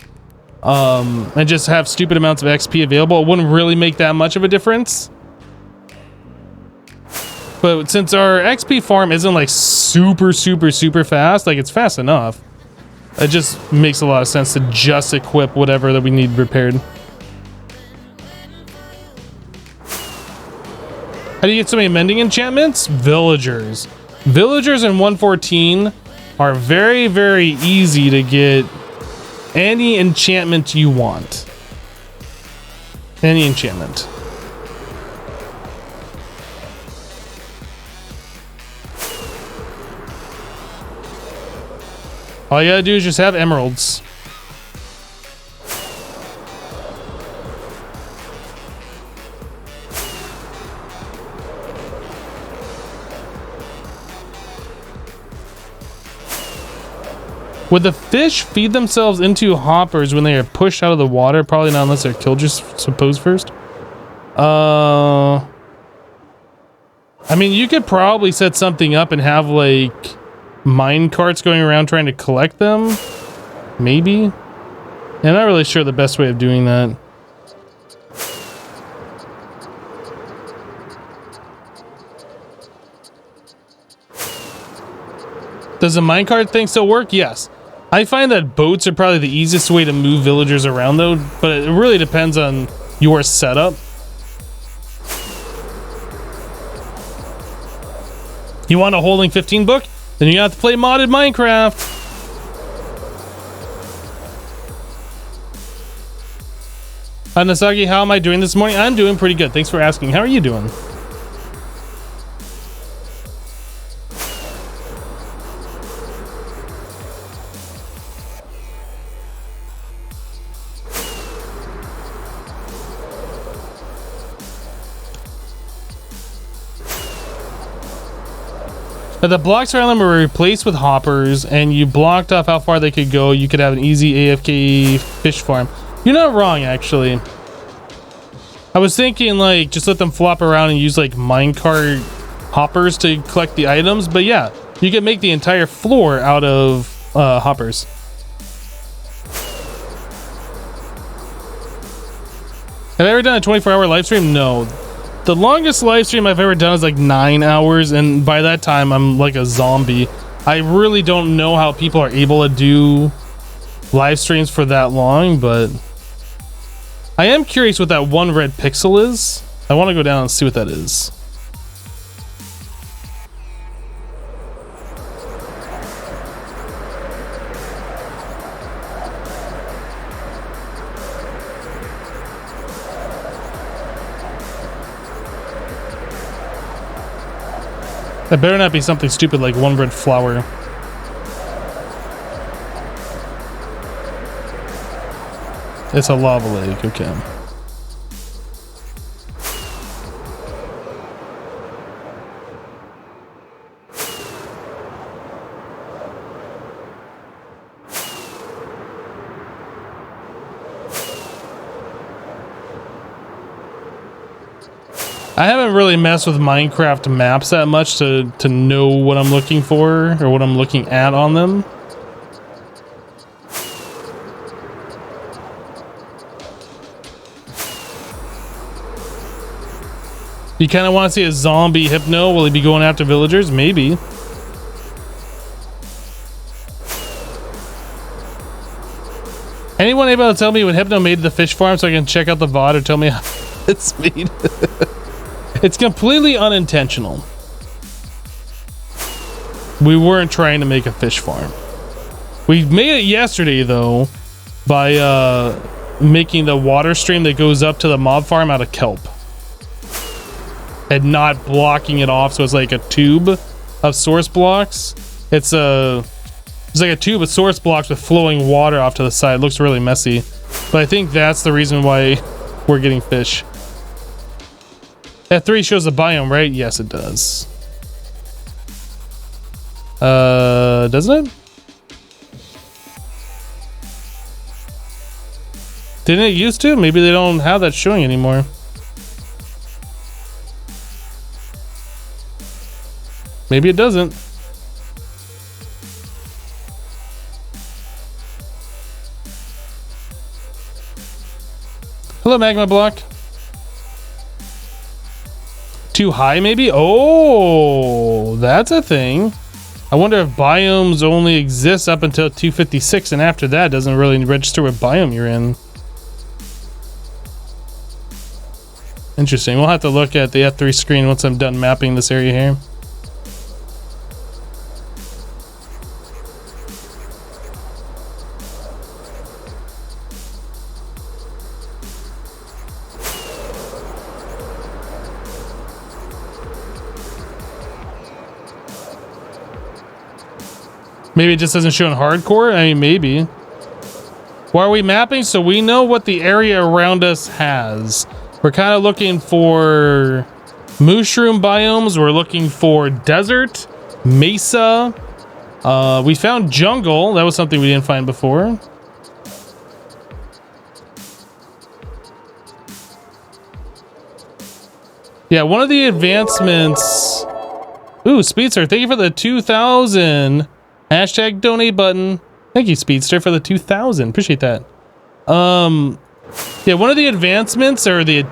and just have stupid amounts of XP available, it wouldn't really make that much of a difference. But since our XP farm isn't like super fast, like it's fast enough, it just makes a lot of sense to just equip whatever that we need repaired. How do you get so many mending enchantments? Villagers. Villagers in 114 are very easy to get any enchantment you want. Any enchantment. All you gotta do is just have emeralds. Would the fish feed themselves into hoppers when they are pushed out of the water? Probably not, unless they're killed, just suppose first. I mean, you could probably set something up and have like mine carts going around trying to collect them. Maybe. Yeah, I'm not really sure the best way of doing that. Does the minecart thing still work? Yes. I find that boats are probably the easiest way to move villagers around though, but it really depends on your setup. You want a holding 15 book? Then you have to play modded Minecraft. Nasagi, how am I doing this morning? I'm doing pretty good. Thanks for asking. How are you doing? If the blocks around them were replaced with hoppers and you blocked off how far they could go, you could have an easy AFK fish farm. You're not wrong, actually. I was thinking like just let them flop around and use like minecart hoppers to collect the items, but yeah, you can make the entire floor out of hoppers. Have I ever done a 24-hour live stream? No. The longest live stream I've ever done is like 9 hours, and by that time I'm like a zombie. I really don't know how people are able to do live streams for that long, but I am curious what that one red pixel is. I want to go down and see what that is. That better not be something stupid like one red flower. It's a lava lake, okay. I haven't really messed with Minecraft maps that much to know what I'm looking for or what I'm looking at on them. You kind of want to see a zombie hypno? Will he be going after villagers? Maybe. Anyone able to tell me what hypno made the fish farm so I can check out the VOD or tell me how it's made? It's completely unintentional. We weren't trying to make a fish farm. We made it yesterday though by making the water stream that goes up to the mob farm out of kelp and not blocking it off, so it's like a tube of source blocks. It's like a tube of source blocks with flowing water off to the side. It looks really messy, but I think that's the reason why we're getting fish. That 3 shows the biome, right? Yes, it does. Doesn't it? Didn't it used to? Maybe they don't have that showing anymore. Maybe it doesn't. Hello, Magma Block. Too high, maybe? Oh, that's a thing. I wonder if biomes only exist up until 256, and after that, doesn't really register what biome you're in. Interesting. We'll have to look at the F3 screen once I'm done mapping this area here. Maybe it just doesn't show in hardcore? I mean, maybe. Why are we mapping? So we know what the area around us has. We're kind of looking for mushroom biomes. We're looking for desert, mesa. We found jungle. That was something we didn't find before. Yeah, one of the advancements. Ooh, Speedster, thank you for the 2,000. Hashtag donate button. Thank you, Speedster, for the 2,000. Appreciate that. Yeah, one of the advancements or the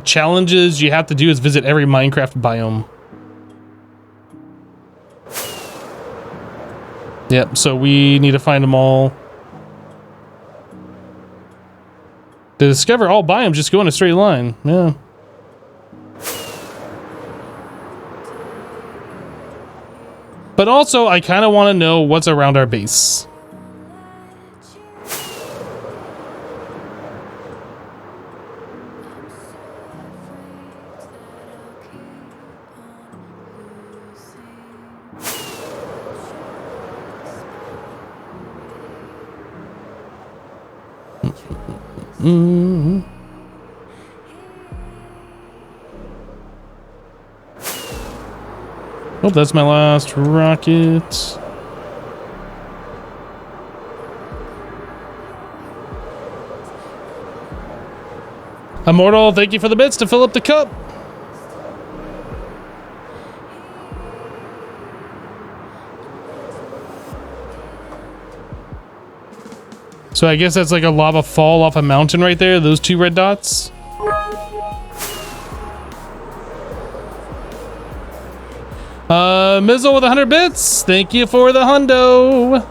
challenges you have to do is visit every Minecraft biome. Yep, so we need to find them all. To discover all biomes, just go in a straight line. Yeah. But also, I kind of want to know what's around our base. Oh, that's my last rocket. Immortal, thank you for the bits to fill up the cup. So I guess that's like a lava fall off a mountain right there, those 2 red dots. Mizzle with 100 bits. Thank you for the hundo.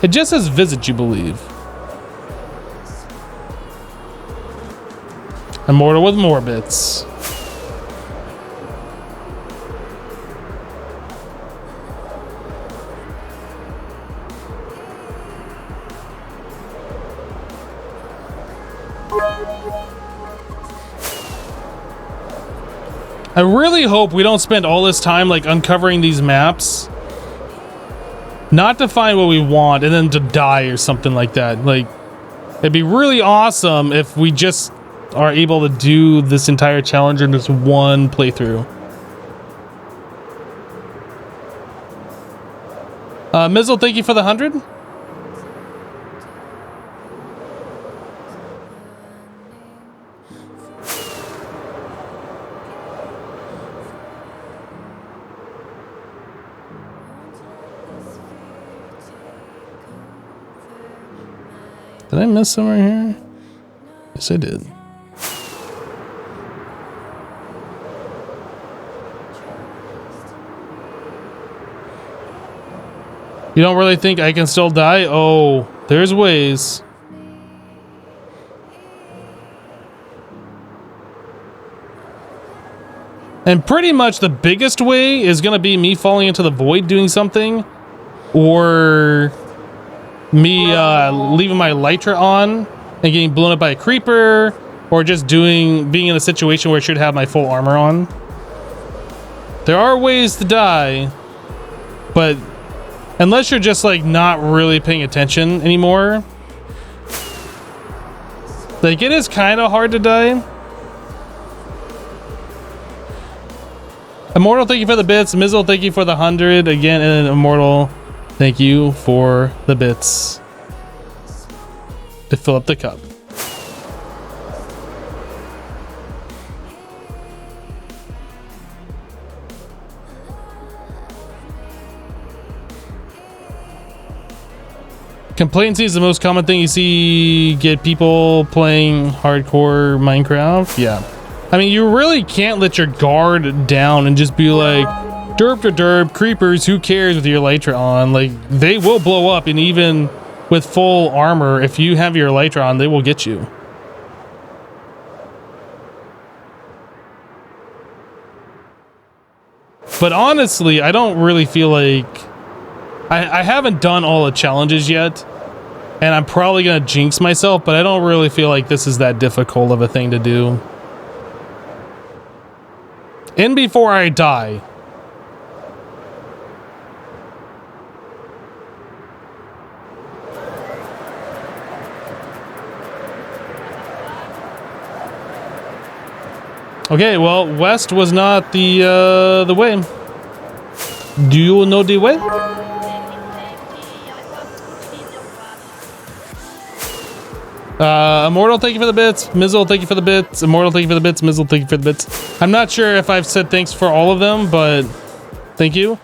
It just says visit, you believe. Immortal with more bits. I really hope we don't spend all this time like uncovering these maps, not to find what we want and then to die or something like that. Like, it'd be really awesome if we just are able to do this entire challenge in this one playthrough. Mizzle, thank you for the 100. Did I miss somewhere here? Yes, I did. You don't really think I can still die? Oh, there's ways. And pretty much the biggest way is going to be me falling into the void doing something, or me leaving my elytra on and getting blown up by a creeper, or just being in a situation where I should have my full armor on. There are ways to die, but unless you're just like not really paying attention anymore, like it is kind of hard to die. Immortal, thank you for the bits. Mizzle, thank you for the 100 again, and Immortal, thank you for the bits to fill up the cup. Complacency is the most common thing you see get people playing hardcore Minecraft. Yeah. I mean, you really can't let your guard down and just be like, derp to derp, creepers, who cares with your elytra on? Like, they will blow up, and even with full armor, if you have your elytra on, they will get you. But honestly, I don't really feel like... I haven't done all the challenges yet, and I'm probably going to jinx myself, but I don't really feel like this is that difficult of a thing to do. And before I die. Okay, well, west was not the way. Do you know the way? Immortal, thank you for the bits. Mizzle, thank you for the bits. Immortal, thank you for the bits. Mizzle, thank you for the bits. I'm not sure if I've said thanks for all of them, but thank you.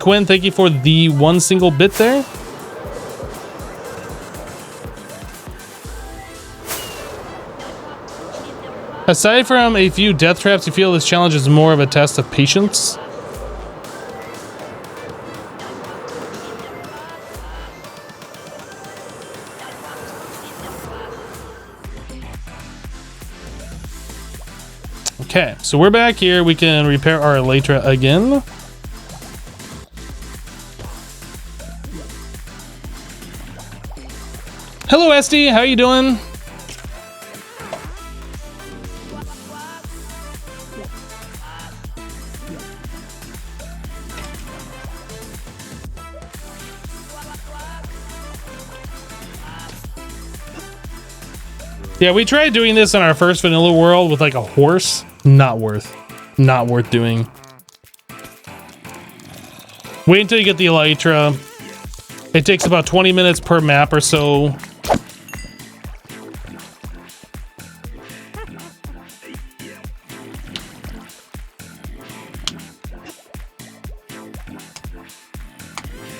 Quinn, thank you for the one single bit there. Aside from a few death traps, you feel this challenge is more of a test of patience? Okay, so we're back here. We can repair our elytra again. Hello, SD. How you doing? Yeah, we tried doing this in our first vanilla world with like a horse. Not worth doing. Wait until you get the elytra. It takes about 20 minutes per map or so.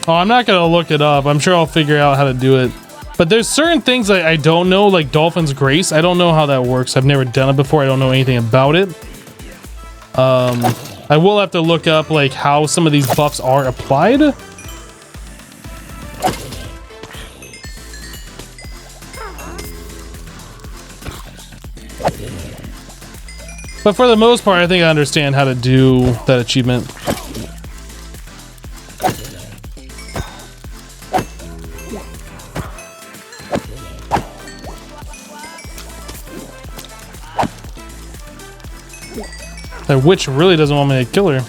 Oh, I'm not gonna look it up. I'm sure I'll figure out how to do it. But there's certain things I don't know, like Dolphin's Grace. I don't know how that works. I've never done it before. I don't know anything about it. I will have to look up like how some of these buffs are applied. But for the most part, I think I understand how to do that achievement. That witch really doesn't want me to kill her.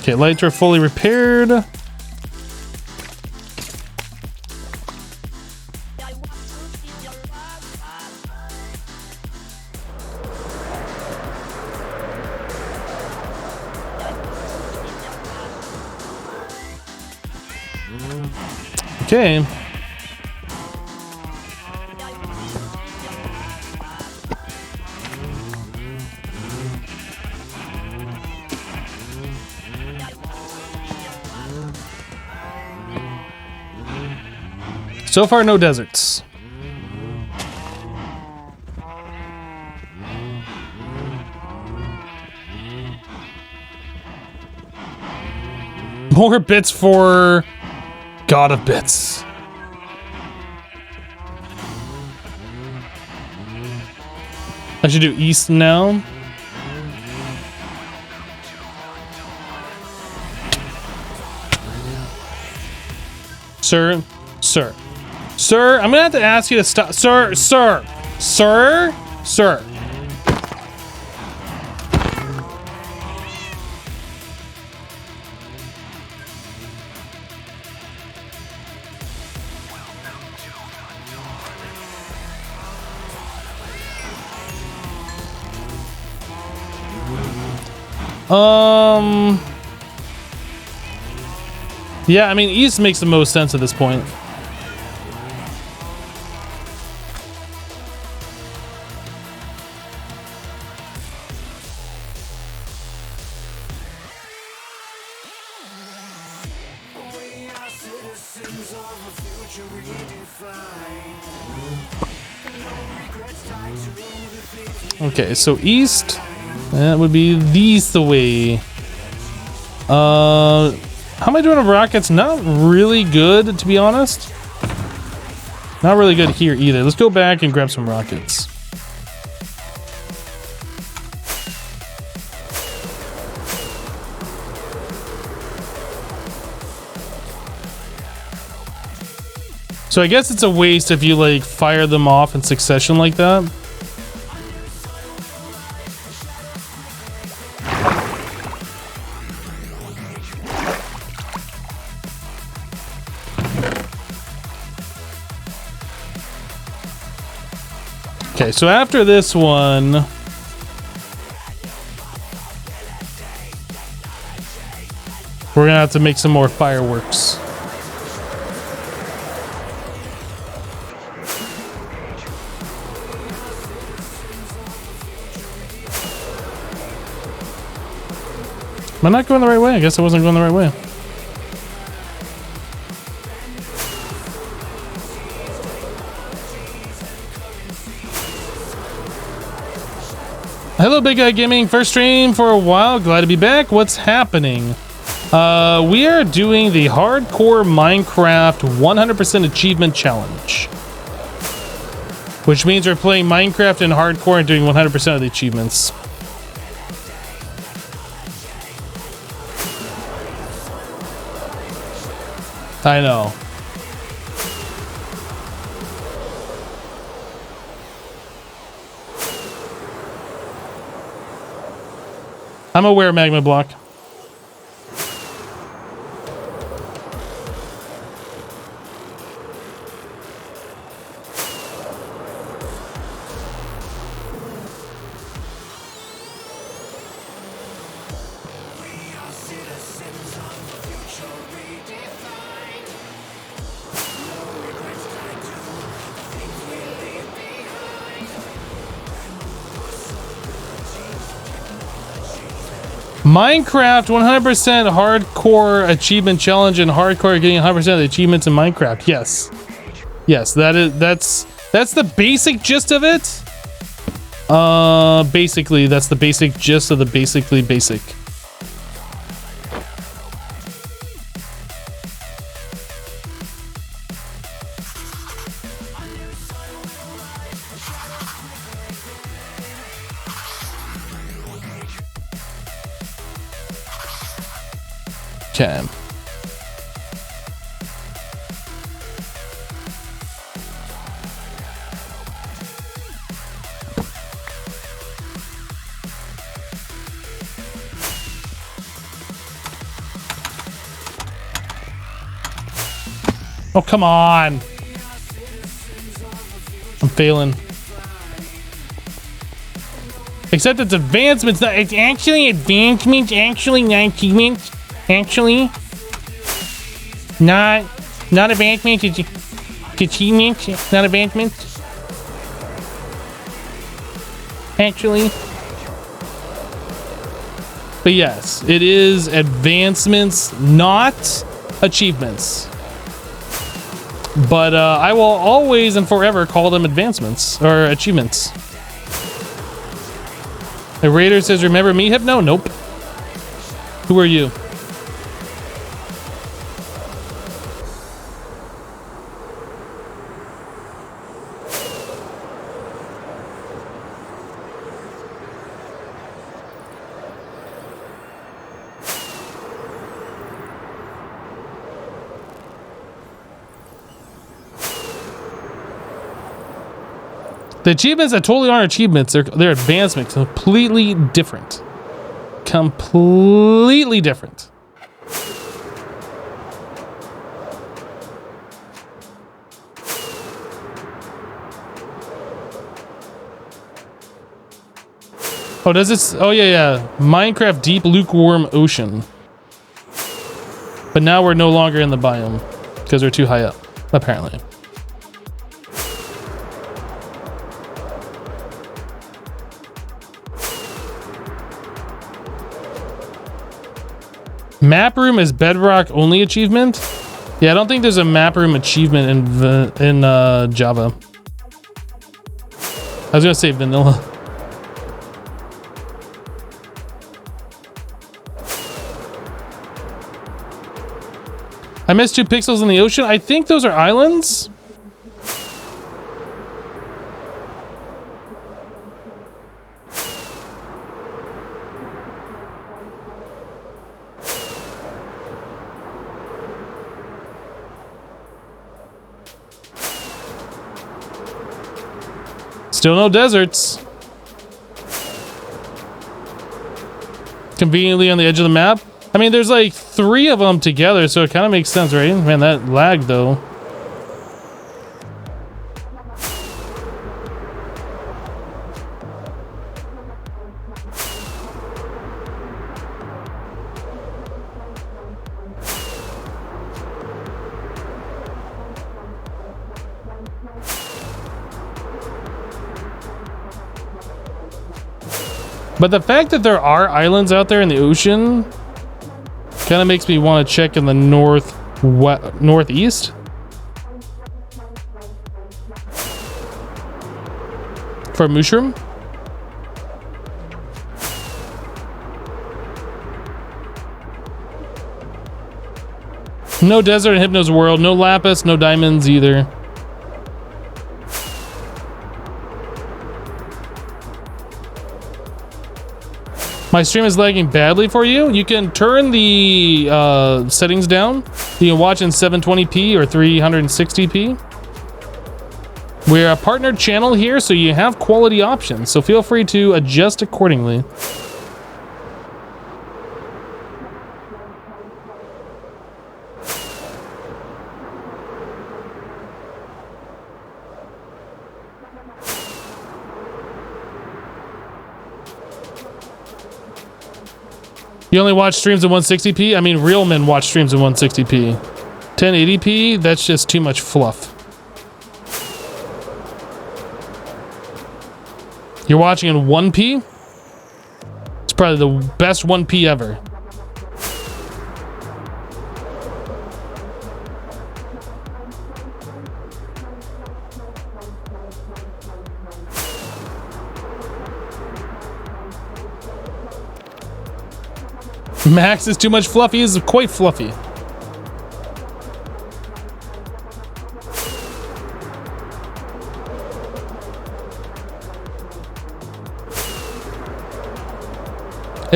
Okay, lights are fully repaired. Okay. So far, no deserts. More bits for God of Bits. I should do east now. Sir, I'm gonna have to ask you to stop. Sir. Yeah, I mean, east makes the most sense at this point. Okay, so east, that would be the way. How am I doing on rockets? Not really good, to be honest. Not really good here either. Let's go back and grab some rockets. So I guess it's a waste if you like fire them off in succession like that. Okay, so after this one, we're gonna have to make some more fireworks. Am I not going the right way? I guess I wasn't going the right way. Hello, Big Guy Gaming. First stream for a while. Glad to be back. What's happening? We are doing the hardcore Minecraft 100% achievement challenge, which means we're playing Minecraft in hardcore and doing 100% of the achievements. I know. I'm aware, Magma Block. Minecraft 100% hardcore achievement challenge and hardcore getting 100% of the achievements in Minecraft. Yes, that's the basic gist of it. Basically, that's the basic gist of the basically basic. Okay. Oh, come on. I'm failing. Except it's advancements. It's actually advancements. Actually, not achievements. Actually, not advancements. It's achievements. Not advancements. Actually. But yes, it is advancements, not achievements. But I will always and forever call them advancements or achievements. The Raider says, remember me, Hypno? Nope. Who are you? The achievements that totally aren't achievements, they're advancements, completely different. Completely different. Oh, does this? Oh, yeah. Minecraft Deep Lukewarm Ocean. But now we're no longer in the biome because we're too high up, apparently. Map room is bedrock only achievement. Yeah, I don't think there's a map room achievement in Java. I was gonna say vanilla. I missed 2 pixels in the ocean. I think those are islands. Still no deserts. Conveniently on the edge of the map. I mean, there's like 3 of them together, so it kind of makes sense, right? Man, that lag though. But the fact that there are islands out there in the ocean kind of makes me want to check in the northeast. For mushroom. No desert in Hypno's world. No lapis, no diamonds either. My stream is lagging badly for you. You can turn the settings down. You can watch in 720p or 360p. We're a partnered channel here, so you have quality options. So feel free to adjust accordingly. You only watch streams in 160p? I mean, real men watch streams in 160p. 1080p, that's just too much fluff. You're watching in 1p? It's probably the best 1p ever. Max is too much fluffy. Is quite fluffy.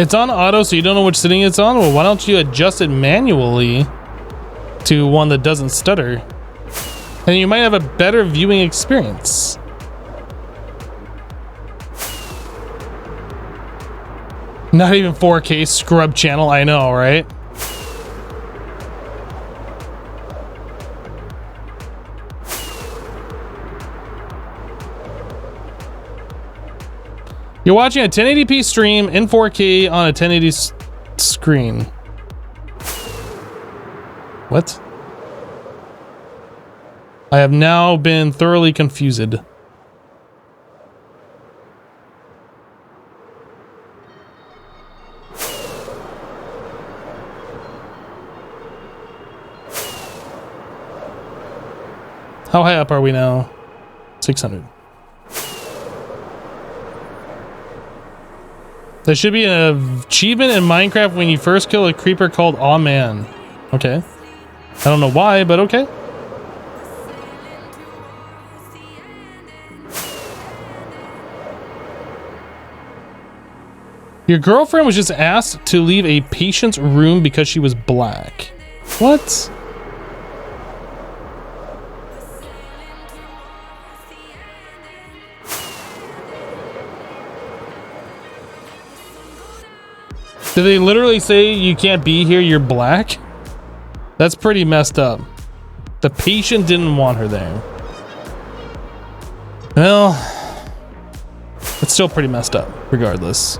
It's on auto, so you don't know which setting it's on. Well, why don't you adjust it manually to one that doesn't stutter? And you might have a better viewing experience. Not even 4K scrub channel, I know, right? You're watching a 1080p stream in 4K on a 1080 screen. What? I have now been thoroughly confused. How high up are we now? 600. There should be an achievement in Minecraft when you first kill a creeper called Aw Man. Okay. I don't know why, but okay. Your girlfriend was just asked to leave a patient's room because she was black. What? Did they literally say you can't be here, you're black? That's pretty messed up. The patient didn't want her there. Well, it's still pretty messed up, regardless.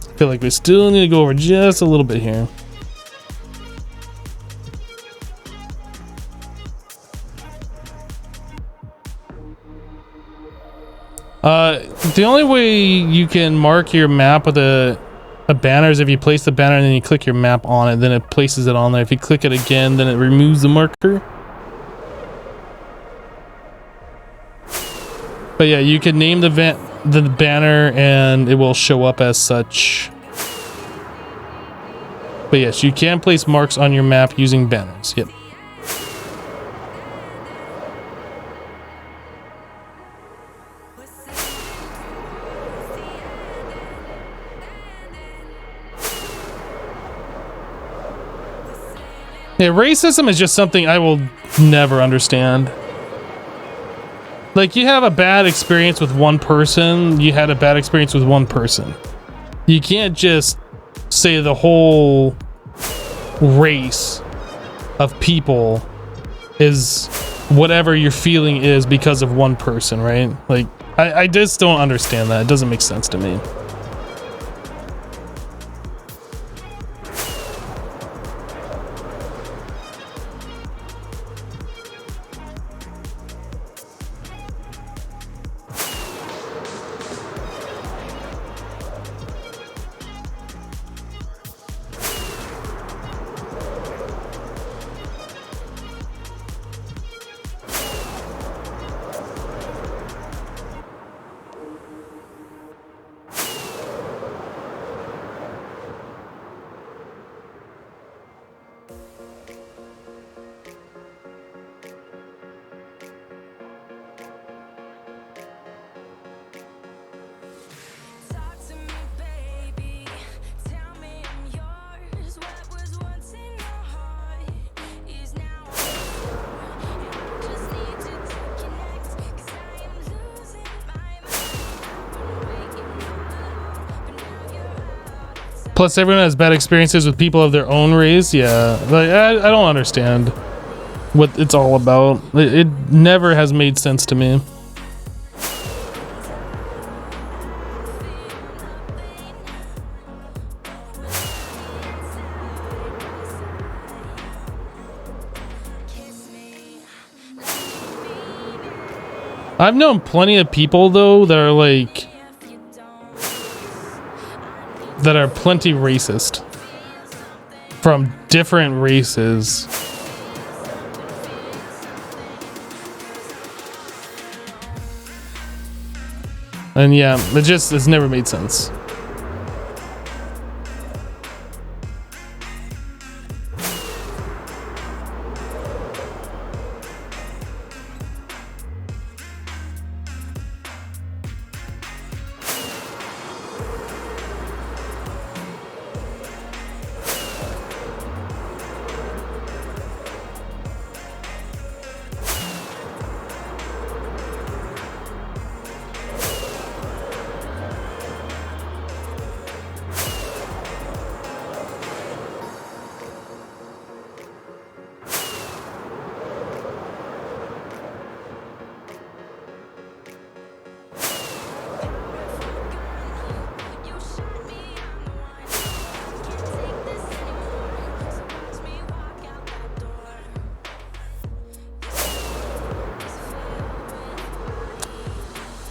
I feel like we still need to go over just a little bit here. The only way you can mark your map with a banner is if you place the banner and then you click your map on it, then it places it on there. If you click it again, then it removes the marker. But yeah, you can name the banner and it will show up as such. But yes, you can place marks on your map using banners. Yep. Yeah, racism is just something I will never understand. Like, you have a bad experience with one person, you had a bad experience with one person. You can't just say the whole race of people is whatever your feeling is because of one person, right? Like, I just don't understand that. It doesn't make sense to me. Plus, everyone has bad experiences with people of their own race. Yeah, like, I don't understand what it's all about. It never has made sense to me. I've known plenty of people, though, that are like... that are plenty racist from different races. And yeah, it's never made sense.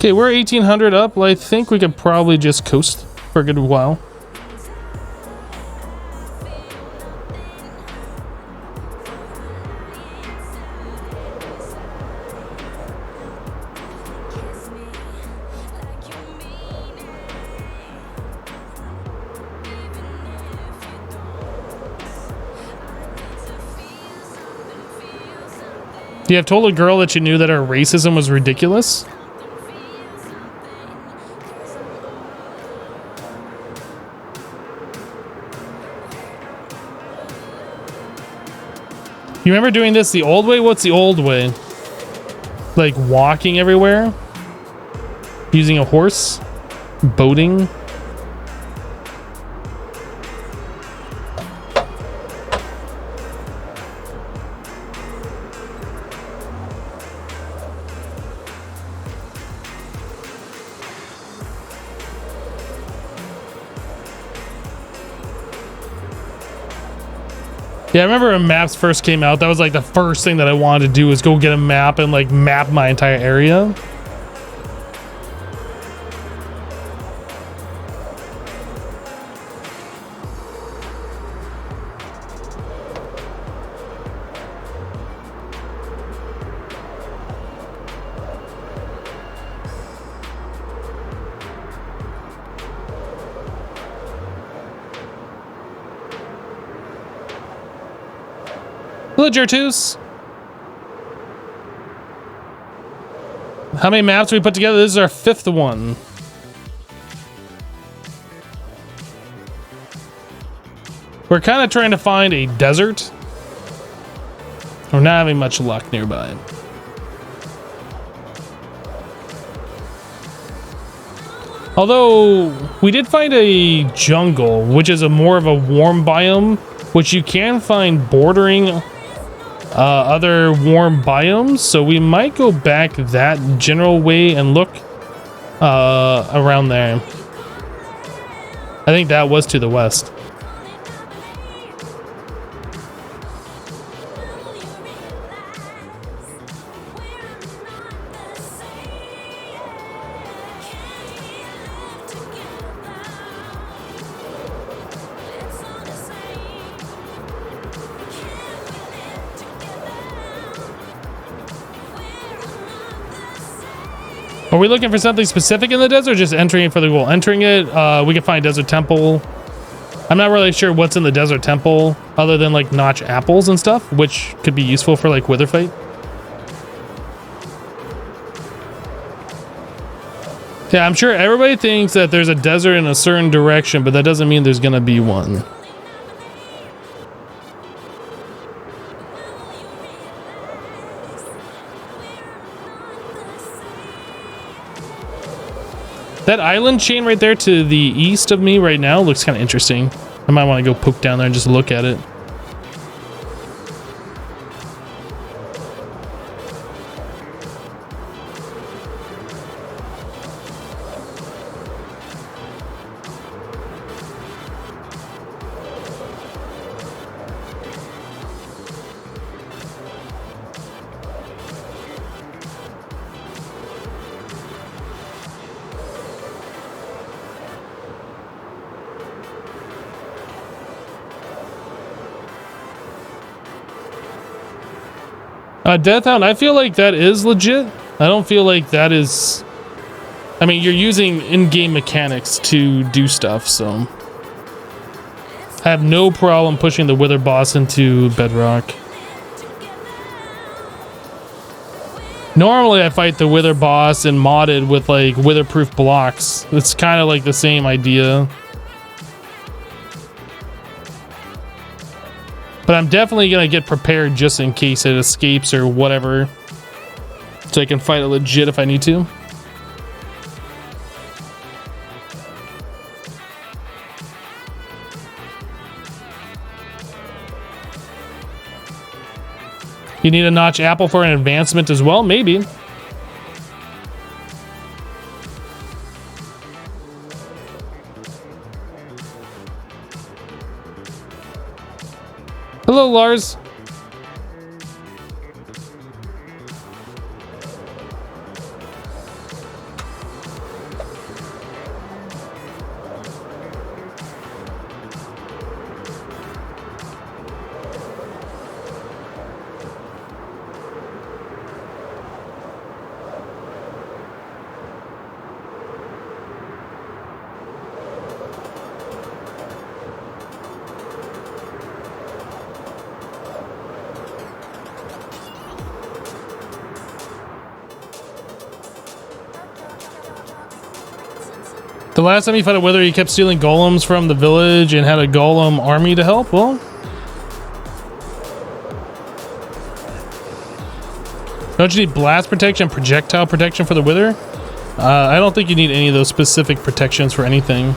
Okay, we're 1800 up. Well, I think we could probably just coast for a good while. You have told a girl that you knew that her racism was ridiculous? You remember doing this the old way? What's the old way? Like walking everywhere? Using a horse? Boating? Yeah, I remember when maps first came out, that was like the first thing that I wanted to do was go get a map and like map my entire area. Hello, Jertus. How many maps did we put together? This is our 5th one. We're kind of trying to find a desert. We're not having much luck nearby. Although we did find a jungle, which is a more of a warm biome, which you can find bordering other warm biomes, so we might go back that general way and look around there. I think that was to the west. Are we looking for something specific in the desert, or just entering it for the goal? Entering it, we can find desert temple. I'm not really sure what's in the desert temple other than like notch apples and stuff, which could be useful for like wither fight. Yeah, I'm sure everybody thinks that there's a desert in a certain direction, but that doesn't mean there's gonna be one. That island chain right there to the east of me right now looks kind of interesting. I might want to go poke down there and just look at it. Death Hound, I feel like that is legit. I don't feel like that is... I mean, you're using in-game mechanics to do stuff, so I have no problem pushing the Wither boss into Bedrock. Normally I fight the Wither boss and modded with like witherproof blocks. It's kind of like the same idea. But I'm definitely gonna get prepared just in case it escapes or whatever. So I can fight it legit if I need to. You need a notch apple for an advancement as well? Maybe. Hello, Lars. The last time you fought a Wither, you kept stealing golems from the village and had a golem army to help? Well, don't you need blast protection, projectile protection for the Wither? I don't think you need any of those specific protections for anything.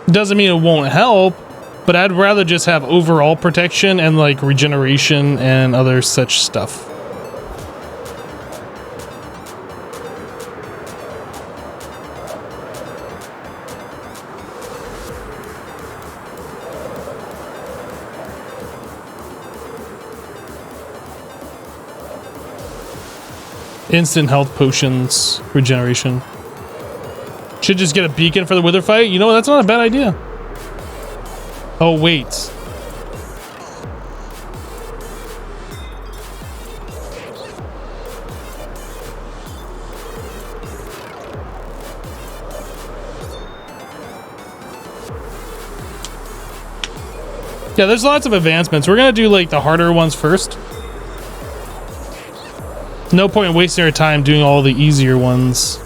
Doesn't mean it won't help, but I'd rather just have overall protection and like regeneration and other such stuff. Instant health potions, regeneration. Should just get a beacon for the Wither fight. You know, that's not a bad idea. Oh, wait. Yeah, there's lots of advancements. We're gonna do like the harder ones first. No point in wasting our time doing all the easier ones.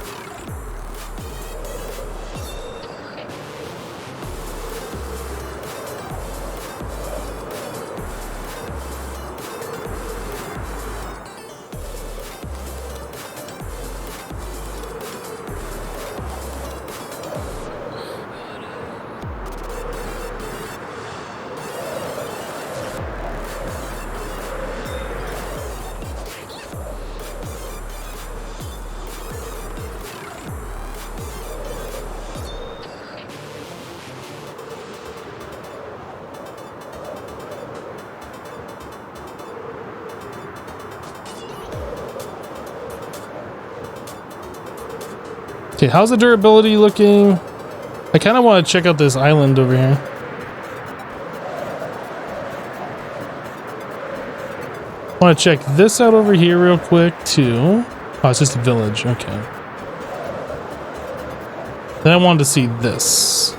Okay, how's the durability looking? I kind of want to check out this island over here. I want to check this out over here real quick too. Oh, it's just a village. Okay. Then I wanted to see this.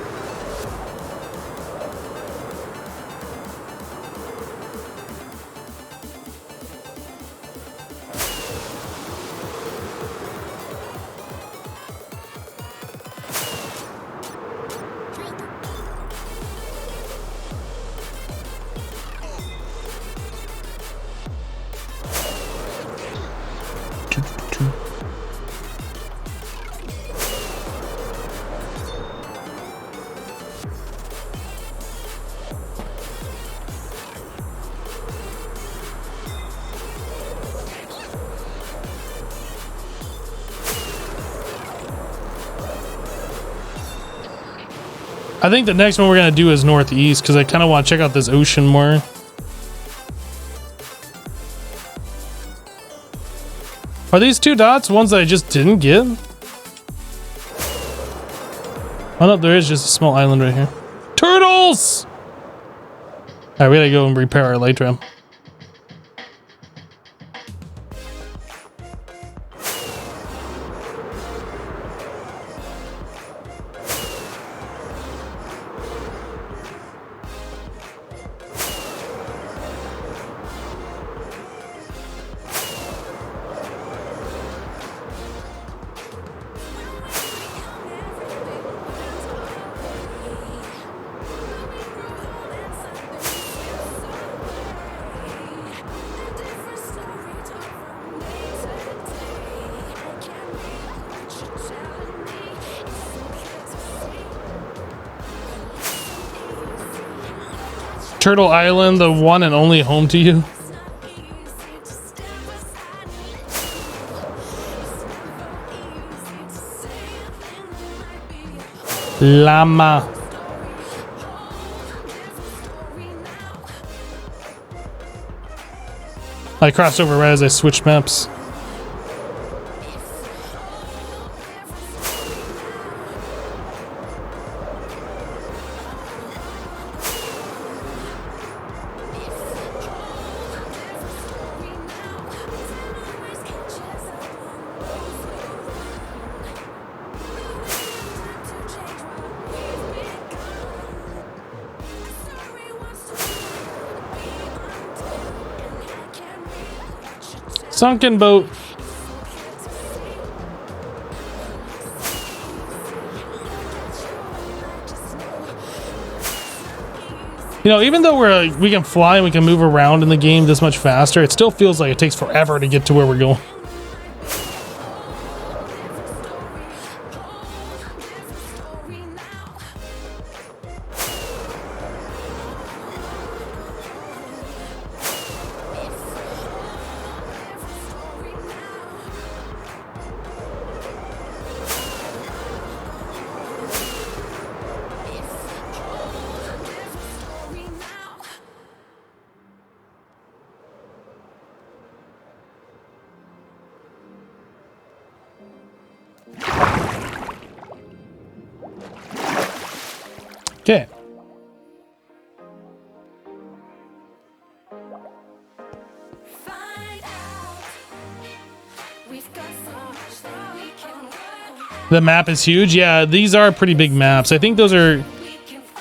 I think the next one we're going to do is northeast because I kind of want to check out this ocean more. Are these two dots ones that I just didn't get? Oh no, there is just a small island right here. Turtles! Alright, we gotta go and repair our light drum. Turtle Island, the one and only home to you? Llama. I crossed over right as I switched maps. Sunken boat. You know, even though we can fly and we can move around in the game this much faster, it still feels like it takes forever to get to where we're going. Okay. The map is huge. Yeah, these are pretty big maps. I think those are...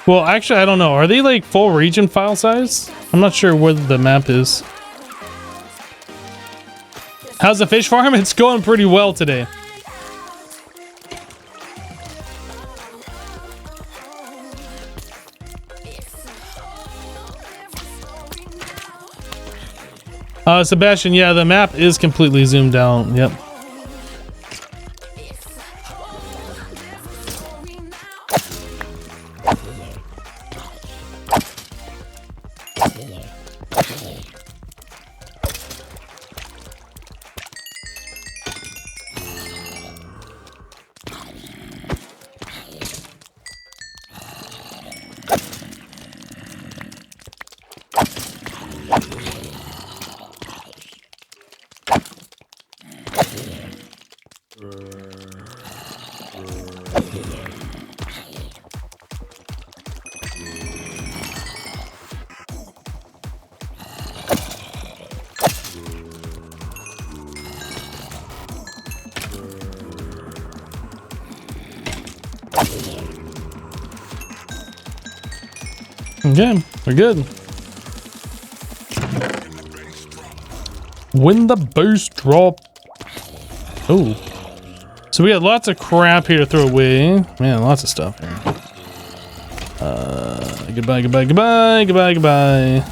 Well, actually, I don't know. Are they like full region file size? I'm not sure where the map is. How's the fish farm? It's going pretty well today. Sebastian, yeah, the map is completely zoomed out. Yep. Okay, we're good. When the boost drop. Oh. So we got lots of crap here to throw away. Man, lots of stuff here. Goodbye, goodbye, goodbye, goodbye, goodbye.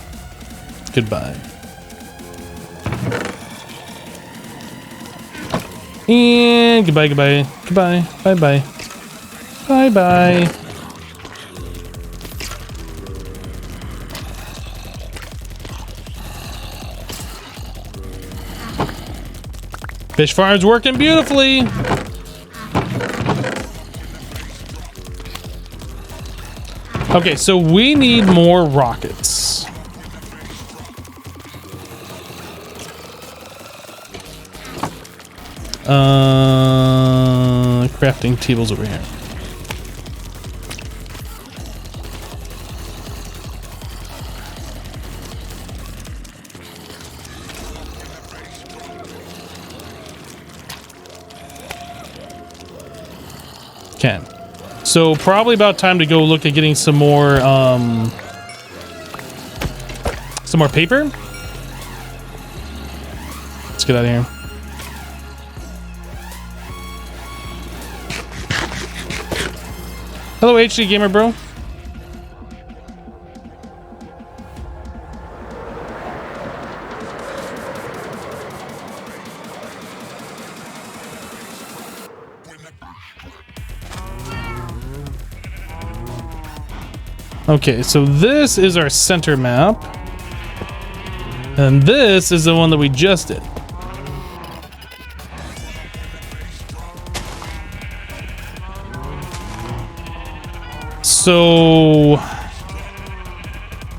Goodbye. And goodbye, goodbye, goodbye, bye bye. Bye bye. Fish farm's working beautifully. Okay, so we need more rockets. Crafting tables over here. Okay. So probably about time to go look at getting some more paper. Let's get out of here. Hello, HD Gamer Bro. Okay, so this is our center map. And this is the one that we just did. So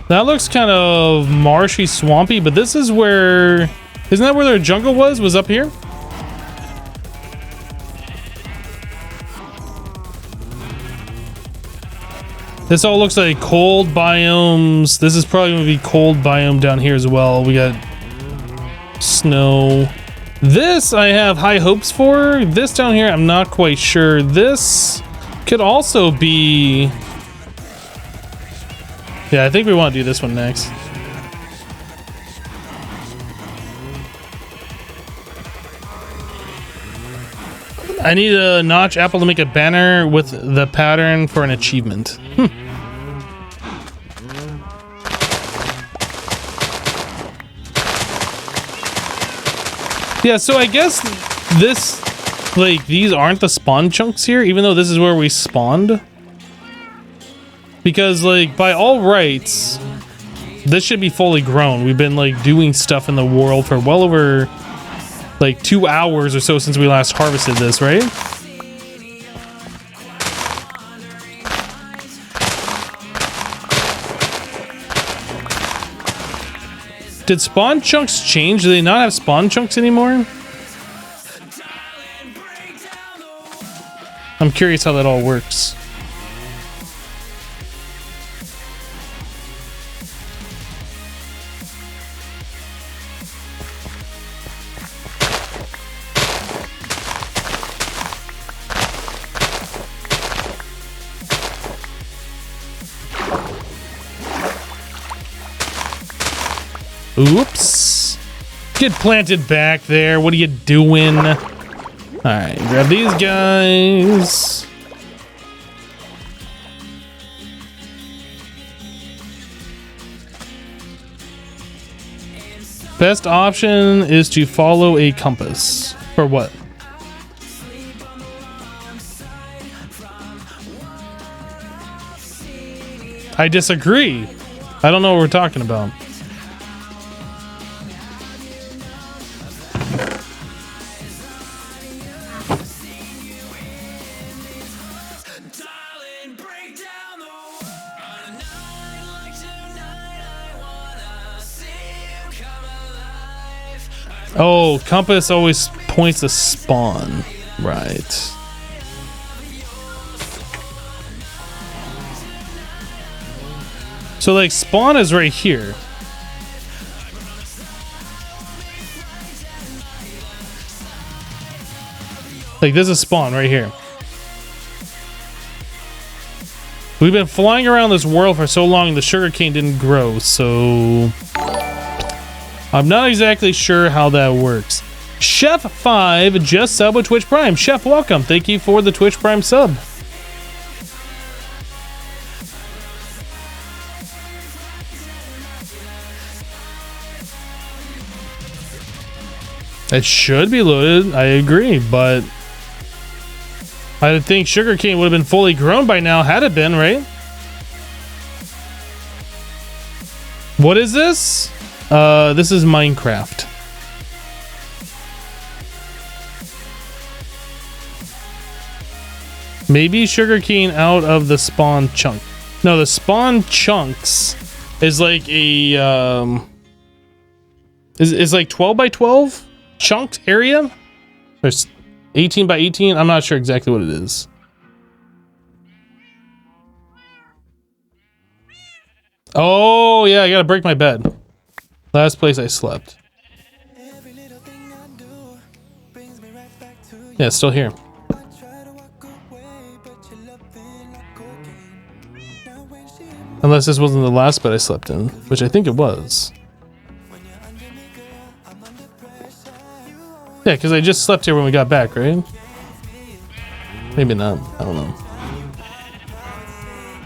that looks kind of marshy, swampy, but this is where, isn't that where their jungle was? Was up here? This all looks like cold biomes. This is probably gonna be cold biome down here as well. We got snow. This I have high hopes for. This down here, I'm not quite sure. This could also be... Yeah, I think we want to do this one next. I need a notch apple to make a banner with the pattern for an achievement. Yeah, so I guess this, like, these aren't the spawn chunks here, even though this is where we spawned. Because, like, by all rights, this should be fully grown. We've been, like, doing stuff in the world for well over, like, 2 hours or so since we last harvested this, right? Did spawn chunks change? Do they not have spawn chunks anymore? I'm curious how that all works. Oops. Get planted back there. What are you doing? Alright, grab these guys. Best option is to follow a compass. For what? I disagree. I don't know what we're talking about. Oh, compass always points to spawn. Right. So, like, spawn is right here. Like, this is spawn right here. We've been flying around this world for so long, the sugarcane didn't grow, so... I'm not exactly sure how that works. Chef5 just sub with Twitch Prime. Chef, welcome. Thank you for the Twitch Prime sub. It should be loaded, I agree, but I think sugarcane would have been fully grown by now had it been, right? What is this? This is Minecraft. Maybe sugarcane out of the spawn chunk. No, the spawn chunks is like a is like 12 by 12 chunked area. There's 18 by 18. I'm not sure exactly what it is. Oh yeah, I gotta break my bed. Last place I slept. Yeah, it's still here. Unless this wasn't the last bed I slept in, which I think it was. Yeah, because I just slept here when we got back, right? Maybe not. I don't know.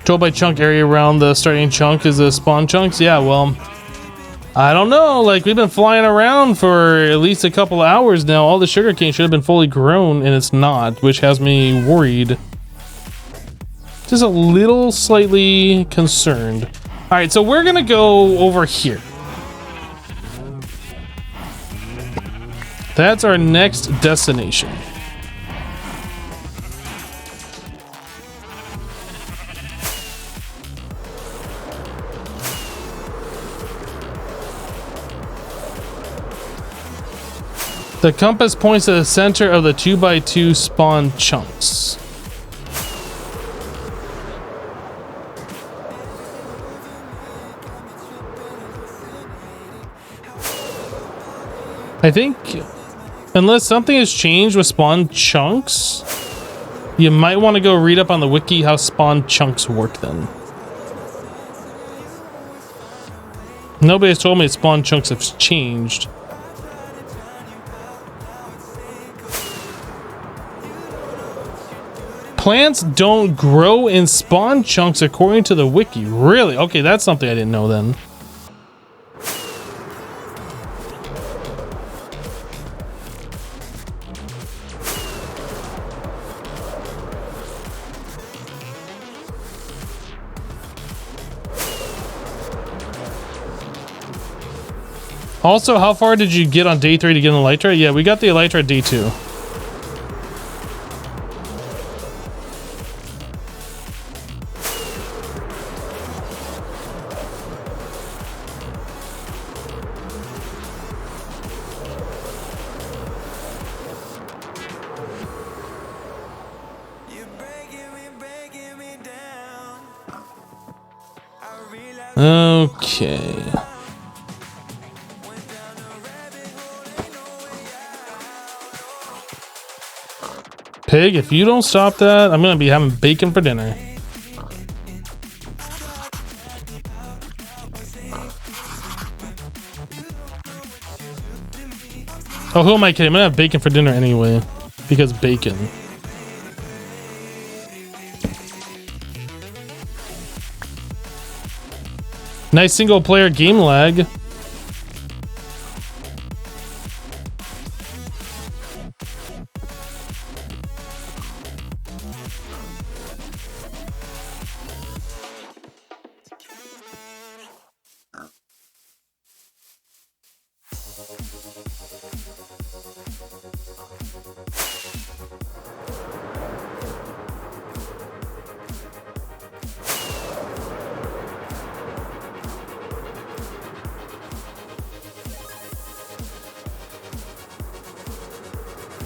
12 by chunk area around the starting chunk is the spawn chunks. Yeah, well, I don't know. Like, we've been flying around for at least a couple of hours now. All the sugarcane should have been fully grown, and it's not, which has me worried. Just a little slightly concerned. All right, so we're gonna go over here. That's our next destination. The compass points to the center of the 2x2 spawn chunks. I think, unless something has changed with spawn chunks, you might want to go read up on the wiki how spawn chunks work then. Nobody has told me spawn chunks have changed. Plants don't grow in spawn chunks according to the wiki. Really? Okay, that's something I didn't know then. Also, how far did you get on day 3 to get an elytra? Yeah, we got the elytra at day 2. Okay. Pig, if you don't stop that, I'm gonna be having bacon for dinner. Oh, who am I kidding? I'm gonna have bacon for dinner anyway. Because bacon. Nice single player game lag.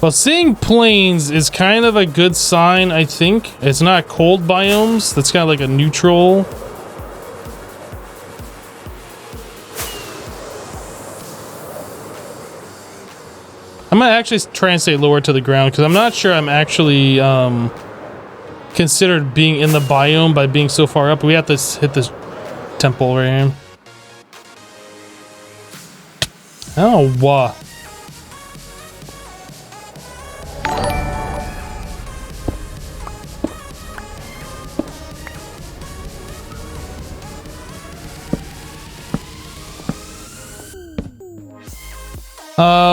Well, seeing plains is kind of a good sign, I think. It's not cold biomes. That's kind of like a neutral. I'm gonna actually try and stay lower to the ground because I'm not sure I'm actually considered being in the biome by being so far up. We have to hit this temple right here. Oh, wow.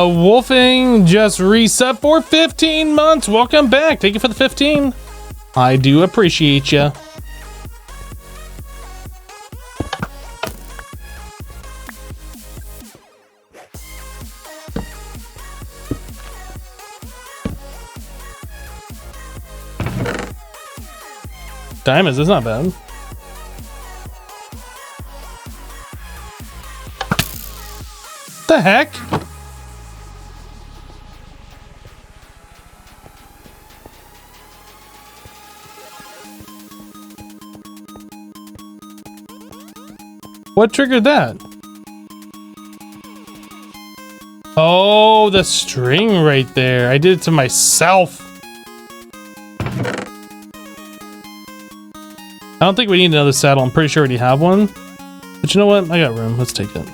Wolfing just reset for 15 months. Welcome back. Thank you for the 15. I do appreciate you. Diamonds is not bad. The heck? What triggered that? Oh, the string right there. I did it to myself. I don't think we need another saddle. I'm pretty sure we already have one. But you know what? I got room. Let's take it.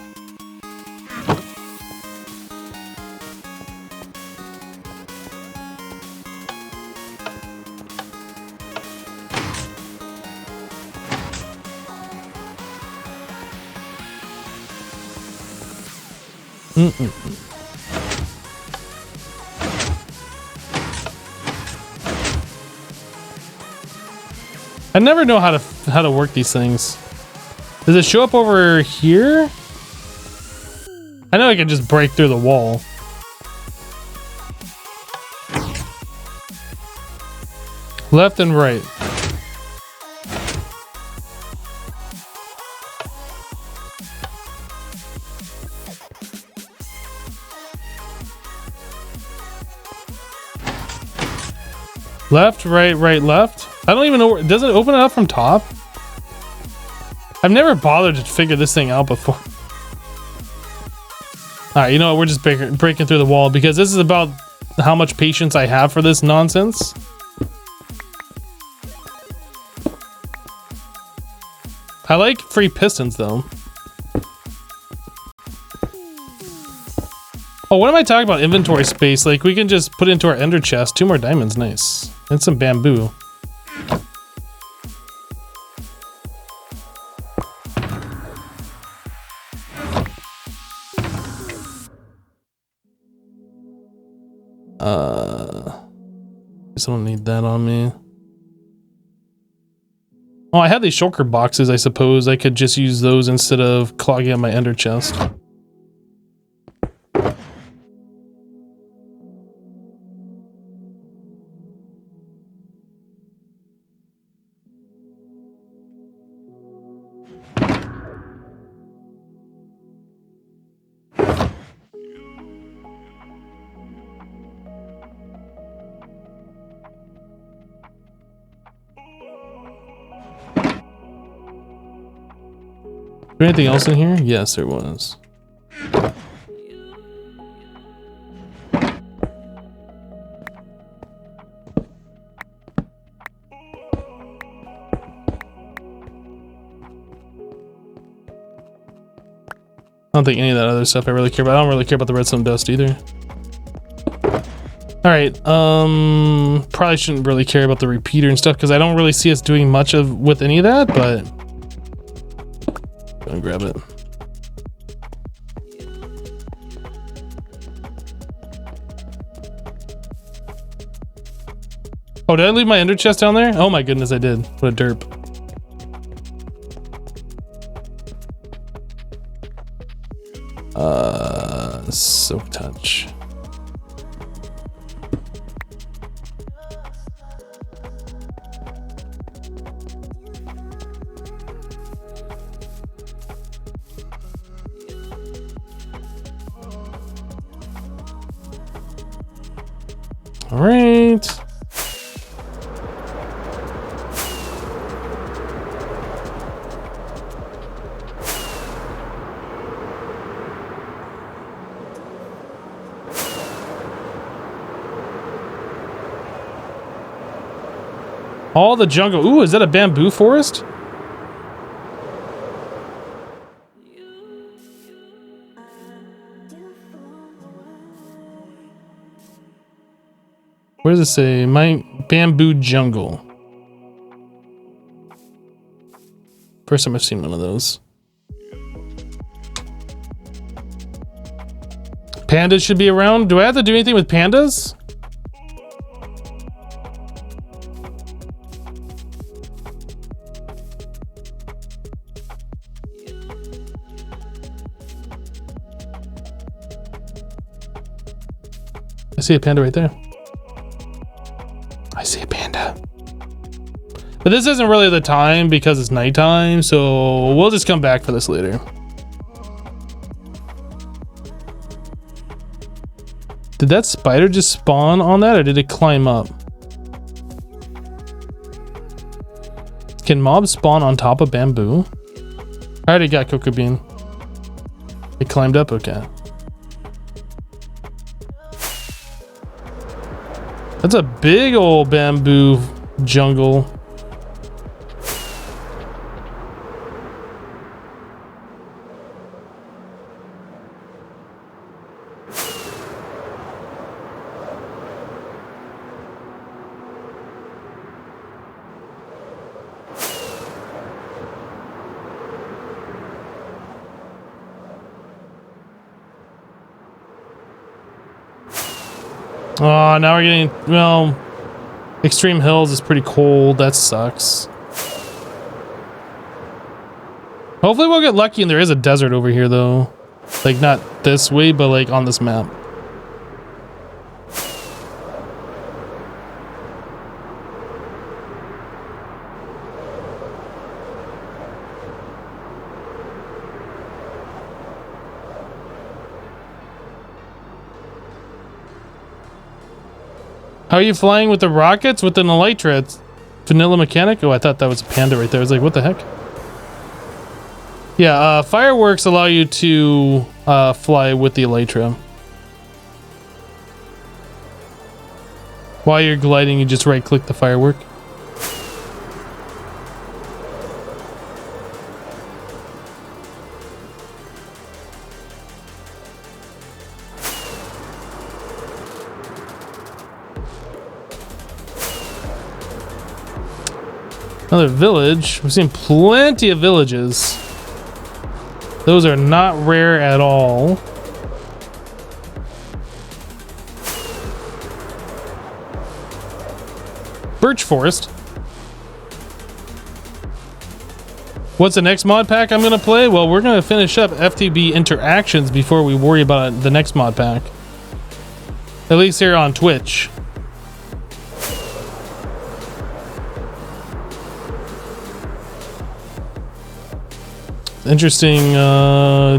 I never know how to work these things. Does it show up over here? I know I can just break through the wall. Left and right. Left, right, right, left. I don't even know where, does it open it up from top? I've never bothered to figure this thing out before. All right, you know what? We're just breaking through the wall because this is about how much patience I have for this nonsense. I like free pistons though. Oh, what am I talking about? Inventory space. Like we can just put into our ender chest 2 more diamonds. Nice. And some bamboo. Guess I don't need that on me. Oh, I had these shulker boxes. I suppose I could just use those instead of clogging up my ender chest. Anything else in here? Yes, there was. I don't think any of that other stuff I really care about. I don't really care about the redstone dust either. All right, probably shouldn't really care about the repeater and stuff because I don't really see us doing much of with any of that, but gonna grab it. Oh, did I leave my ender chest down there? Oh my goodness, I did. What a derp. Silk touch. All right. All the jungle. Ooh, is that a bamboo forest? Where does it say? My bamboo jungle. First time I've seen one of those. Pandas should be around. Do I have to do anything with pandas? I see a panda right there. I see a panda. But this isn't really the time because it's nighttime, so we'll just come back for this later. Did that spider just spawn on that or did it climb up? Can mobs spawn on top of bamboo? I already got cocoa bean. It climbed up, okay. That's a big old bamboo jungle. Oh, now we're getting, well, Extreme Hills is pretty cold. That sucks. Hopefully we'll get lucky and there is a desert over here though. Like not this way, but like on this map. How are you flying with the rockets? With an elytra? It's vanilla mechanic? Oh, I thought that was a panda right there. I was like, what the heck? Yeah, fireworks allow you to fly with the elytra. While you're gliding, you just right-click the firework. Another village. We've seen plenty of villages. Those are not rare at all. Birch forest. What's the next mod pack I'm gonna play? Well, we're gonna finish up FTB interactions before we worry about the next mod pack. At least here on Twitch. Interesting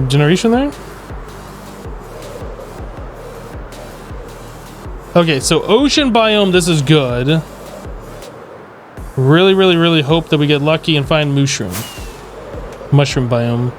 generation there. Okay, so ocean biome, this is good. Really hope that we get lucky and find mushroom biome.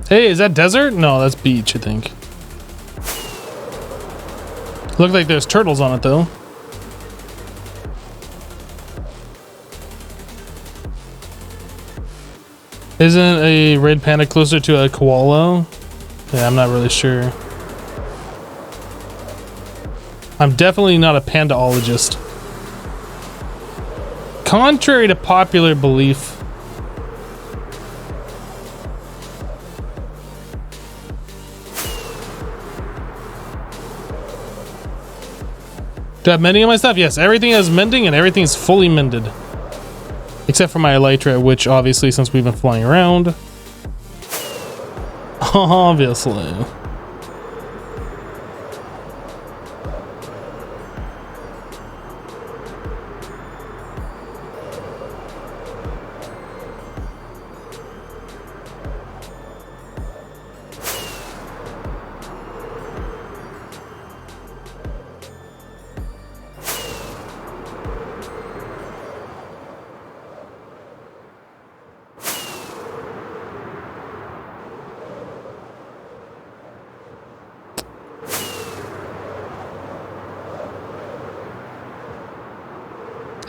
Hey, is that desert? No, that's beach, I think. Look like there's turtles on it, though. Isn't a red panda closer to a koala? Yeah, I'm not really sure. I'm definitely not a pandaologist. Contrary to popular belief, do I have mending on my stuff? Yes, everything has mending and everything is fully mended. Except for my elytra, which obviously, since we've been flying around. Obviously.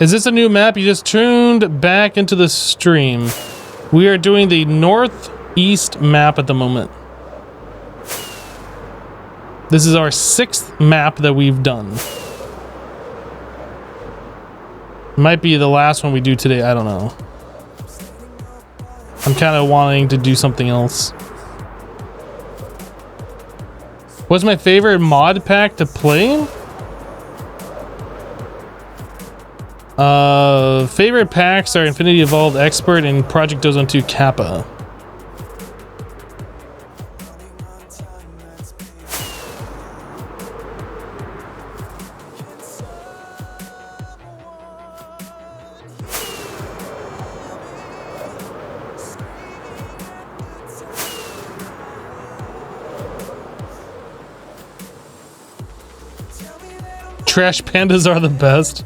Is this a new map? You just tuned back into the stream. We are doing the northeast map at the moment. This is our 6th map that we've done. Might be the last one we do today, I don't know. I'm kind of wanting to do something else. What's my favorite mod pack to play? Favorite packs are Infinity Evolved Expert and Project Dozone 2 Kappa. Trash pandas are the best.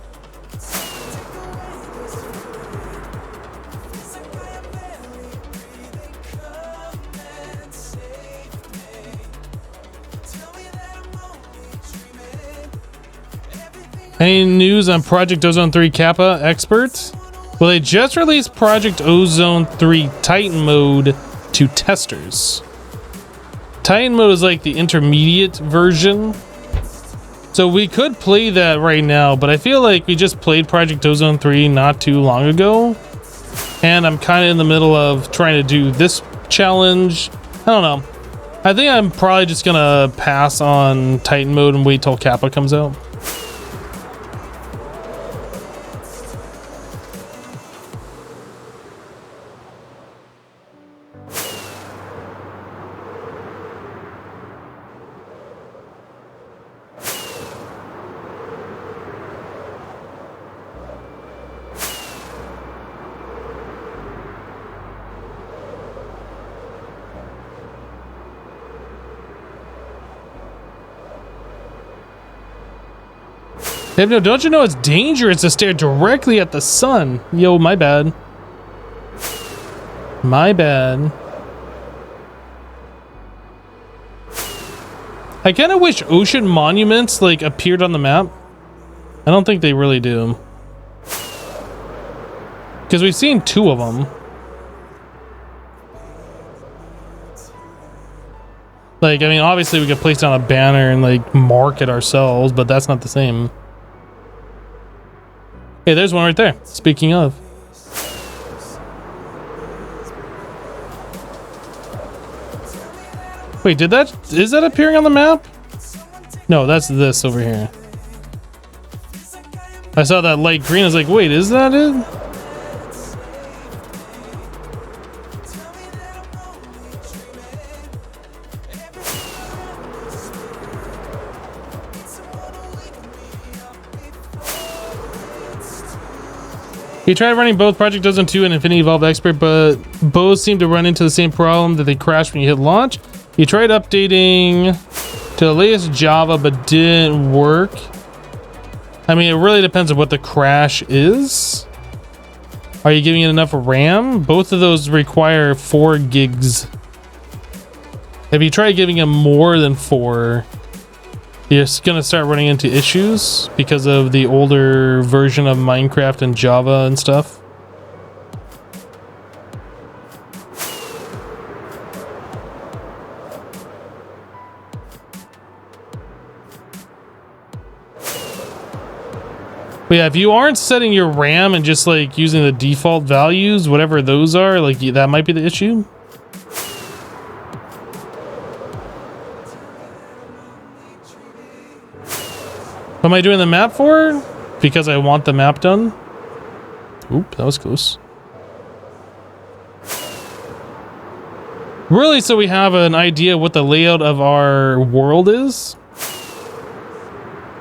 Any news on Project Ozone 3 Kappa Expert? Well, they just released Project Ozone 3 Titan mode to testers. Titan mode is like the intermediate version. So we could play that right now, but I feel like we just played Project Ozone 3 not too long ago. And I'm kind of in the middle of trying to do this challenge. I don't know. I think I'm probably just gonna pass on Titan mode and wait till Kappa comes out. No, don't you know it's dangerous to stare directly at the sun? Yo, my bad. My bad. I kind of wish ocean monuments like appeared on the map. I don't think they really do. Because we've seen 2 of them. Like, I mean, obviously we could place down a banner and like mark it ourselves, but that's not the same. Hey, there's one right there. Speaking of. Wait, is that appearing on the map? No, that's this over here. I saw that light green. I was like, wait, is that it? He tried running both Project Ozone 2 and Infinity Evolved Expert, but both seem to run into the same problem that they crash when you hit launch. He tried updating to the latest Java, but didn't work. I mean, it really depends on what the crash is. Are you giving it enough RAM? Both of those require 4 gigs. If you try giving him more than 4, you're gonna start running into issues because of the older version of Minecraft and Java and stuff. But yeah, if you aren't setting your RAM and just like using the default values, whatever those are, like that might be the issue. What am I doing the map for? Because I want the map done. Oop, that was close. Really, so we have an idea what the layout of our world is.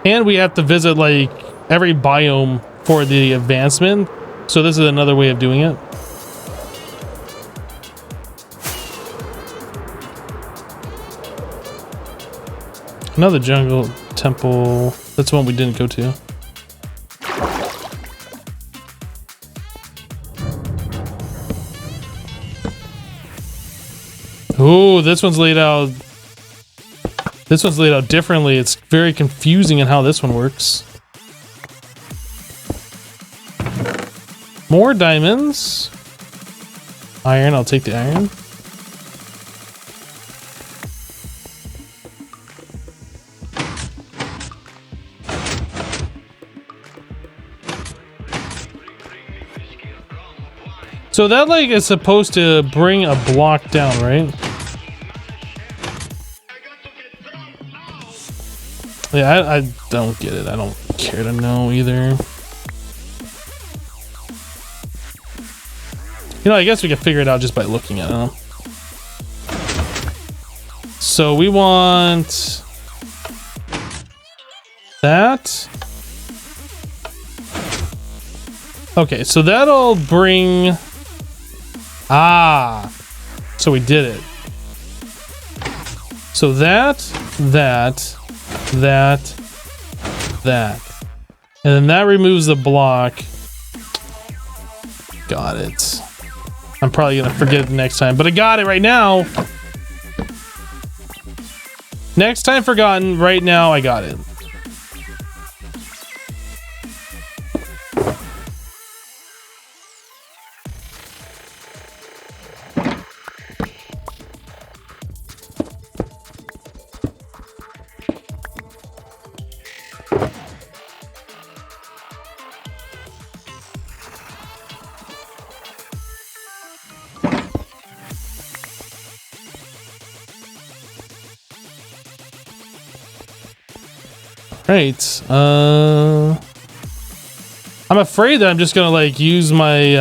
And we have to visit like every biome for the advancement. So this is another way of doing it. Another jungle temple. That's one we didn't go to. Oh, this one's laid out. This one's laid out differently. It's very confusing in how this one works. More diamonds. Iron, I'll take the iron. So that like is supposed to bring a block down, right? Yeah, I don't get it. I don't care to know either. You know, I guess we can figure it out just by looking at it. So we want that. Okay, so that'll bring... Ah, so we did it. So that, and then that removes the block. Got it. I'm probably gonna forget it next time, but I got it right now. Next time forgotten, right now I got it. Right. I'm afraid that I'm just gonna like use my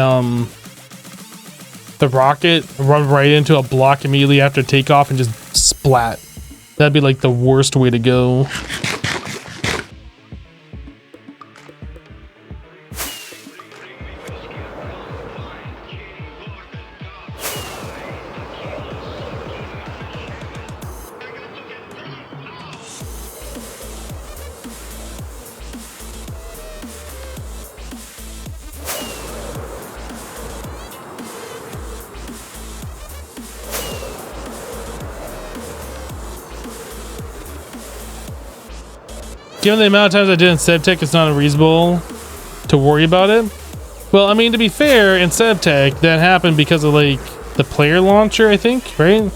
the rocket, run right into a block immediately after takeoff and just splat. That'd be like the worst way to go. Given the amount of times I did in SebTech, it's not unreasonable to worry about it. Well, I mean, to be fair, in SebTech, that happened because of like the player launcher, I think, right?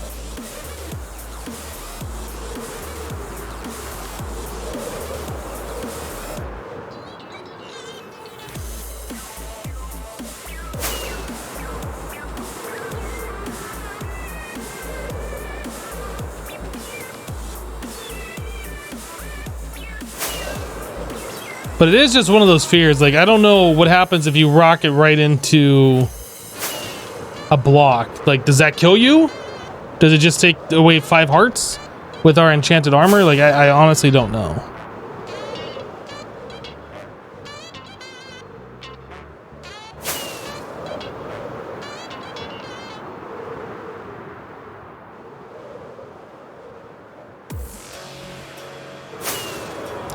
But it is just one of those fears. Like, I don't know what happens if you rocket right into a block. Like, does that kill you? Does it just take away 5 hearts with our enchanted armor? Like, I honestly don't know.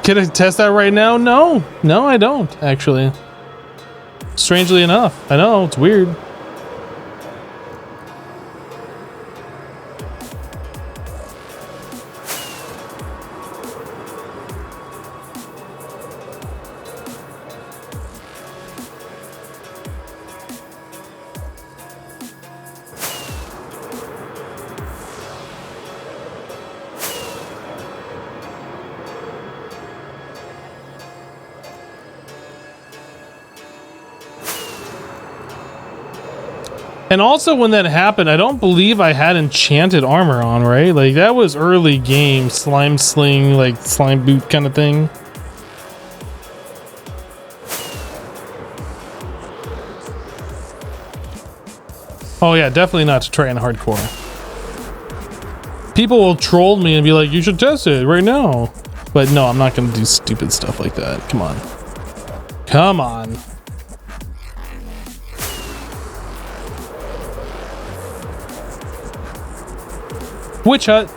Can I test that right now? No, I don't actually. Strangely enough, I know it's weird. And also when that happened, I don't believe I had enchanted armor on, right? Like that was early game, slime sling, like slime boot kind of thing. Oh yeah, definitely not to try in hardcore. People will troll me and be like, you should test it right now. But no, I'm not gonna do stupid stuff like that. Come on. Come on. Witch hut.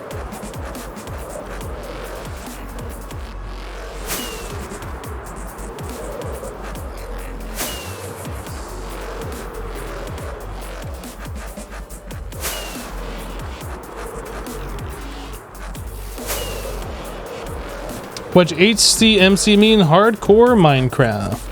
What's HCMC mean? Hardcore Minecraft.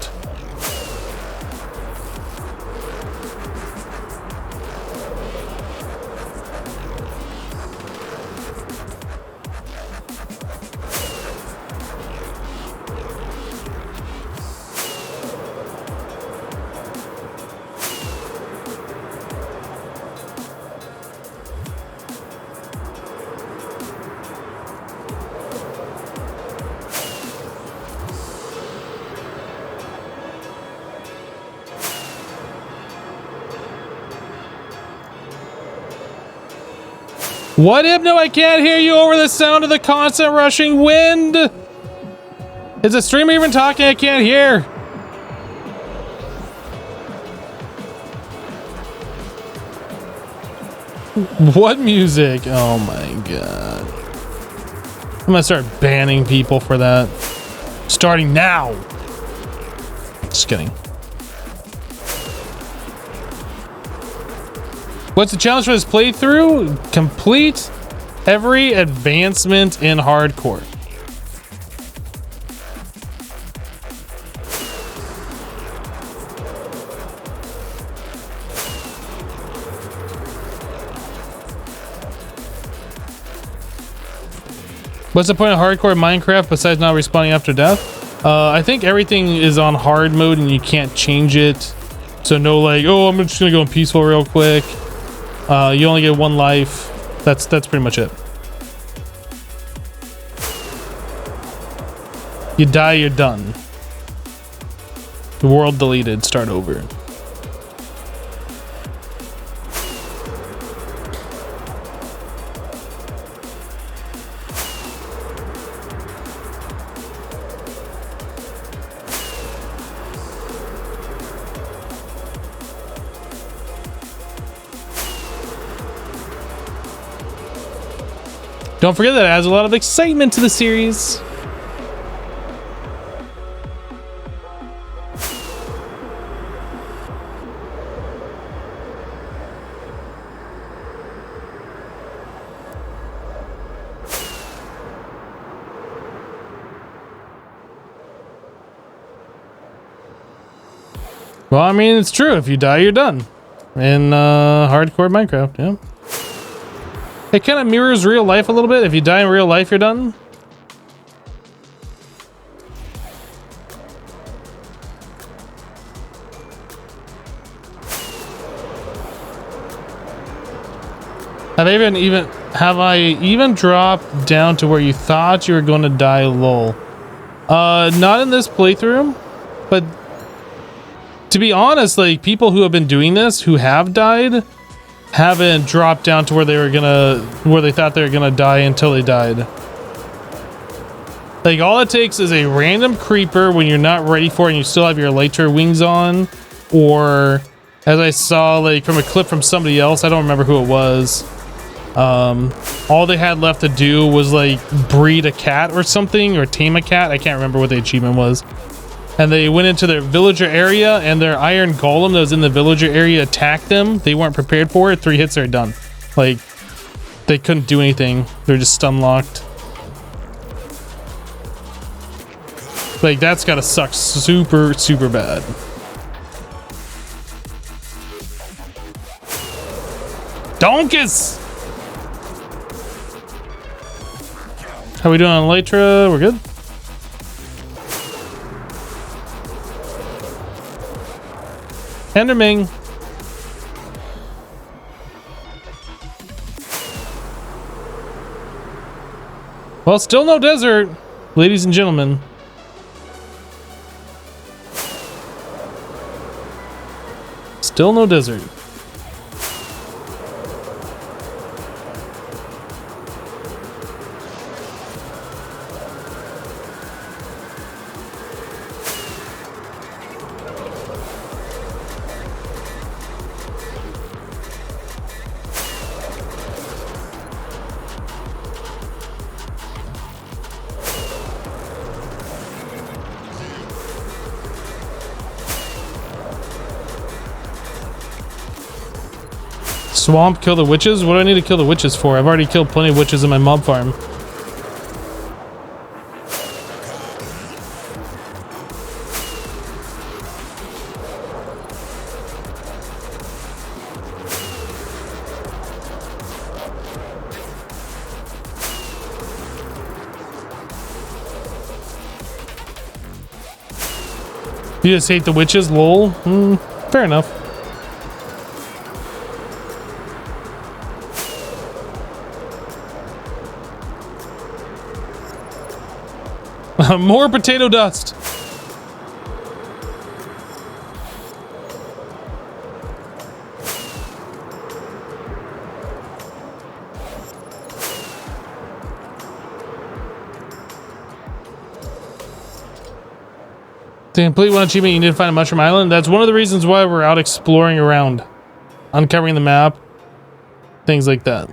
What, Hypno? I can't hear you over the sound of the constant rushing wind. Is the streamer even talking? I can't hear. What music? Oh my god. I'm gonna start banning people for that. Starting now. Just kidding. What's the challenge for this playthrough? Complete every advancement in hardcore. What's the point of hardcore Minecraft besides not respawning after death? I think everything is on hard mode and you can't change it. So no like, oh, I'm just gonna go in peaceful real quick. You only get 1 life. That's pretty much it. You die, you're done. The world deleted, start over. Don't forget that it adds a lot of excitement to the series. Well, I mean, it's true. If you die, you're done. In hardcore Minecraft, yeah. It kind of mirrors real life a little bit. If you die in real life, you're done. Have I even dropped down to where you thought you were going to die, lol? Not in this playthrough, but to be honest, like, people who have been doing this, who have died, haven't dropped down to where they thought they were gonna die until they died. Like, all it takes is a random creeper when you're not ready for it and you still have your elytra wings on, or as I saw, like, from a clip from somebody else, I don't remember who it was, all they had left to do was like breed a cat or something, or tame a cat. I can't remember what the achievement was. And they went into their villager area, and their iron golem that was in the villager area attacked them. They weren't prepared for it. 3 hits, they're done. Like, they couldn't do anything. They're just stun locked. Like, that's gotta suck super, super bad. Donkus! How we doing on elytra? We're good? Enderming. Well, still no desert, ladies and gentlemen. Still no desert. Swamp, kill the witches? What do I need to kill the witches for? I've already killed plenty of witches in my mob farm. You just hate the witches? Lol. Fair enough. More potato dust. To complete one achievement, you need to find a mushroom island. That's one of the reasons why we're out exploring around, uncovering the map, things like that.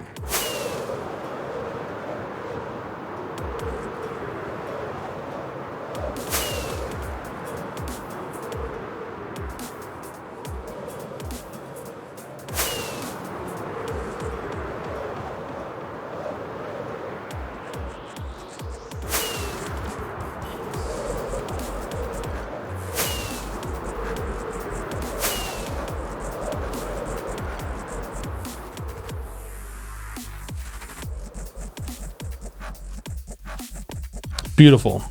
Beautiful.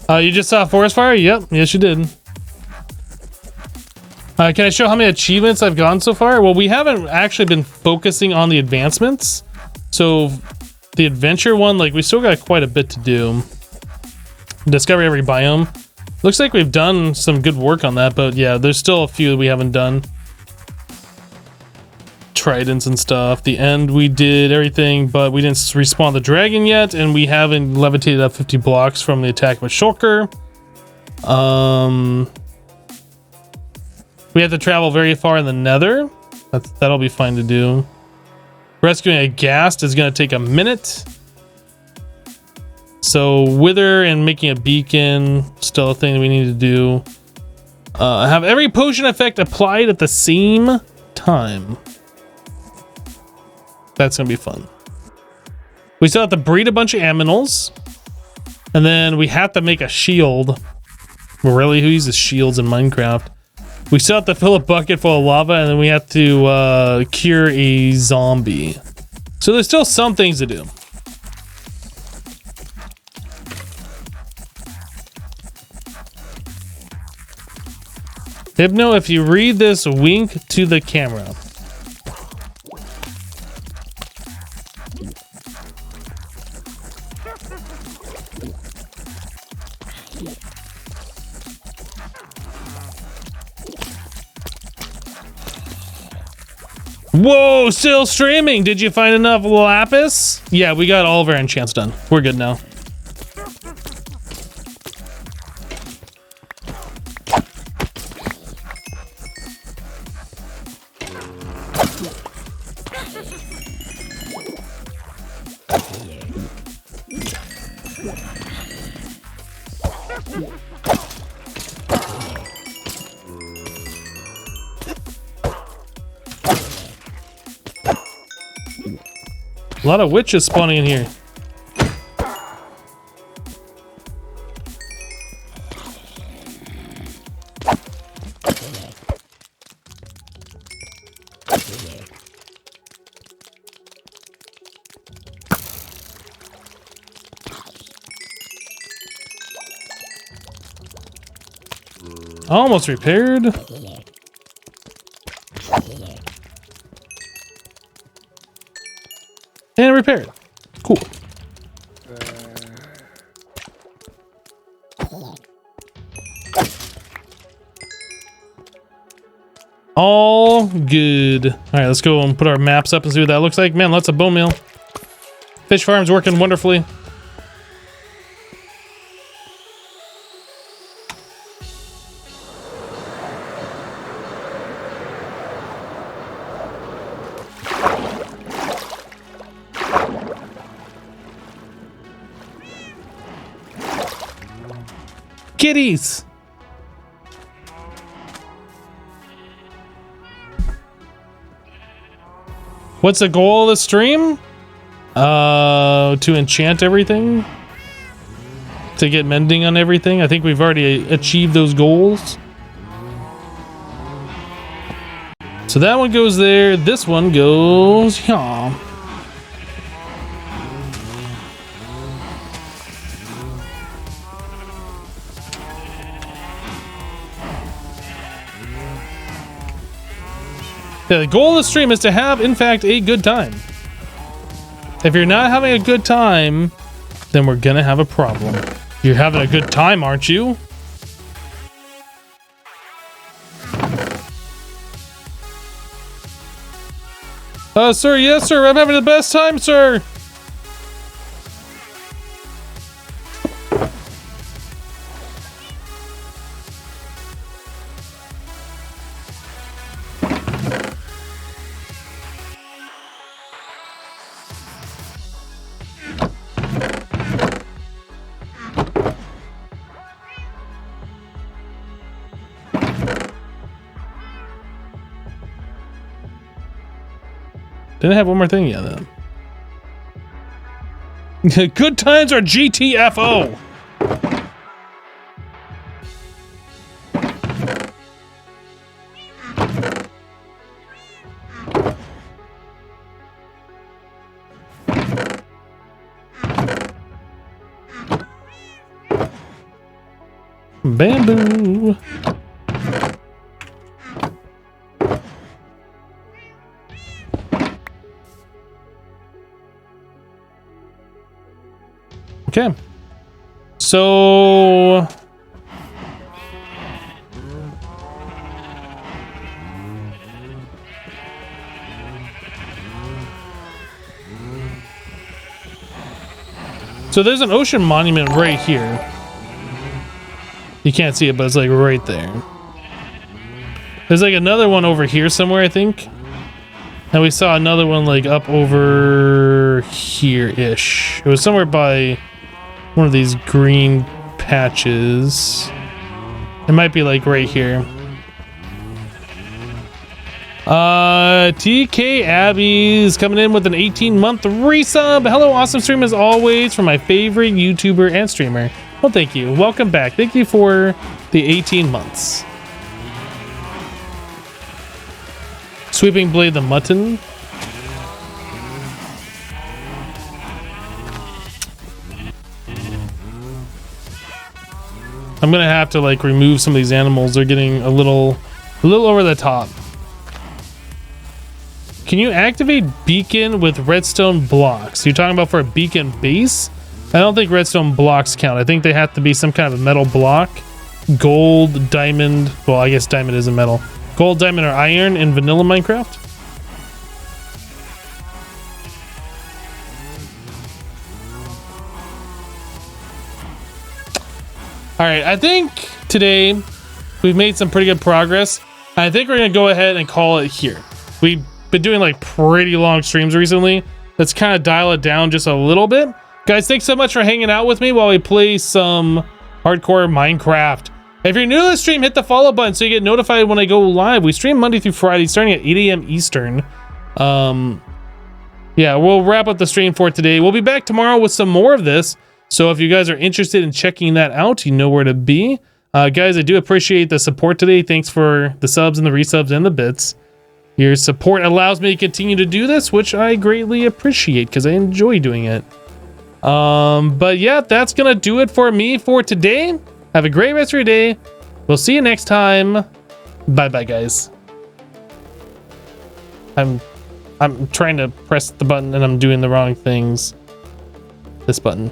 You just saw a forest fire? Yep. Yes, you did. Can I show how many achievements I've gotten so far? Well, we haven't actually been focusing on the advancements. So the adventure one, like we still got quite a bit to do. Discover every biome. Looks like we've done some good work on that, but yeah, there's still a few that we haven't done. Tridents and stuff. The end, we did everything, but we didn't respawn the dragon yet, and we haven't levitated up 50 blocks from the attack with Shulker. We have to travel very far in the nether. That'll be fine to do. Rescuing a ghast is going to take a minute. So wither and making a beacon, still a thing that we need to do. Have every potion effect applied at the same time. That's going to be fun. We still have to breed a bunch of aminals. And then we have to make a shield. Really, who uses shields in Minecraft? We still have to fill a bucket full of lava, and then we have to cure a zombie. So there's still some things to do. Hypno, if you read this, wink to the camera. Whoa, still streaming. Did you find enough lapis? Yeah, we got all of our enchants done. We're good now. A lot of witches spawning in here. Almost repaired. And repaired. Cool. All good. All right, let's go and put our maps up and see what that looks like. Man, lots of bone meal. Fish farm's working wonderfully. Kitties. What's the goal of the stream? To enchant everything. To get mending on everything. I think we've already achieved those goals. So that one goes there. This one goes here. Yeah, the goal of the stream is to have, in fact, a good time. If you're not having a good time, then we're gonna have a problem. You're having a good time, aren't you? Sir, yes, sir, I'm having the best time, sir. Didn't have one more thing yet, then. Good times are GTFO. Bamboo. Okay. So there's an ocean monument right here. You can't see it, but it's like right there. There's like another one over here somewhere, I think. And we saw another one like up over here-ish. It was somewhere by one of these green patches. It might be like right here. TK Abby's coming in with an 18-month resub. Hello, awesome stream as always from my favorite YouTuber and streamer. Well, thank you. Welcome back. Thank you for the 18 months. Sweeping Blade the Mutton. I'm gonna have to like remove some of these animals. They're getting a little over the top. Can you activate beacon with redstone blocks? You're talking about for a beacon base? I don't think redstone blocks count. I think they have to be some kind of metal block. Gold, diamond. Well, I guess diamond is a metal. Gold, diamond, or iron in vanilla Minecraft. All right, I think today we've made some pretty good progress. I think we're gonna go ahead and call it here. We've been doing like pretty long streams recently. Let's kind of dial it down just a little bit. Guys, thanks so much for hanging out with me while we play some hardcore Minecraft. If you're new to the stream, hit the follow button so you get notified when I go live. We stream Monday through Friday starting at 8 a.m. Eastern. Yeah, we'll wrap up the stream for today. We'll be back tomorrow with some more of this. So if you guys are interested in checking that out, you know where to be. Guys, I do appreciate the support today. Thanks for the subs and the resubs and the bits. Your support allows me to continue to do this, which I greatly appreciate because I enjoy doing it. But yeah, that's gonna do it for me for today. Have a great rest of your day. We'll see you next time. Bye bye, guys. I'm trying to press the button and I'm doing the wrong things. This button.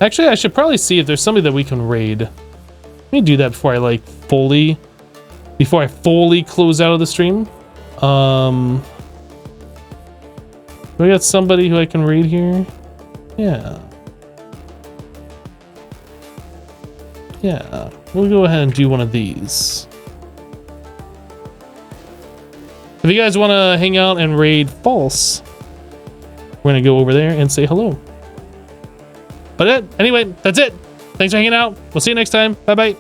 Actually, I should probably see if there's somebody that we can raid. Let me do that before I fully close out of the stream. We got somebody who I can raid here. Yeah. Yeah, we'll go ahead and do one of these. If you guys want to hang out and raid False, we're going to go over there and say hello. But anyway, that's it. Thanks for hanging out. We'll see you next time. Bye-bye.